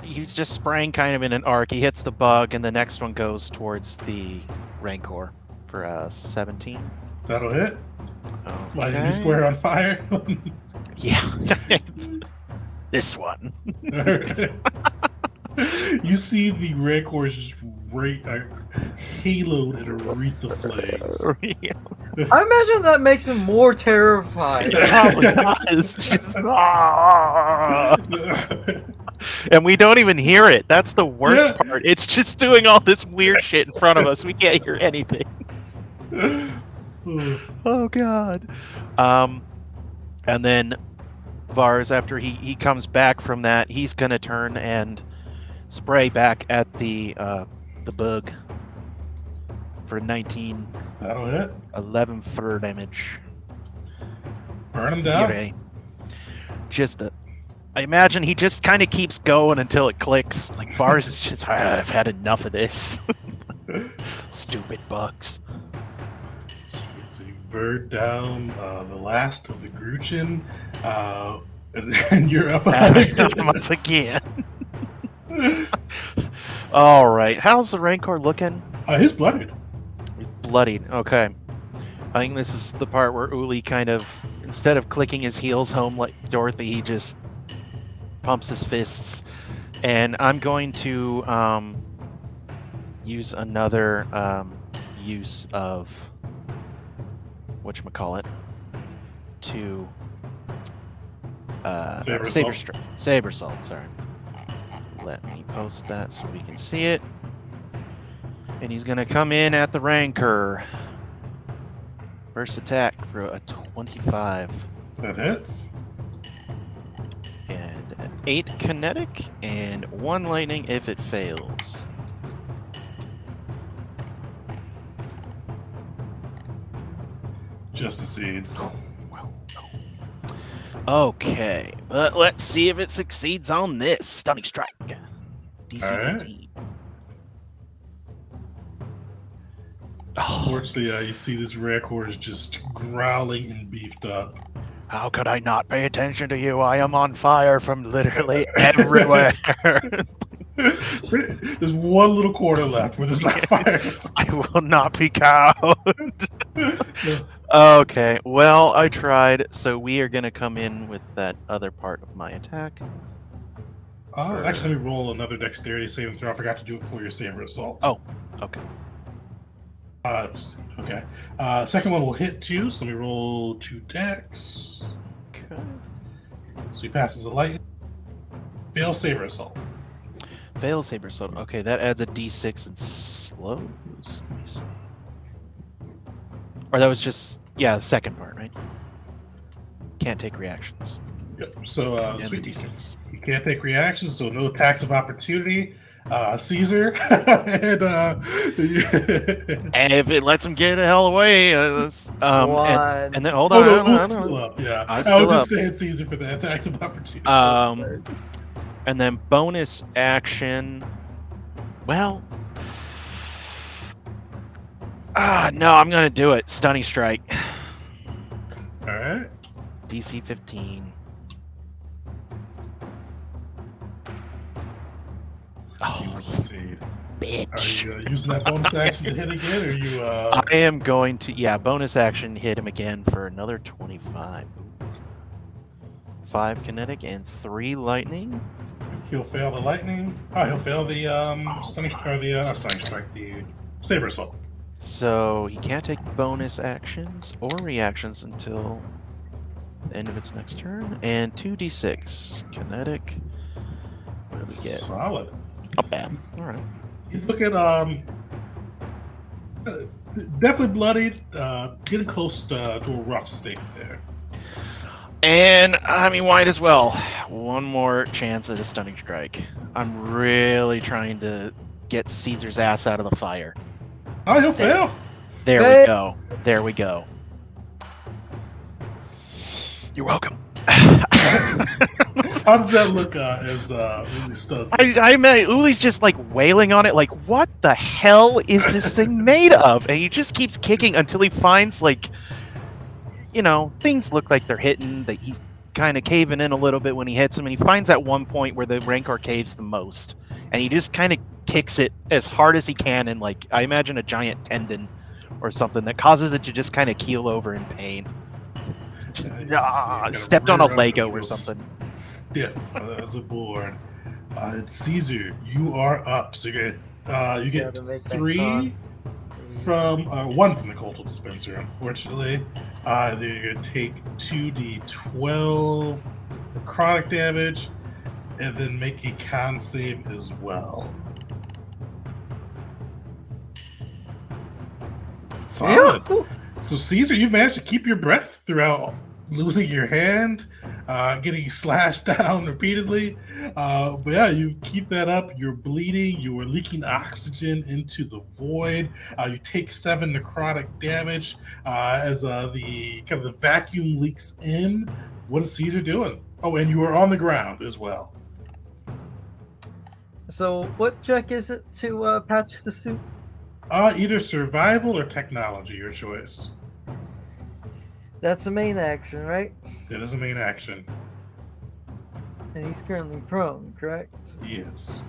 he's just spraying kind of in an arc. He hits the bug, and the next one goes towards the Rancor for 17. That'll hit. Okay. Lighting you square on fire. Yeah. This one. You see the Rancor is just haloed in a wreath of flames. I imagine that makes him more terrified. It's just, and we don't even hear it. That's the worst part. It's just doing all this weird shit in front of us. We can't hear anything. Oh god. And then Vars, after he comes back from that, he's gonna turn and spray back at the bug for 19. That'll hit. 11 fur damage. Burn him down. I imagine he just kind of keeps going until it clicks. Like Vars is just, I've had enough of this. Stupid bugs. So you bird down the last of the Grochin, and you're up. I'm up again. All right, how's the Rancor looking? He's bloodied. He's bloodied. Okay. I think this is the part where Uli kind of, instead of clicking his heels home like Dorothy, he just pumps his fists. And I'm going to use another use of whatchamacallit to Saber Salt, sorry. Let me post that so we can see it. And he's gonna come in at the Rancor. First attack for a 25. That hits. And an 8 kinetic and 1 lightning if it fails. Just succeeds. Okay, but let's see if it succeeds on this. Stunning strike. DC 15. Unfortunately, you see this Rancor is just growling and beefed up. How could I not pay attention to you? I am on fire from literally everywhere. There's one little corner left where there's not fire. I will not be cowed. Okay, well, I tried, so we are going to come in with that other part of my attack. Actually, let me roll another dexterity saving throw. I forgot to do it before your saber assault. Oh, okay. Okay. Second one will hit too, so let me roll 2 dex. Okay. So he passes the lightning. Fail Saber Assault. Fail Saber Assault. Okay, that adds a D6 and slows. Let me see. Or that was just, yeah, the second part, right? Can't take reactions. Yep. So, And the sweet. D6. You can't take reactions, so no attacks of opportunity. Caesar. and, And if it lets him get the hell away, and then hold on, Oop's still up. Yeah, I'm I still was up. just saying Caesar for the attacks of opportunity. And then bonus action. Well, no, I'm gonna do it. Stunning strike. All right. DC 15. He will succeed. Bitch. Are you using that bonus action to hit again, or are you? I am going to, bonus action hit him again for another 25. 5 kinetic and 3 lightning. He'll fail the lightning. He'll fail the stunning or the not stunning strike, the saber assault. So he can't take bonus actions or reactions until the end of its next turn. And 2d6 kinetic. What do we get? Solid. Not bad. All right. He's looking definitely bloodied, getting close to a rough state there. And I mean, might as well. One more chance at a stunning strike. I'm really trying to get Caesar's ass out of the fire. Oh, he'll fail. There we go. There we go. You're welcome. How does that look as Uli stuns? I mean, Uli's just like wailing on it, like, what the hell is this thing made of? And he just keeps kicking until he finds, like, you know, things look like they're hitting, that he's kind of caving in a little bit when he hits them, and he finds that one point where the Rancor caves the most. And he just kind of kicks it as hard as he can, and, like, I imagine a giant tendon or something that causes it to just kind of keel over in pain. Stepped on a Lego or something. Stiff as a board. It's Caesar. You are up. So you get 3 from 1 from the cultural dispenser. Unfortunately, then you're gonna take 2d12 necrotic damage, and then make a con save as well. Solid. Yeah. So Caesar, you've managed to keep your breath throughout losing your hand, getting slashed down repeatedly. But yeah, you keep that up. You're bleeding. You are leaking oxygen into the void. You take 7 necrotic damage as the kind of the vacuum leaks in. What is Caesar doing? Oh, and you are on the ground as well. So, what check is it to patch the suit? Either survival or technology, your choice. That's a main action, right? It is a main action. And he's currently prone, correct? Yes.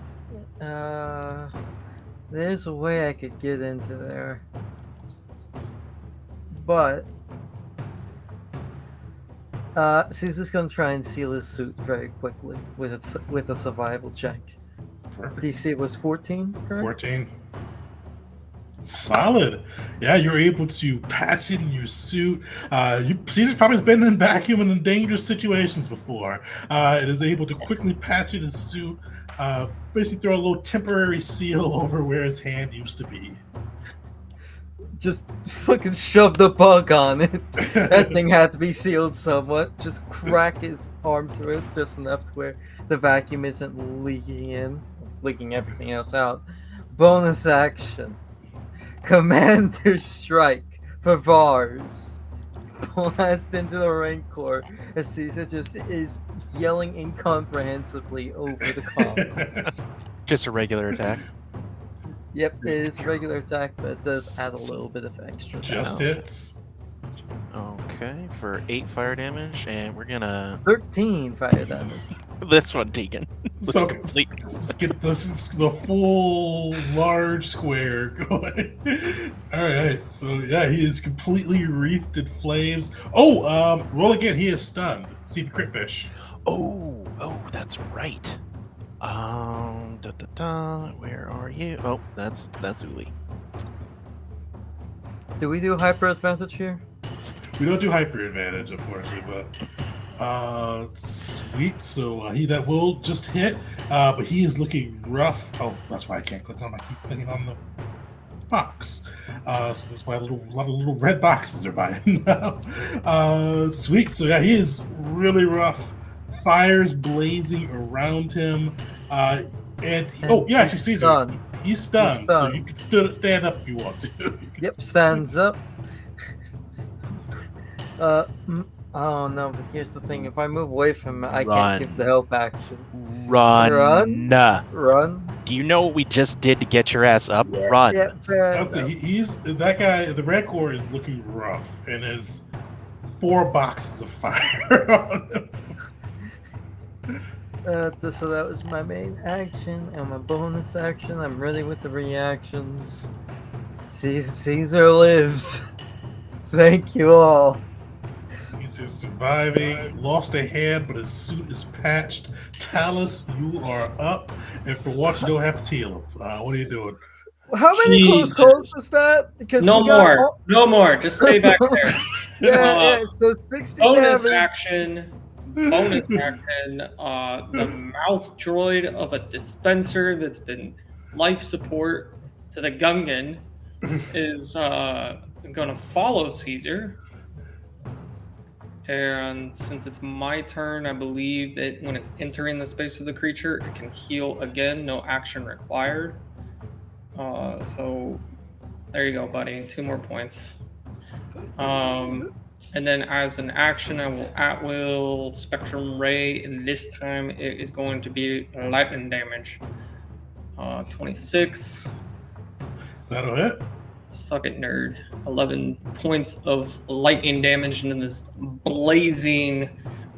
There's a way I could get into there. But Caesar's gonna try and seal his suit very quickly with a survival check. Perfect. DC was 14, correct? 14. Solid. Yeah, you're able to patch it in your suit. Caesar probably has been in vacuum and in dangerous situations before. It is able to quickly patch it in his suit, basically throw a little temporary seal over where his hand used to be. Just fucking shove the bug on it. That thing had to be sealed somewhat. Just crack his arm through it just enough to where the vacuum isn't leaking everything else out. Bonus action. Commander Strike for Vars. Blast into the Rancor as Caesar just is yelling incomprehensibly over the comm. Just a regular attack. Yep, it is a regular attack, but it does add a little bit of extra. Just hits. Okay, for 8 fire damage, and we're gonna 13 fire damage. This one taken. So let's get the full large square going. All right, so yeah, he is completely wreathed in flames. Oh, roll again. He is stunned. See if you crit fish. Oh, that's right. Where are you? Oh, that's Uli. Do we do hyper advantage here? We don't do hyper advantage, unfortunately, but Sweet. So he that will just hit, but he is looking rough. Oh, that's why I can't click on him. I keep clicking on the box. So that's why a lot of little red boxes are by him now. Sweet. So yeah, he is really rough. Fires blazing around him. And he actually sees her. He's stunned, so you can still stand up if you want to. Yep, stands up. Oh no, but here's the thing. If I move away from him, I can't give the help action. Run. Run. Do you know what we just did to get your ass up? Yeah, Run. Yeah, fair I'll say he's that guy. The Rancor is looking rough and has 4 boxes of fire on him. So that was my main action and my bonus action. I'm ready with the reactions. Caesar lives. Thank you all. Caesar's surviving. Lost a hand, but his suit is patched. Talus, you are up. And for what, you don't have to heal him. What are you doing? How many close calls was that? Because no more. Just stay back there. yeah. So 60 bonus damage. action. The mouse droid of a dispenser that's been life support to the Gungan is going to follow Caesar. And since it's my turn, I believe that when it's entering the space of the creature, it can heal again, no action required. So there you go, buddy. 2 more points. And then as an action, I will at will Spectrum Ray, and this time it is going to be lightning damage. 26. That'll hit. Suck it, nerd. 11 points of lightning damage into this blazing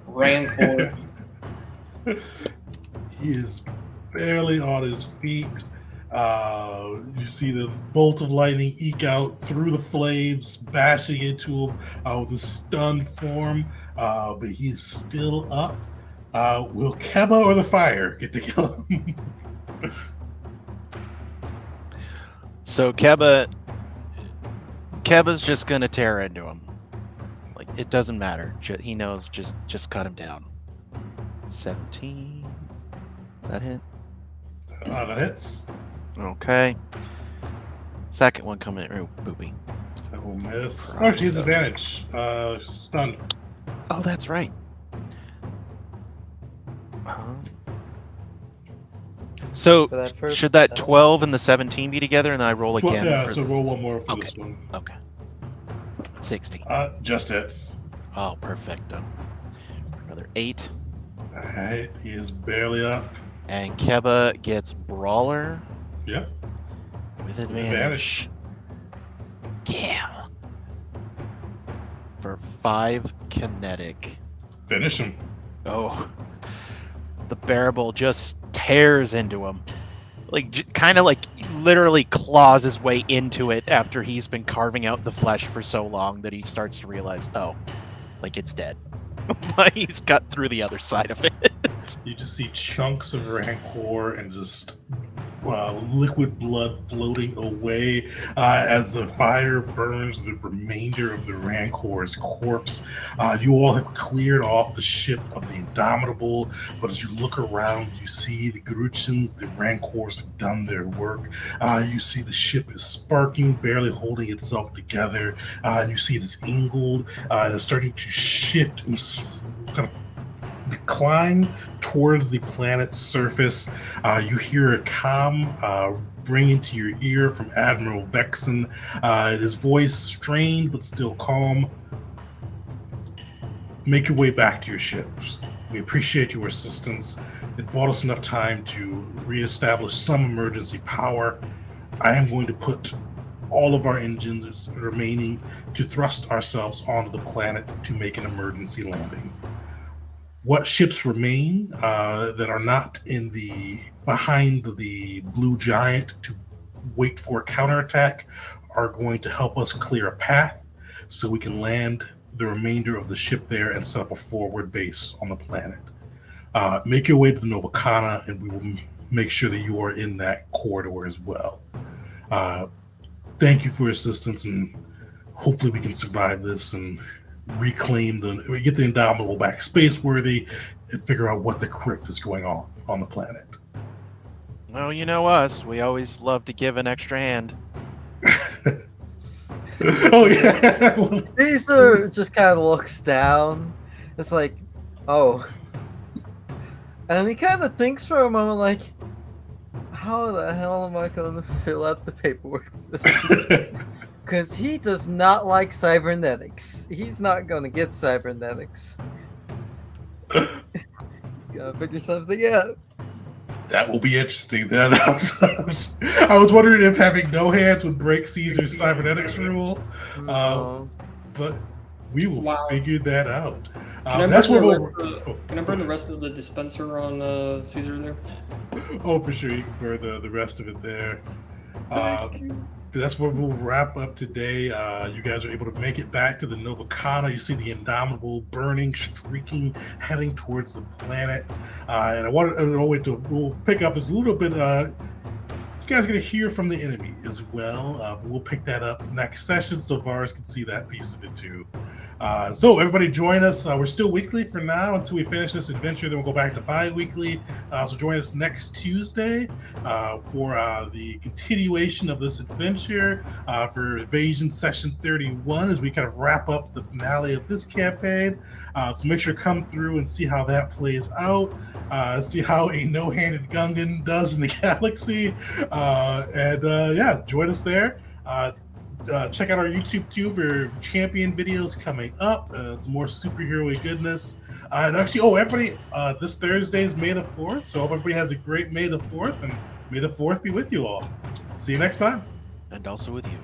Rancor. He is barely on his feet. You see the bolt of lightning eke out through the flames, bashing into him with a stunned form, but he's still up. Will Keba or the fire get to kill him? So Keba's just gonna tear into him. Like, it doesn't matter. He knows. Just cut him down. 17. Does that hit? That hits. Okay. Second one coming in. Oh, booby. That will miss. Oh, she has advantage. Stunned. Oh, that's right. So should that 12 and the 17 be together, and then I roll again? Yeah, so roll one more for this one. Okay. 16. Just hits. Oh, perfecto. Another 8. All right, he is barely up. And Keba gets Brawler. Yep. With advantage. Yeah. For 5 kinetic. Finish him. Oh. The bearable just tears into him. Like, kind of like literally claws his way into it after he's been carving out the flesh for so long that he starts to realize, oh, like it's dead. But he's got through the other side of it. You just see chunks of Rancor and just liquid blood floating away as the fire burns the remainder of the Rancor's corpse. You all have cleared off the ship of the Indomitable, but as you look around, you see the Gruchins, the Rancors have done their work. You see the ship is sparking, barely holding itself together, and you see it is angled and it's starting to shift and kind of decline towards the planet's surface. You hear a comm bring into your ear from Admiral Vexen. His voice strained but still calm. Make your way back to your ships. We appreciate your assistance. It bought us enough time to reestablish some emergency power. I am going to put all of our engines remaining to thrust ourselves onto the planet to make an emergency landing. What ships remain that are not behind the Blue Giant to wait for a counterattack are going to help us clear a path so we can land the remainder of the ship there and set up a forward base on the planet. Make your way to the Novacana, and we will make sure that you are in that corridor as well. Thank you for your assistance, and hopefully we can survive this and reclaim we get the Indomitable back space-worthy, and figure out what the criff is going on the planet. Well, you know us. We always love to give an extra hand. Oh yeah. Caesar just kind of looks down. It's like, oh. And he kind of thinks for a moment, like, how the hell am I going to fill out the paperwork? Because he does not like cybernetics. He's not going to get cybernetics. He's got to figure something out. That will be interesting. Then I was wondering if having no hands would break Caesar's cybernetics rule, but we will figure that out. That's where can I burn the rest of the dispenser on Caesar there? Oh, for sure, you can burn the rest of it there. That's where we'll wrap up today. You guys are able to make it back to the Novacana. You see the Indomitable burning, streaking, heading towards the planet. And we'll pick up this a little bit. You guys are going to hear from the enemy as well. We'll pick that up next session so Vars can see that piece of it too. So everybody join us. We're still weekly for now until we finish this adventure. Then we'll go back to bi-weekly. So join us next Tuesday for the continuation of this adventure for Invasion Session 31 as we kind of wrap up the finale of this campaign. So make sure to come through and see how that plays out. See how a no-handed Gungan does in the galaxy. And join us there. Check out our YouTube too for champion videos coming up. Some more superhero goodness. And actually, everybody, this Thursday is May the 4th. So hope everybody has a great May the 4th. And May the 4th be with you all. See you next time. And also with you.